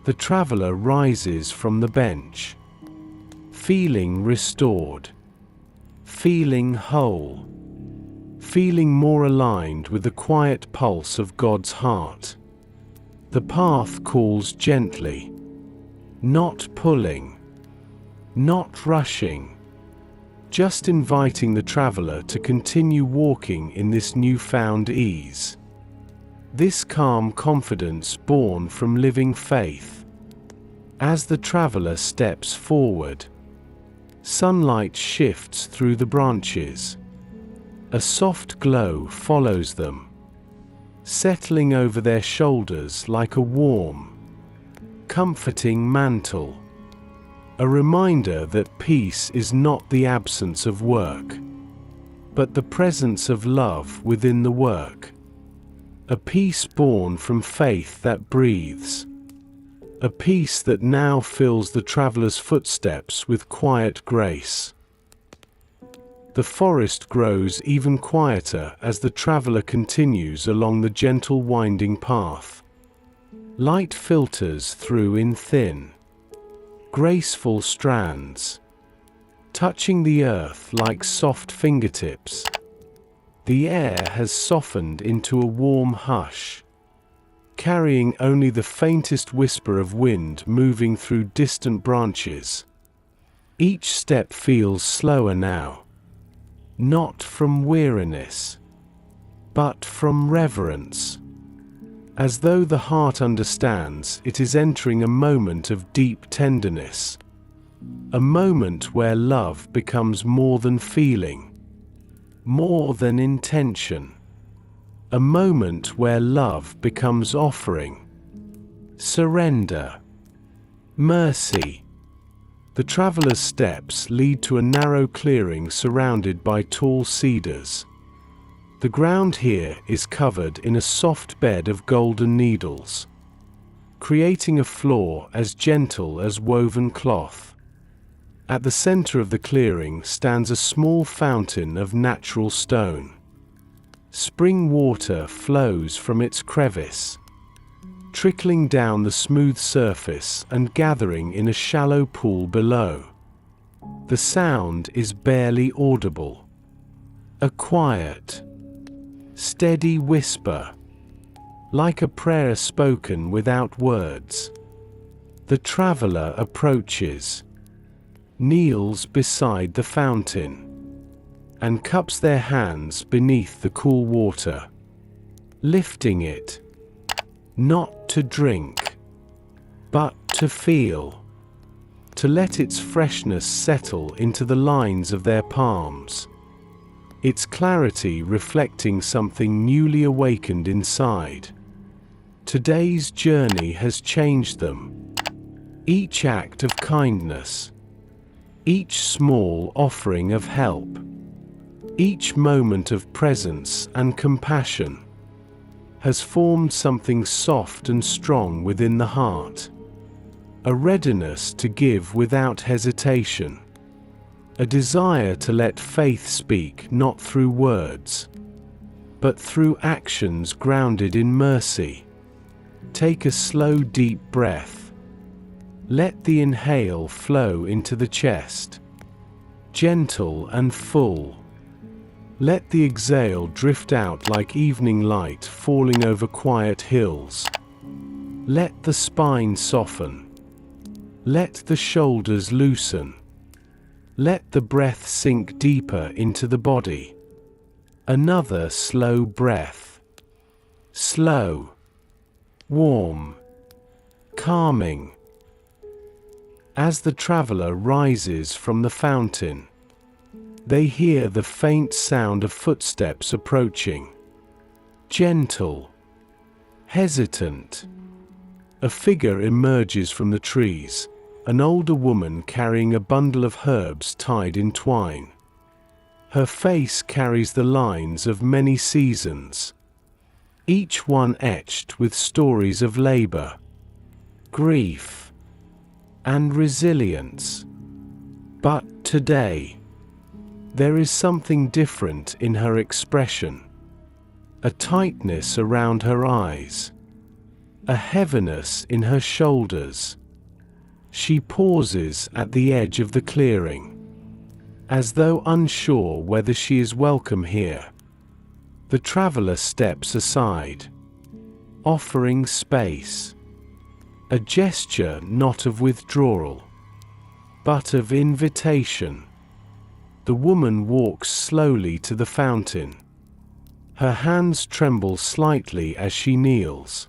The traveler rises from the bench, feeling restored, feeling whole, feeling more aligned with the quiet pulse of God's heart. The path calls gently, not pulling, not rushing, just inviting the traveler to continue walking in this newfound ease. This calm confidence born from living faith. As the traveler steps forward, sunlight shifts through the branches. A soft glow follows them, settling over their shoulders like a warm, comforting mantle. A reminder that peace is not the absence of work, but the presence of love within the work. A peace born from faith that breathes. A peace that now fills the traveler's footsteps with quiet grace. The forest grows even quieter as the traveler continues along the gentle winding path. Light filters through in thin, graceful strands, touching the earth like soft fingertips. The air has softened into a warm hush, carrying only the faintest whisper of wind moving through distant branches. Each step feels slower now, not from weariness, but from reverence, as though the heart understands it is entering a moment of deep tenderness, a moment where love becomes more than feeling, more than intention, a moment where love becomes offering, surrender, mercy. The traveler's steps lead to a narrow clearing surrounded by tall cedars. The ground here is covered in a soft bed of golden needles, creating a floor as gentle as woven cloth. At the center of the clearing stands a small fountain of natural stone. Spring water flows from its crevice, trickling down the smooth surface and gathering in a shallow pool below. The sound is barely audible. A quiet, steady whisper, like a prayer spoken without words. The traveler approaches, kneels beside the fountain, and cups their hands beneath the cool water, lifting it, not to drink, but to feel, to let its freshness settle into the lines of their palms, its clarity reflecting something newly awakened inside. Today's journey has changed them. Each act of kindness, each small offering of help, each moment of presence and compassion has formed something soft and strong within the heart. A readiness to give without hesitation. A desire to let faith speak not through words, but through actions grounded in mercy. Take a slow, deep breath. Let the inhale flow into the chest, gentle and full. Let the exhale drift out like evening light falling over quiet hills. Let the spine soften. Let the shoulders loosen. Let the breath sink deeper into the body. Another slow breath. Slow, warm, calming. As the traveler rises from the fountain, they hear the faint sound of footsteps approaching. Gentle, hesitant. A figure emerges from the trees, an older woman carrying a bundle of herbs tied in twine. Her face carries the lines of many seasons, each one etched with stories of labor, grief, and resilience. But today, there is something different in her expression. A tightness around her eyes, a heaviness in her shoulders. She pauses at the edge of the clearing, as though unsure whether she is welcome here. The traveler steps aside, offering space. A gesture not of withdrawal, but of invitation. The woman walks slowly to the fountain. Her hands tremble slightly as she kneels.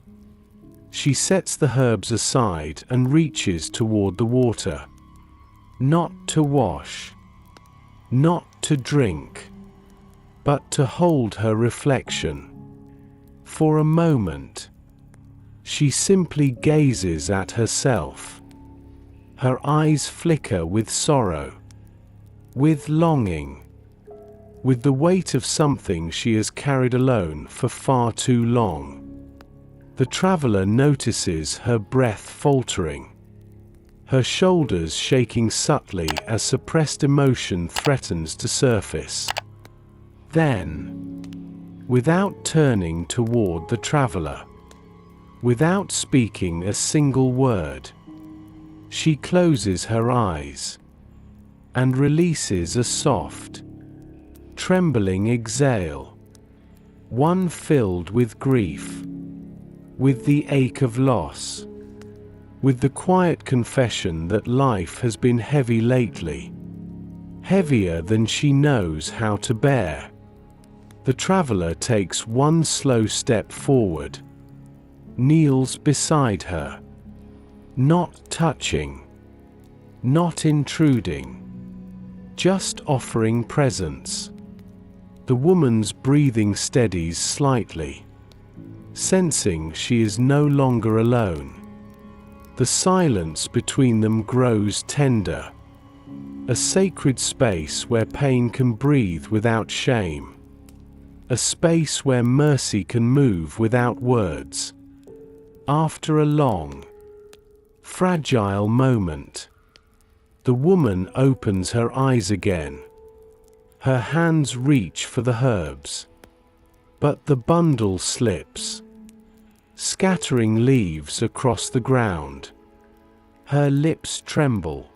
She sets the herbs aside and reaches toward the water. Not to wash, not to drink, but to hold her reflection. For a moment, she simply gazes at herself. Her eyes flicker with sorrow, with longing, with the weight of something she has carried alone for far too long. The traveler notices her breath faltering, her shoulders shaking subtly as suppressed emotion threatens to surface. Then, without turning toward the traveler, without speaking a single word, she closes her eyes and releases a soft, trembling exhale, one filled with grief, with the ache of loss, with the quiet confession that life has been heavy lately, heavier than she knows how to bear. The traveler takes one slow step forward, kneels beside her, not touching, not intruding, just offering presence. The woman's breathing steadies slightly, sensing she is no longer alone. The silence between them grows tender, a sacred space where pain can breathe without shame, a space where mercy can move without words. After a long, fragile moment, the woman opens her eyes again. Her hands reach for the herbs, but the bundle slips, scattering leaves across the ground. Her lips tremble,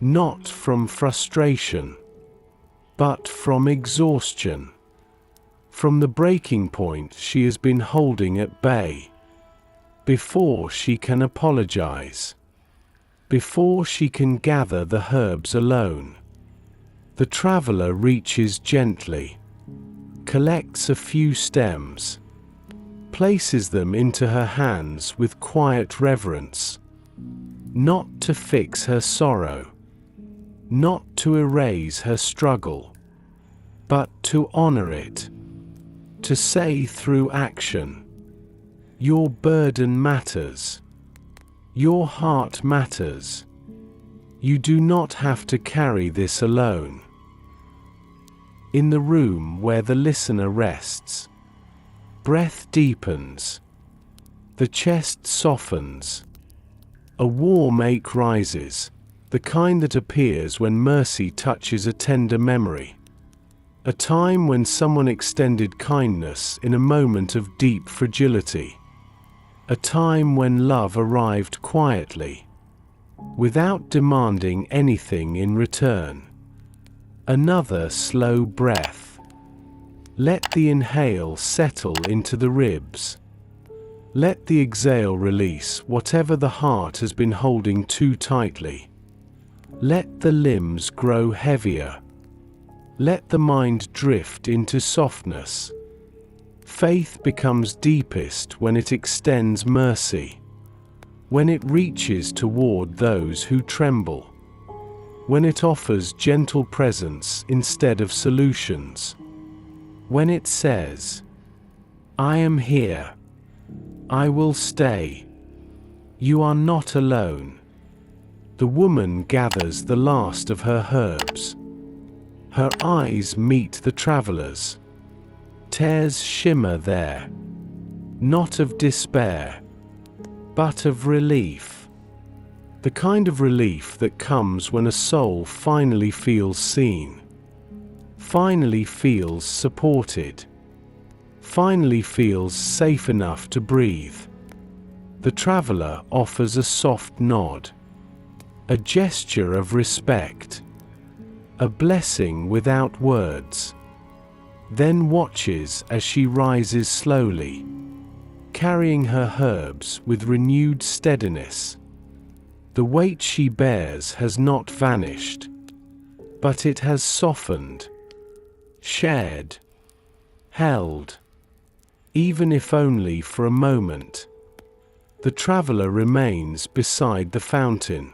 not from frustration, but from exhaustion, from the breaking point she has been holding at bay. Before she can apologize, before she can gather the herbs alone, the traveler reaches gently, collects a few stems, places them into her hands with quiet reverence, not to fix her sorrow, not to erase her struggle, but to honor it, to say through action, "Your burden matters. Your heart matters. You do not have to carry this alone." In the room where the listener rests, breath deepens, the chest softens, a warm ache rises, the kind that appears when mercy touches a tender memory, a time when someone extended kindness in a moment of deep fragility. A time when love arrived quietly, without demanding anything in return. Another slow breath. Let the inhale settle into the ribs. Let the exhale release whatever the heart has been holding too tightly. Let the limbs grow heavier. Let the mind drift into softness. Faith becomes deepest when it extends mercy, when it reaches toward those who tremble, when it offers gentle presence instead of solutions, when it says, "I am here. I will stay. You are not alone." The woman gathers the last of her herbs. Her eyes meet the traveler's. Tears shimmer there, not of despair, but of relief. The kind of relief that comes when a soul finally feels seen, finally feels supported, finally feels safe enough to breathe. The traveler offers a soft nod, a gesture of respect, a blessing without words. then watches as she rises slowly, carrying her herbs with renewed steadiness. The weight she bears has not vanished, but it has softened, shared, held, even if only for a moment. The traveler remains beside the fountain,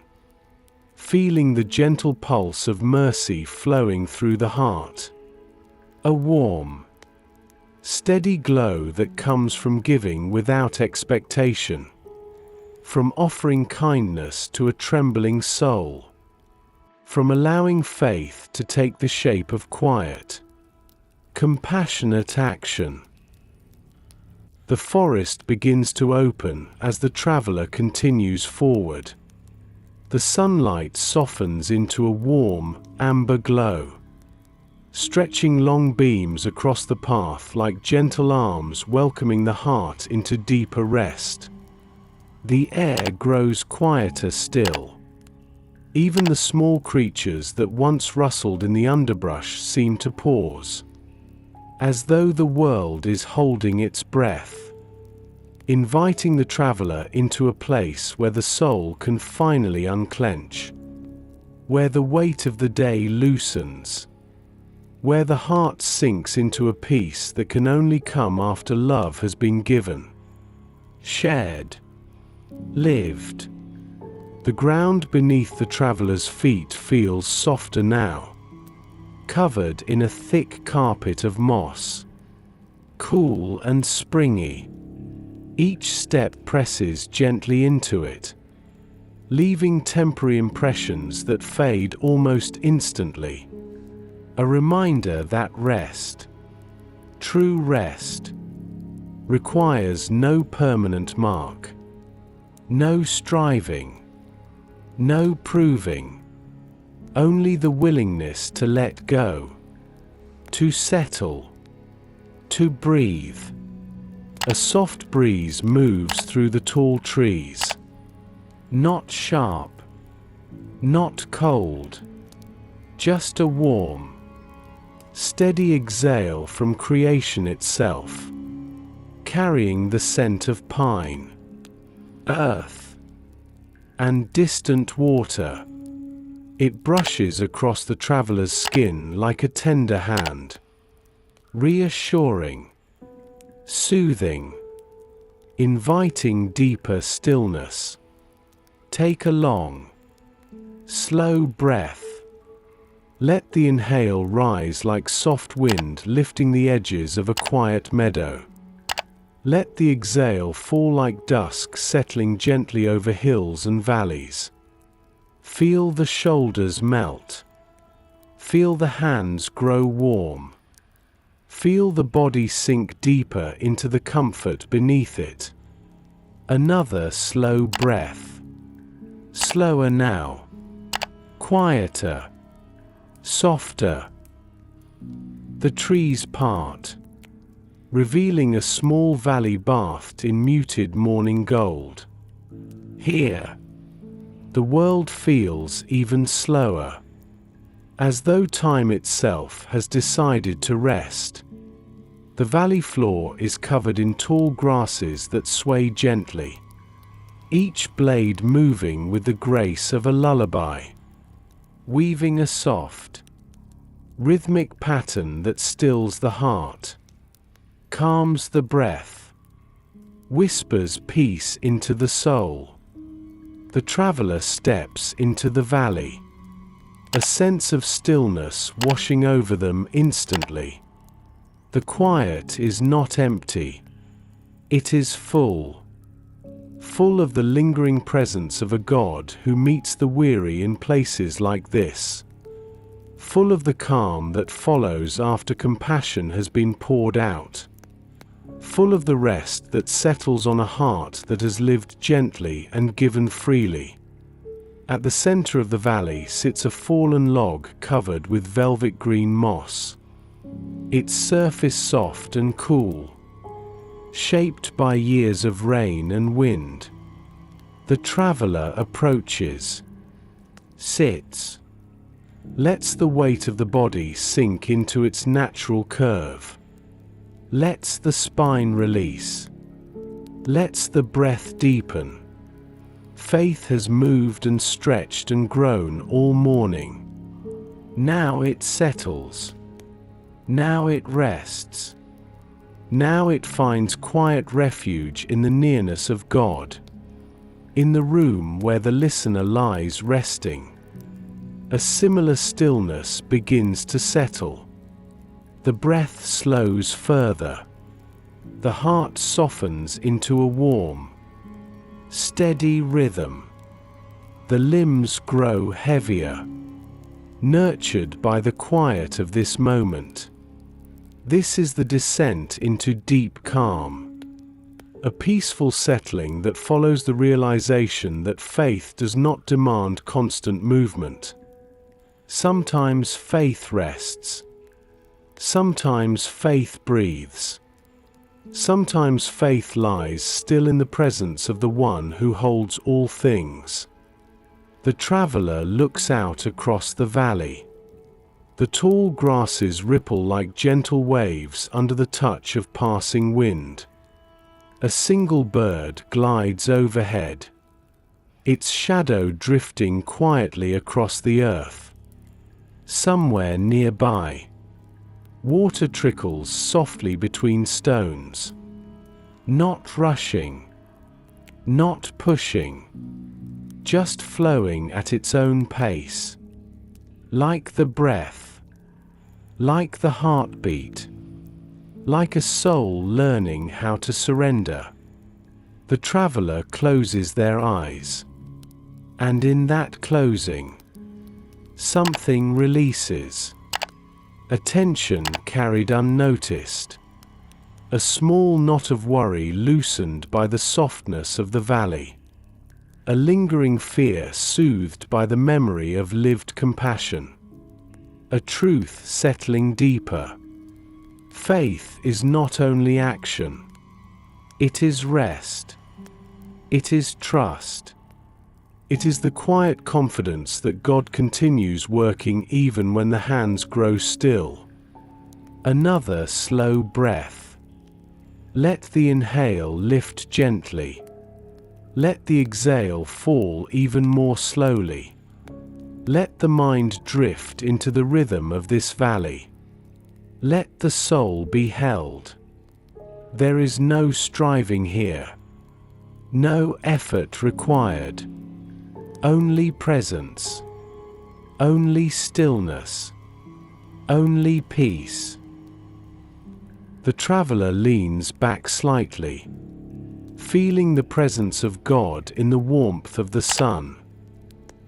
feeling the gentle pulse of mercy flowing through the heart. A warm, steady glow that comes from giving without expectation, from offering kindness to a trembling soul, from allowing faith to take the shape of quiet, compassionate action. The forest begins to open as the traveler continues forward. The sunlight softens into a warm, amber glow, stretching long beams across the path like gentle arms welcoming the heart into deeper rest. The air grows quieter still. Even the small creatures that once rustled in the underbrush seem to pause, as though the world is holding its breath, inviting the traveler into a place where the soul can finally unclench, where the weight of the day loosens, where the heart sinks into a peace that can only come after love has been given, shared, lived. The ground beneath the traveler's feet feels softer now, covered in a thick carpet of moss, cool and springy. Each step presses gently into it, leaving temporary impressions that fade almost instantly. A reminder that rest, true rest, requires no permanent mark, no striving, no proving, only the willingness to let go, to settle, to breathe. A soft breeze moves through the tall trees, not sharp, not cold, just a warm, steady exhale from creation itself, carrying the scent of pine, earth, and distant water. It brushes across the traveler's skin like a tender hand, reassuring, soothing, inviting deeper stillness. Take a long, slow breath. Let the inhale rise like soft wind lifting the edges of a quiet meadow. Let the exhale fall like dusk settling gently over hills and valleys. Feel the shoulders melt. Feel the hands grow warm. Feel the body sink deeper into the comfort beneath it. Another slow breath. Slower now. Quieter. Softer. The trees part, revealing a small valley bathed in muted morning gold. Here, the world feels even slower, as though time itself has decided to rest. The valley floor is covered in tall grasses that sway gently, each blade moving with the grace of a lullaby, weaving a soft, rhythmic pattern that stills the heart, calms the breath, whispers peace into the soul. The traveler steps into the valley, a sense of stillness washing over them instantly. The quiet is not empty. It is full of the lingering presence of a God who meets the weary in places like this, full of the calm that follows after compassion has been poured out, full of the rest that settles on a heart that has lived gently and given freely. At the center of the valley sits a fallen log covered with velvet green moss, its surface soft and cool, shaped by years of rain and wind. The traveler approaches, sits, Lets the weight of the body sink into its natural curve. Lets the spine release. Lets the breath deepen. Faith has moved and stretched and grown all morning. Now it settles. Now it rests. Now it finds quiet refuge in the nearness of God. In the room where the listener lies resting, a similar stillness begins to settle. The breath slows further. The heart softens into a warm, steady rhythm. The limbs grow heavier, nurtured by the quiet of this moment. This is the descent into deep calm, a peaceful settling that follows the realization that faith does not demand constant movement. Sometimes faith rests. Sometimes faith breathes. Sometimes faith lies still in the presence of the one who holds all things. The traveler looks out across the valley. The tall grasses ripple like gentle waves under the touch of passing wind. A single bird glides overhead, its shadow drifting quietly across the earth. Somewhere nearby, water trickles softly between stones, not rushing, not pushing, just flowing at its own pace. Like the breath, like the heartbeat, like a soul learning how to surrender. The traveler closes their eyes, and in that closing, something releases. A tension carried unnoticed, a small knot of worry loosened by the softness of the valley, a lingering fear soothed by the memory of lived compassion, a truth settling deeper. Faith is not only action, it is rest, it is trust. It is the quiet confidence that God continues working even when the hands grow still. Another slow breath. Let the inhale lift gently. Let the exhale fall even more slowly. Let the mind drift into the rhythm of this valley. Let the soul be held. There is no striving here. No effort required. Only presence. Only stillness. Only peace. The traveler leans back slightly, feeling the presence of God in the warmth of the sun,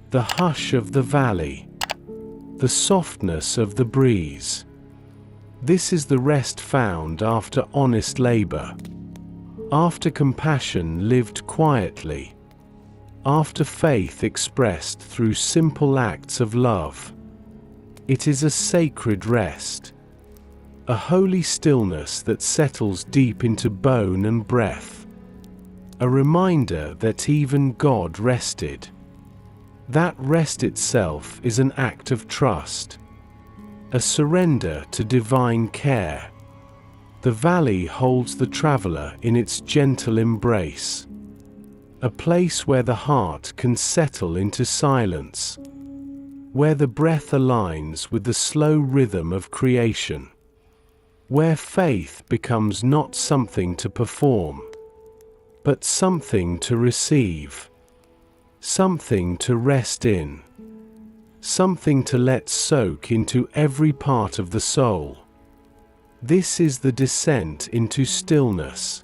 the hush of the valley, the softness of the breeze. This is the rest found after honest labor, after compassion lived quietly, after faith expressed through simple acts of love. It is a sacred rest, a holy stillness that settles deep into bone and breath, a reminder that even God rested. That rest itself is an act of trust, a surrender to divine care. The valley holds the traveler in its gentle embrace, a place where the heart can settle into silence, where the breath aligns with the slow rhythm of creation, where faith becomes not something to perform, but something to receive, something to rest in, something to let soak into every part of the soul. This is the descent into stillness,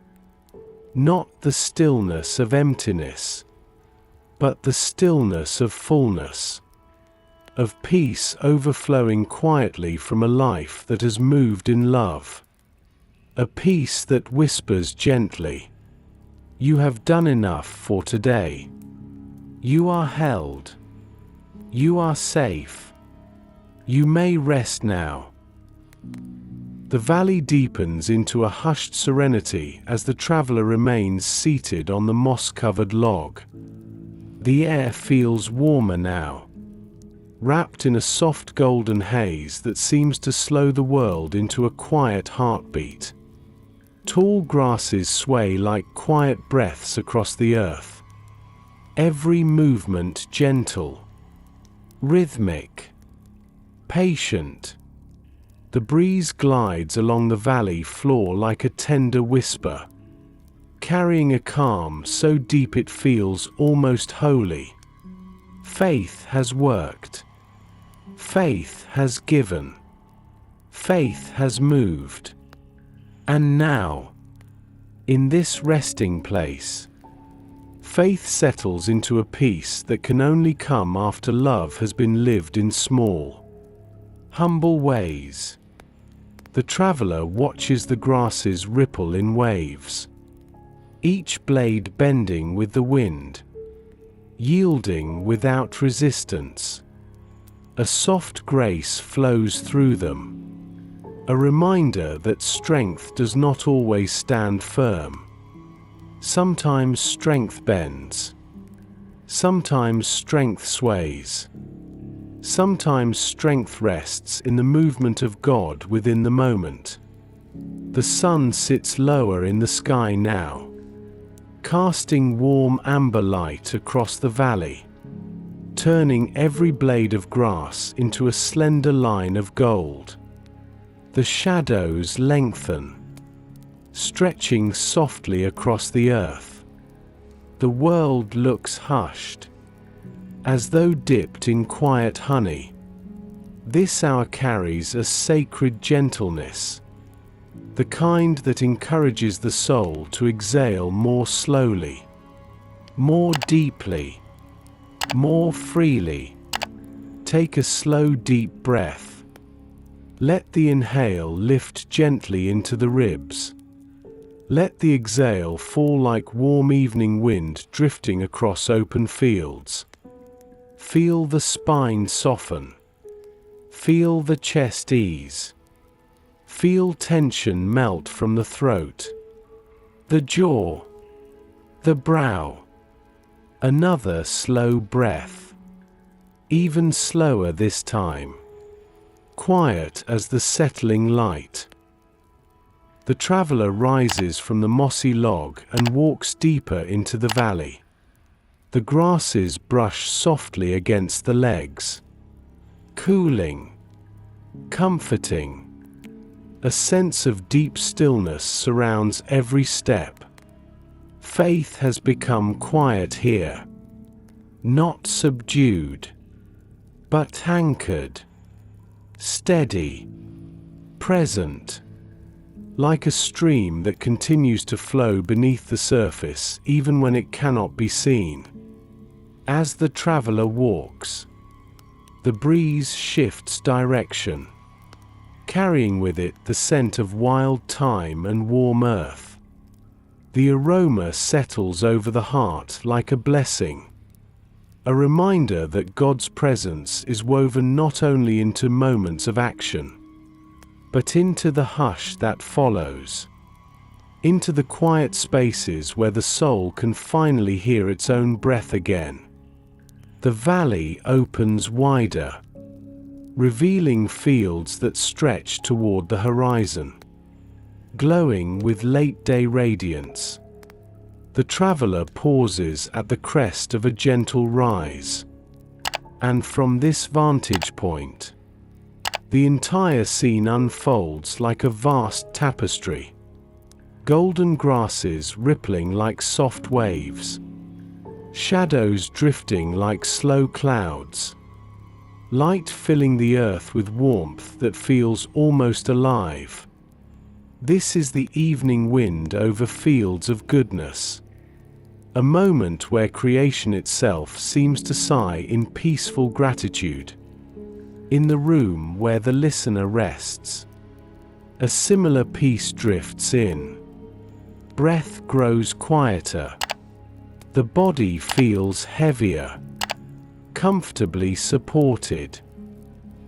not the stillness of emptiness, but the stillness of fullness, of peace overflowing quietly from a life that has moved in love, a peace that whispers gently, "You have done enough for today. You are held. You are safe. You may rest now." The valley deepens into a hushed serenity as the traveler remains seated on the moss-covered log. The air feels warmer now. wrapped in a soft golden haze that seems to slow the world into a quiet heartbeat. Tall grasses sway like quiet breaths across the earth, every movement gentle, rhythmic, patient. The breeze glides along the valley floor like a tender whisper, carrying a calm so deep it feels almost holy. Faith has worked. Faith has given. Faith has moved. And now, in this resting place, faith settles into a peace that can only come after love has been lived in small, humble ways. The traveler watches the grasses ripple in waves, each blade bending with the wind, yielding without resistance. A soft grace flows through them, a reminder that strength does not always stand firm. Sometimes strength bends. Sometimes strength sways. Sometimes strength rests in the movement of God within the moment. The sun sits lower in the sky now, casting warm amber light across the valley, turning every blade of grass into a slender line of gold. The shadows lengthen, stretching softly across the earth. The world looks hushed, as though dipped in quiet honey. This hour carries a sacred gentleness, the kind that encourages the soul to exhale more slowly, more deeply, more freely. Take a slow, deep breath. Let the inhale lift gently into the ribs. Let the exhale fall like warm evening wind drifting across open fields. Feel the spine soften. Feel the chest ease. Feel tension melt from the throat, the jaw, the brow. Another slow breath. Even slower this time. Quiet as the settling light. The traveler rises from the mossy log and walks deeper into the valley. The grasses brush softly against the legs, cooling, comforting. A sense of deep stillness surrounds every step. Faith has become quiet here, not subdued, but anchored, steady, present, like a stream that continues to flow beneath the surface even when it cannot be seen. As the traveler walks, the breeze shifts direction, carrying with it the scent of wild thyme and warm earth. The aroma settles over the heart like a blessing, a reminder that God's presence is woven not only into moments of action, but into the hush that follows, into the quiet spaces where the soul can finally hear its own breath again. The valley opens wider, revealing fields that stretch toward the horizon, glowing with late-day radiance. The traveler pauses at the crest of a gentle rise, and from this vantage point, the entire scene unfolds like a vast tapestry. Golden grasses rippling like soft waves, shadows drifting like slow clouds, light filling the earth with warmth that feels almost alive. This is the evening wind over fields of goodness, a moment where creation itself seems to sigh in peaceful gratitude. In the room where the listener rests, a similar peace drifts in. Breath grows quieter. The body feels heavier, comfortably supported.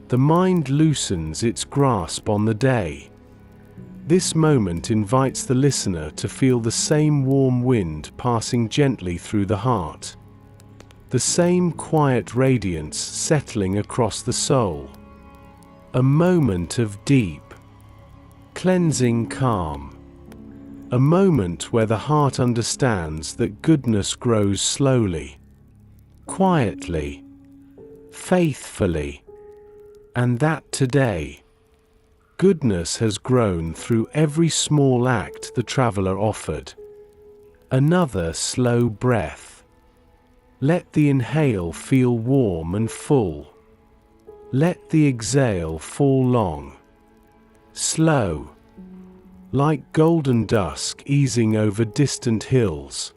The mind loosens its grasp on the day. This moment invites the listener to feel the same warm wind passing gently through the heart. the same quiet radiance settling across the soul. A moment of deep, cleansing calm. A moment where the heart understands that goodness grows slowly, quietly, faithfully, and that today, goodness has grown through every small act the traveler offered. Another slow breath. Let the inhale feel warm and full. Let the exhale fall long, slow, like golden dusk easing over distant hills.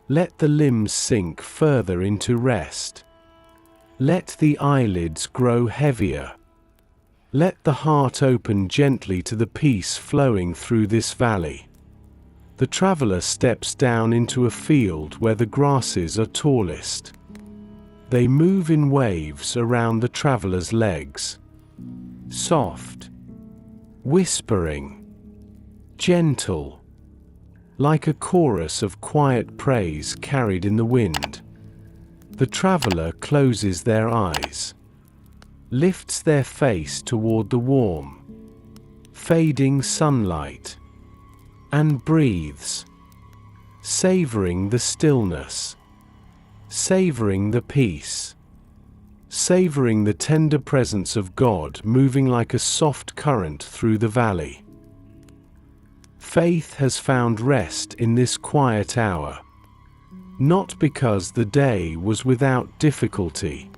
Let the limbs sink further into rest. Let the eyelids grow heavier. Let the heart open gently to the peace flowing through this valley. The traveler steps down into a field where the grasses are tallest. They move in waves around the traveler's legs. Soft, whispering, gentle, like a chorus of quiet praise carried in the wind. The traveler closes their eyes, lifts their face toward the warm, fading sunlight, and breathes, savoring the stillness, savoring the peace, savoring the tender presence of God moving like a soft current through the valley. Faith has found rest in this quiet hour, not because the day was without difficulty,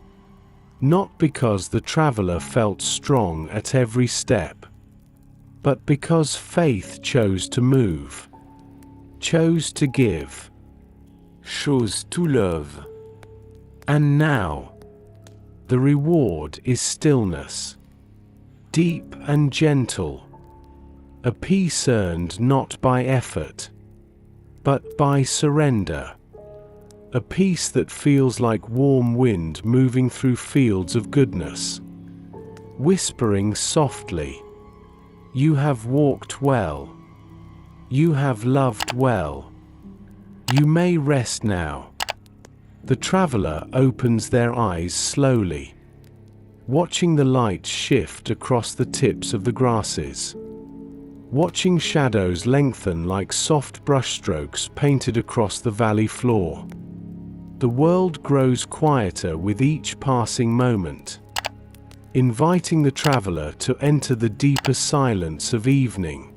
not because the traveler felt strong at every step, but because faith chose to move, chose to give, chose to love. And now, the reward is stillness, deep and gentle, a peace earned not by effort, but by surrender, a peace that feels like warm wind moving through fields of goodness, whispering softly, "You have walked well. You have loved well. You may rest now." The traveler opens their eyes slowly, watching the light shift across the tips of the grasses, watching shadows lengthen like soft brushstrokes painted across the valley floor. The world grows quieter with each passing moment, inviting the traveler to enter the deeper silence of evening,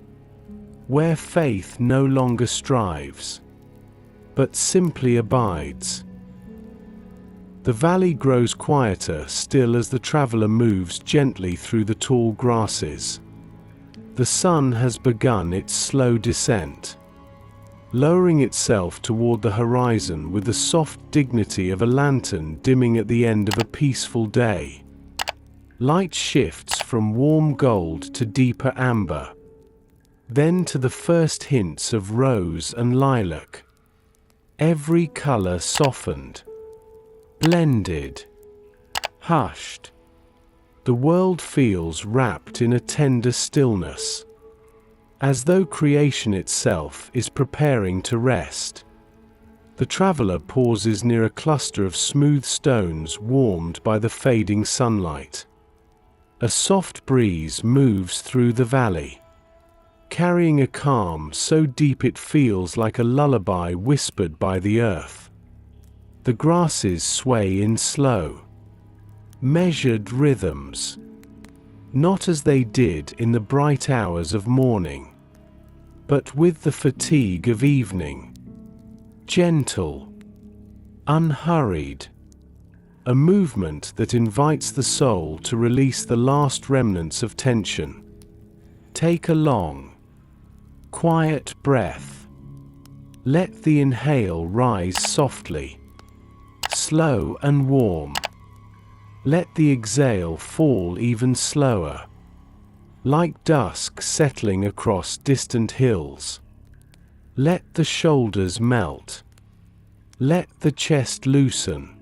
where faith no longer strives, but simply abides. The valley grows quieter still as the traveler moves gently through the tall grasses. The sun has begun its slow descent, lowering itself toward the horizon with the soft dignity of a lantern dimming at the end of a peaceful day. Light shifts from warm gold to deeper amber, then to the first hints of rose and lilac. Every color softened, blended, hushed. The world feels wrapped in a tender stillness, as though creation itself is preparing to rest. The traveler pauses near a cluster of smooth stones warmed by the fading sunlight. A soft breeze moves through the valley, carrying a calm so deep it feels like a lullaby whispered by the earth. The grasses sway in slow, measured rhythms, not as they did in the bright hours of morning, but with the fatigue of evening, gentle, unhurried, a movement that invites the soul to release the last remnants of tension. Take a long, quiet breath. Let the inhale rise softly, slow and warm. Let the exhale fall even slower, like dusk settling across distant hills. Let the shoulders melt. Let the chest loosen.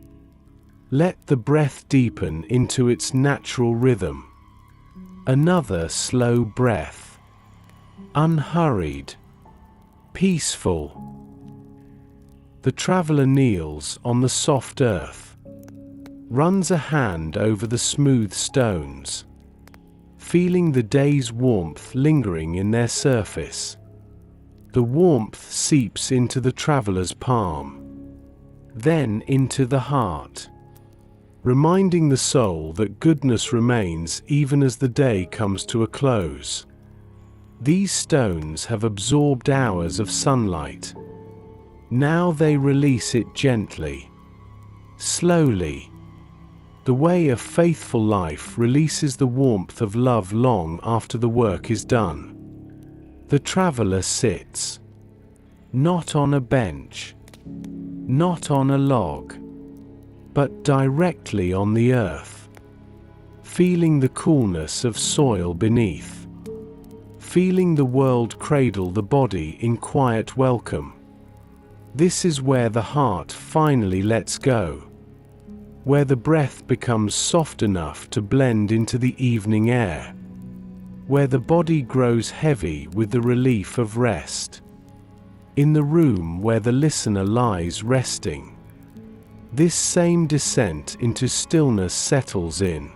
Let the breath deepen into its natural rhythm. Another slow breath. Unhurried, peaceful. The traveler kneels on the soft earth, runs a hand over the smooth stones, feeling the day's warmth lingering in their surface. The warmth seeps into the traveler's palm, then into the heart, reminding the soul that goodness remains even as the day comes to a close. These stones have absorbed hours of sunlight. Now they release it gently, slowly, the way a faithful life releases the warmth of love long after the work is done. The traveler sits, not on a bench, not on a log, but directly on the earth, feeling the coolness of soil beneath, feeling the world cradle the body in quiet welcome. This is where the heart finally lets go, where the breath becomes soft enough to blend into the evening air, where the body grows heavy with the relief of rest. In the room where the listener lies resting, this same descent into stillness settles in.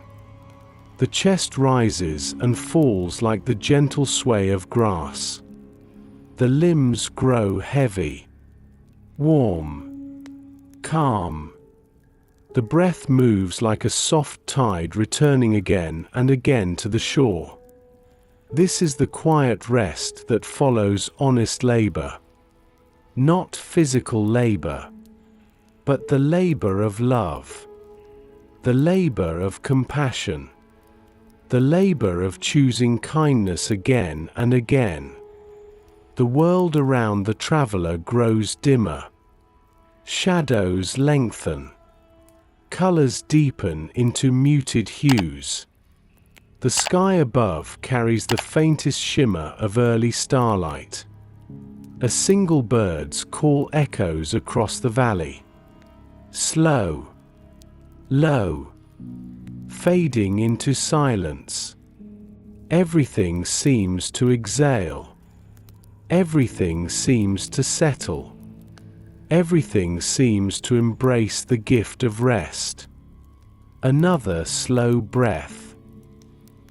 The chest rises and falls like the gentle sway of grass. The limbs grow heavy, warm, calm. The breath moves like a soft tide returning again and again to the shore. This is the quiet rest that follows honest labor. Not physical labor, but the labor of love, the labor of compassion, the labor of choosing kindness again and again. The world around the traveler grows dimmer. Shadows lengthen. Colors deepen into muted hues. The sky above carries the faintest shimmer of early starlight. A single bird's call echoes across the valley. Slow, low, fading into silence. Everything seems to exhale. Everything seems to settle. Everything seems to embrace the gift of rest. Another slow breath.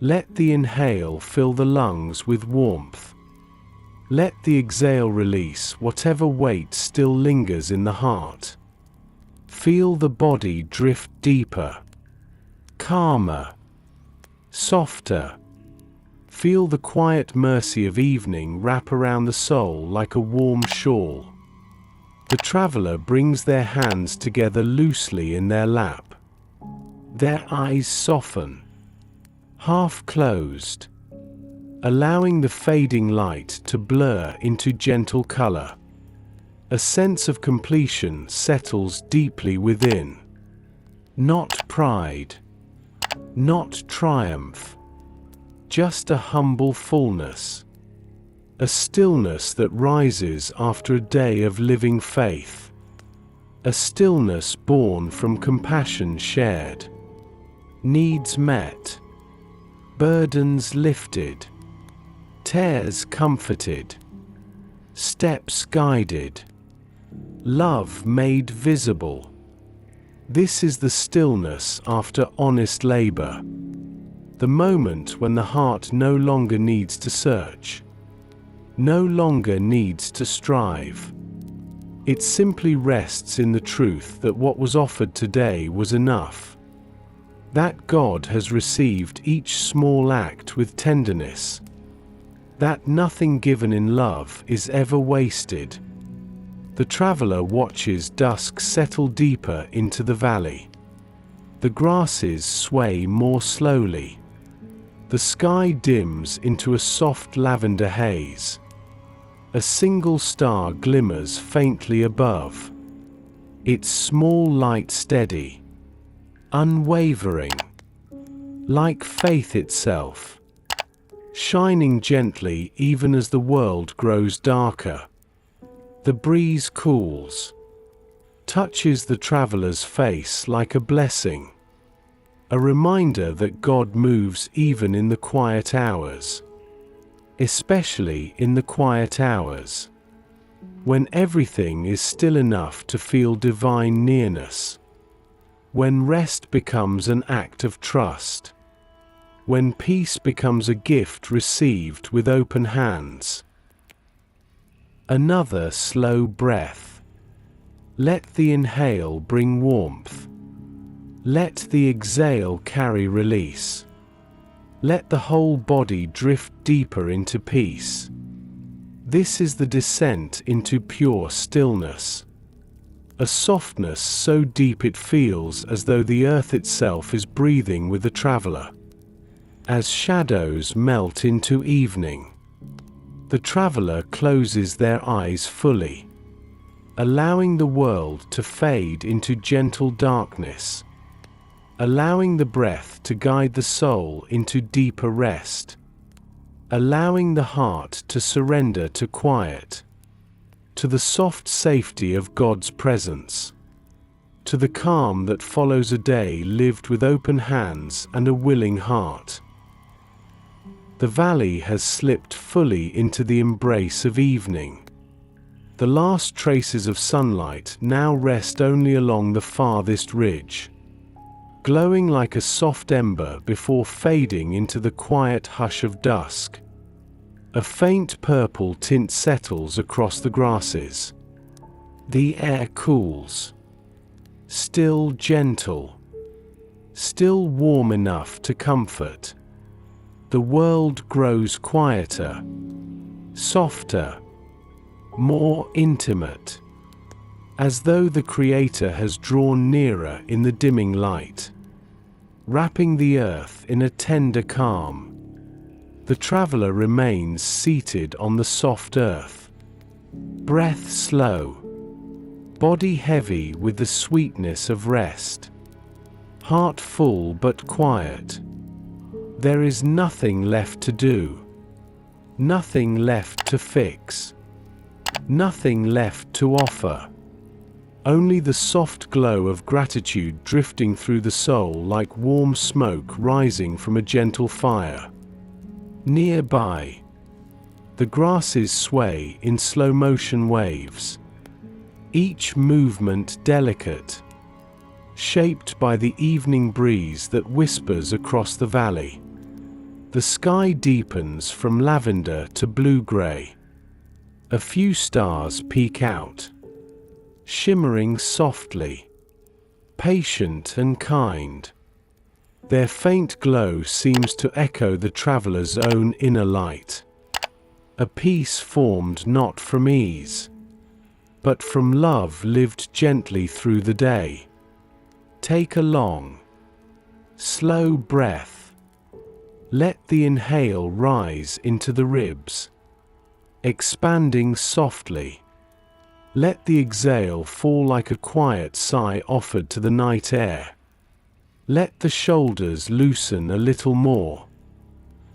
Let the inhale fill the lungs with warmth. Let the exhale release whatever weight still lingers in the heart. Feel the body drift deeper, calmer, softer. Feel the quiet mercy of evening wrap around the soul like a warm shawl. The traveler brings their hands together loosely in their lap. Their eyes soften, half closed, allowing the fading light to blur into gentle color. A sense of completion settles deeply within. Not pride, not triumph, just a humble fullness. A stillness that rises after a day of living faith. A stillness born from compassion shared. Needs met. Burdens lifted. Tears comforted. Steps guided. Love made visible. This is the stillness after honest labor. The moment when the heart no longer needs to search. No longer needs to strive. It simply rests in the truth that what was offered today was enough. That God has received each small act with tenderness. That nothing given in love is ever wasted. The traveler watches dusk settle deeper into the valley. The grasses sway more slowly. The sky dims into a soft lavender haze. A single star glimmers faintly above. Its small light steady, unwavering, like faith itself, shining gently even as the world grows darker. The breeze cools, touches the traveler's face like a blessing, a reminder that God moves even in the quiet hours. Especially in the quiet hours. when everything is still enough to feel divine nearness, when rest becomes an act of trust, when peace becomes a gift received with open hands. Another slow breath. Let the inhale bring warmth. Let the exhale carry release. Let the whole body drift deeper into peace. This is the descent into pure stillness. A softness so deep it feels as though the earth itself is breathing with the traveler. As shadows melt into evening, the traveler closes their eyes fully, allowing the world to fade into gentle darkness, allowing the breath to guide the soul into deeper rest, allowing the heart to surrender to quiet, to the soft safety of God's presence, to the calm that follows a day lived with open hands and a willing heart. The valley has slipped fully into the embrace of evening. The last traces of sunlight now rest only along the farthest ridge, glowing like a soft ember before fading into the quiet hush of dusk. A faint purple tint settles across the grasses. The air cools. Still gentle. Still warm enough to comfort. The world grows quieter, softer, more intimate, as though the Creator has drawn nearer in the dimming light, wrapping the earth in a tender calm. The traveler remains seated on the soft earth, breath slow, body heavy with the sweetness of rest, heart full but quiet. There is nothing left to do, nothing left to fix, nothing left to offer. Only the soft glow of gratitude drifting through the soul like warm smoke rising from a gentle fire. Nearby, the grasses sway in slow motion waves, each movement delicate, shaped by the evening breeze that whispers across the valley. The sky deepens from lavender to blue-gray. A few stars peek out, shimmering softly, patient and kind. Their faint glow seems to echo the traveler's own inner light. A peace formed not from ease, but from love lived gently through the day. Take a long, slow breath. Let the inhale rise into the ribs, expanding softly. Let the exhale fall like a quiet sigh offered to the night air. Let the shoulders loosen a little more.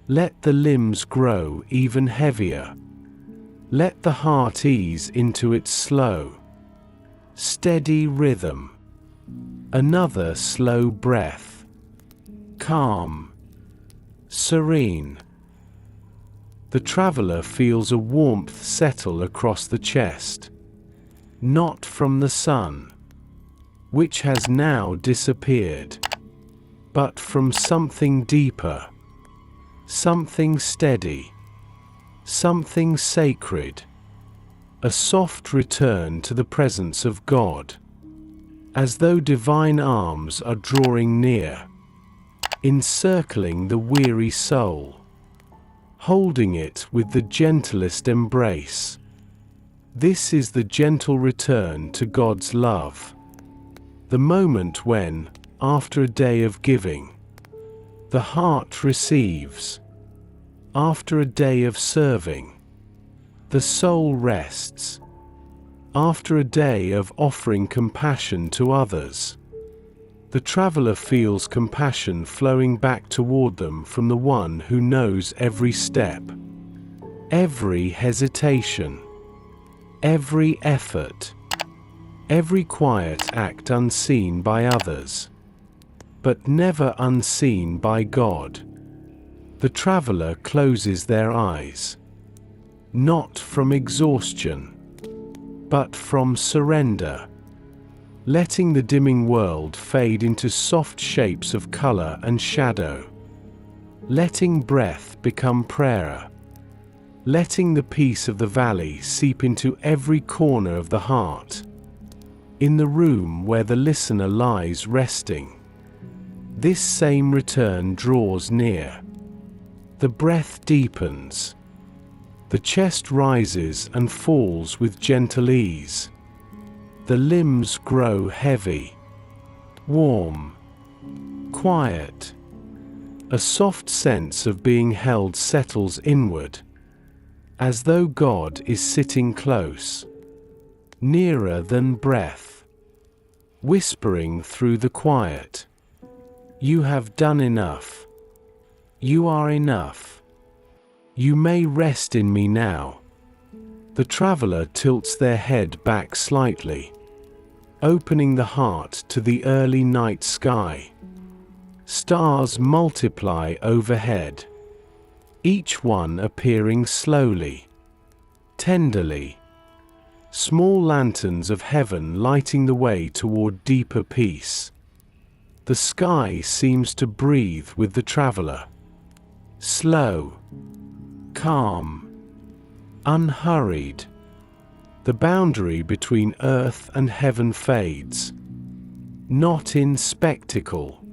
Let the limbs grow even heavier. Let the heart ease into its slow, steady rhythm. Another slow breath. Calm. Serene. The traveler feels a warmth settle across the chest. Not from the sun, which has now disappeared, but from something deeper, something steady, something sacred. A soft return to the presence of God, as though divine arms are drawing near, encircling the weary soul, holding it with the gentlest embrace. This is the gentle return to God's love. The moment when, after a day of giving, the heart receives. After a day of serving, the soul rests. After a day of offering compassion to others, the traveler feels compassion flowing back toward them from the one who knows every step, every hesitation, every effort, every quiet act unseen by others, but never unseen by God. The traveler closes their eyes, not from exhaustion, but from surrender. Letting the dimming world fade into soft shapes of color and shadow. Letting breath become prayer. Letting the peace of the valley seep into every corner of the heart. In the room where the listener lies resting, this same return draws near. The breath deepens. The chest rises and falls with gentle ease. The limbs grow heavy, warm, quiet. A soft sense of being held settles inward, as though God is sitting close, nearer than breath, whispering through the quiet. You have done enough. You are enough. You may rest in me now. The traveler tilts their head back slightly, opening the heart to the early night sky. Stars multiply overhead, each one appearing slowly, tenderly. Small lanterns of heaven lighting the way toward deeper peace. The sky seems to breathe with the traveler. Slow, calm, unhurried. The boundary between earth and heaven fades, not in spectacle,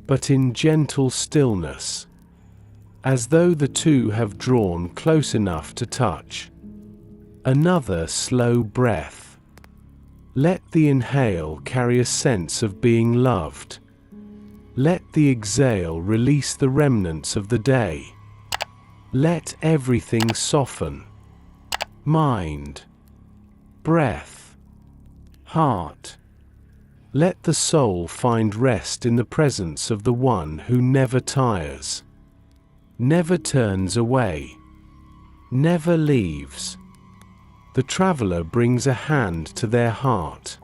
but in gentle stillness, as though the two have drawn close enough to touch. Another slow breath. Let the inhale carry a sense of being loved. Let the exhale release the remnants of the day. Let everything soften. Mind, breath, heart. Let the soul find rest in the presence of the one who never tires, never turns away, never leaves. The traveler brings a hand to their heart,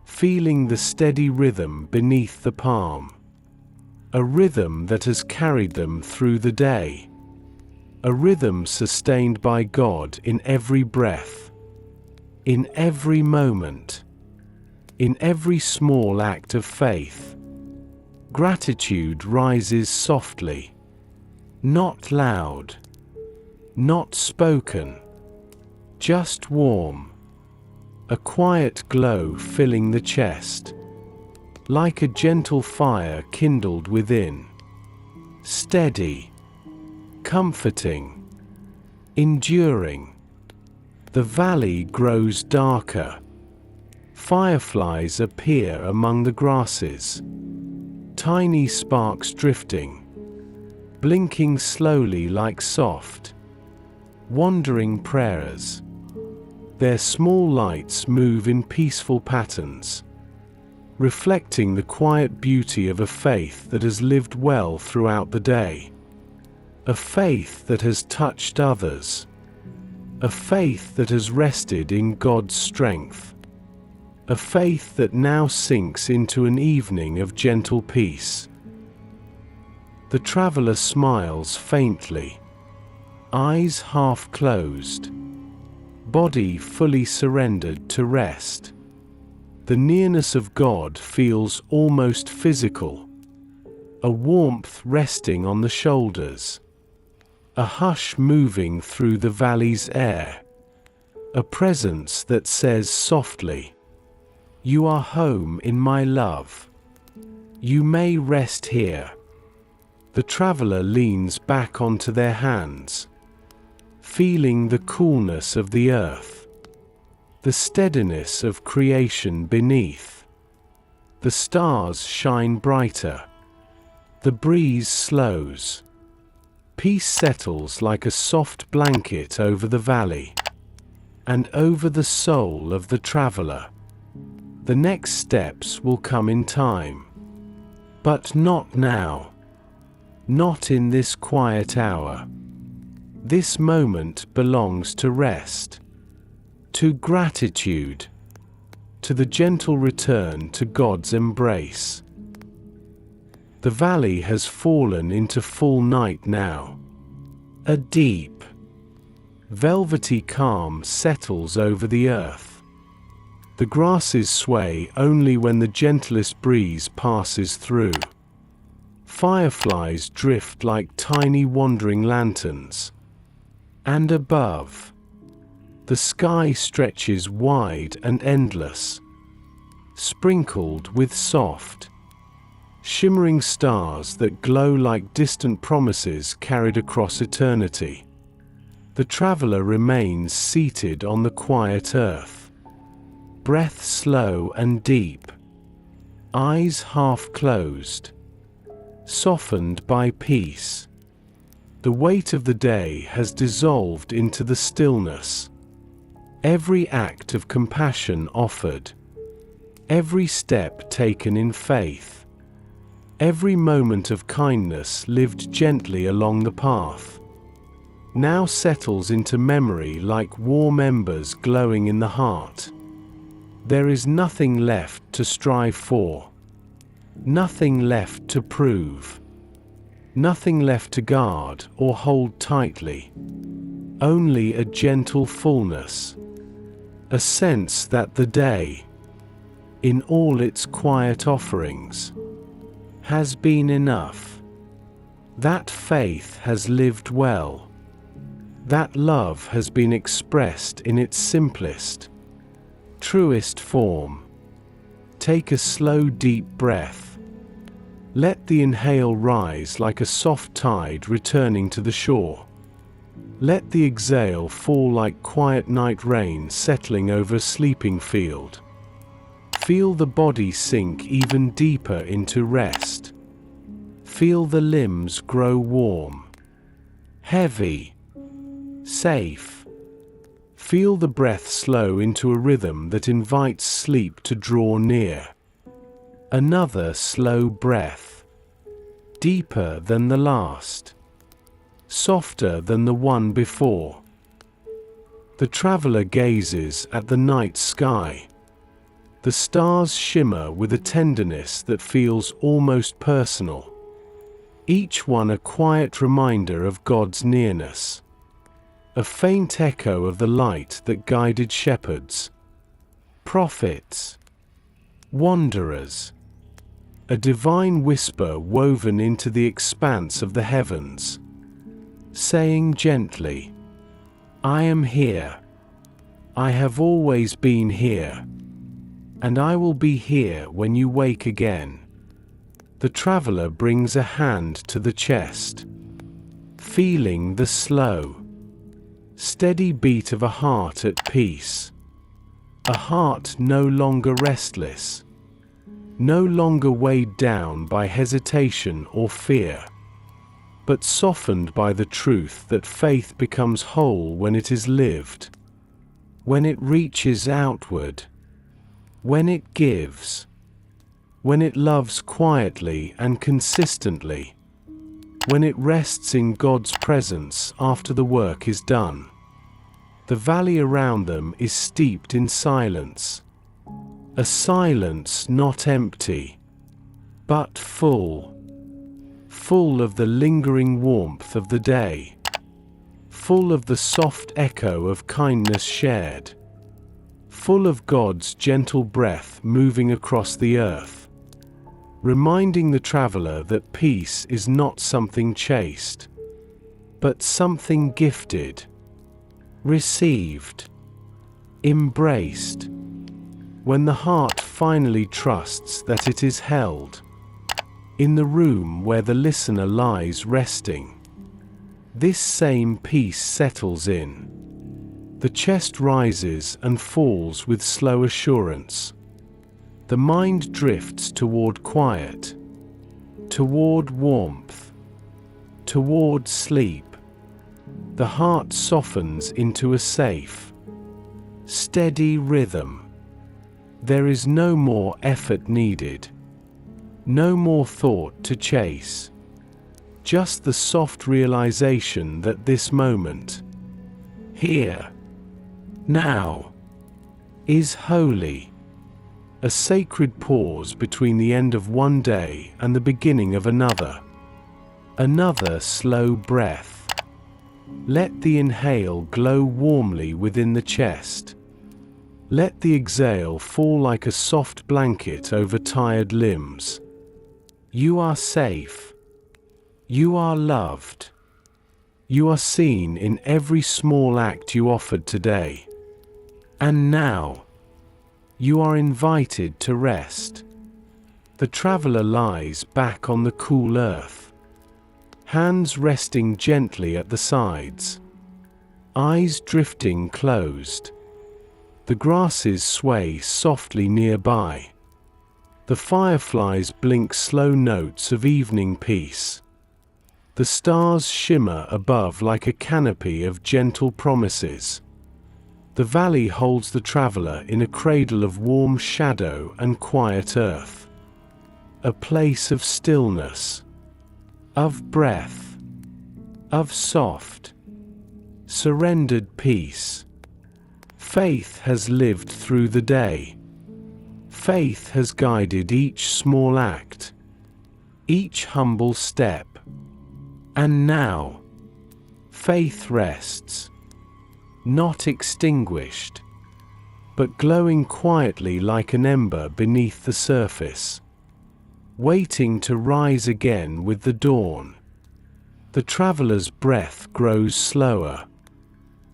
feeling the steady rhythm beneath the palm. A rhythm that has carried them through the day. A rhythm sustained by God in every breath, in every moment, in every small act of faith. Gratitude rises softly, not loud, not spoken, just warm. A quiet glow filling the chest, like a gentle fire kindled within. Steady, comforting, enduring. The valley grows darker. Fireflies appear among the grasses, tiny sparks drifting, blinking slowly like soft, wandering prayers. Their small lights move in peaceful patterns, reflecting the quiet beauty of a faith that has lived well throughout the day. A faith that has touched others. A faith that has rested in God's strength. A faith that now sinks into an evening of gentle peace. The traveler smiles faintly, eyes half closed, body fully surrendered to rest. The nearness of God feels almost physical, a warmth resting on the shoulders, a hush moving through the valley's air, a presence that says softly, "You are home in my love. You may rest here." The traveler leans back onto their hands, feeling the coolness of the earth, the steadiness of creation beneath. The stars shine brighter. The breeze slows. Peace settles like a soft blanket over the valley, and over the soul of the traveler. The next steps will come in time, but not now. Not in this quiet hour. This moment belongs to rest, to gratitude, to the gentle return to God's embrace. The valley has fallen into full night now. A deep, Velvety calm settles over the earth. The grasses sway only when the gentlest breeze passes through. Fireflies drift like tiny wandering lanterns. And above, the sky stretches wide and endless, sprinkled with soft, shimmering stars that glow like distant promises carried across eternity. The traveler remains seated on the quiet earth, breath slow and deep, eyes half closed, softened by peace. The weight of the day has dissolved into the stillness. Every act of compassion offered, every step taken in faith, every moment of kindness lived gently along the path, now settles into memory like warm embers glowing in the heart. There is nothing left to strive for, nothing left to prove, nothing left to guard or hold tightly, only a gentle fullness, a sense that the day, in all its quiet offerings, has been enough, that faith has lived well, that love has been expressed in its simplest, truest form. Take a slow, deep breath. Let the inhale rise like a soft tide returning to the shore. Let the exhale fall like quiet night rain settling over a sleeping field. Feel the body sink even deeper into rest. Feel the limbs grow warm, heavy, safe. Feel the breath slow into a rhythm that invites sleep to draw near. Another slow breath, deeper than the last, softer than the one before. The traveler gazes at the night sky. The stars shimmer with a tenderness that feels almost personal, each one a quiet reminder of God's nearness. A faint echo of the light that guided shepherds, prophets, wanderers. A divine whisper woven into the expanse of the heavens, saying gently, "I am here. I have always been here. And I will be here when you wake again." The traveler brings a hand to the chest, feeling the slow, steady beat of a heart at peace. A heart no longer restless, no longer weighed down by hesitation or fear, but softened by the truth that faith becomes whole when it is lived, when it reaches outward, when it gives, when it loves quietly and consistently, when it rests in God's presence after the work is done. The valley around them is steeped in silence, a silence not empty, but full, full of the lingering warmth of the day, full of the soft echo of kindness shared, full of God's gentle breath moving across the earth, reminding the traveler that peace is not something chased, but something gifted, received, embraced, when the heart finally trusts that it is held. In the room where the listener lies resting, this same peace settles in. The chest rises and falls with slow assurance. The mind drifts toward quiet, toward warmth, toward sleep. The heart softens into a safe, steady rhythm. There is no more effort needed, no more thought to chase, just the soft realization that this moment, here, now, is holy. A sacred pause between the end of one day and the beginning of another. Another slow breath. Let the inhale glow warmly within the chest. Let the exhale fall like a soft blanket over tired limbs. You are safe. You are loved. You are seen in every small act you offered today. And now, you are invited to rest. The traveler lies back on the cool earth, hands resting gently at the sides, eyes drifting closed. The grasses sway softly nearby. The fireflies blink slow notes of evening peace. The stars shimmer above like a canopy of gentle promises. The valley holds the traveler in a cradle of warm shadow and quiet earth. A place of stillness, of breath, of soft, surrendered peace. Faith has lived through the day. Faith has guided each small act, each humble step. And now, faith rests, not extinguished, but glowing quietly like an ember beneath the surface, waiting to rise again with the dawn. The traveler's breath grows slower,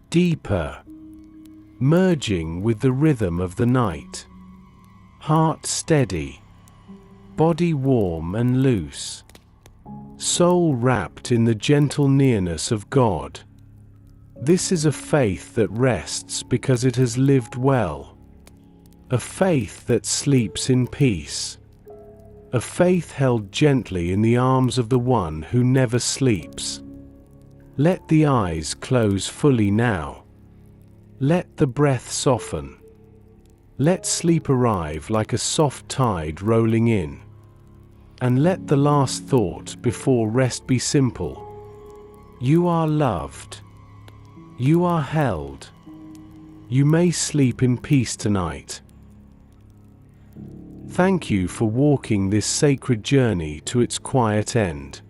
deeper, merging with the rhythm of the night. Heart steady, body warm and loose, soul wrapped in the gentle nearness of God. This is a faith that rests because it has lived well, a faith that sleeps in peace, a faith held gently in the arms of the one who never sleeps. Let the eyes close fully now. Let the breath soften. Let sleep arrive like a soft tide rolling in. And let the last thought before rest be simple. You are loved. You are held. You may sleep in peace tonight. Thank you for walking this sacred journey to its quiet end.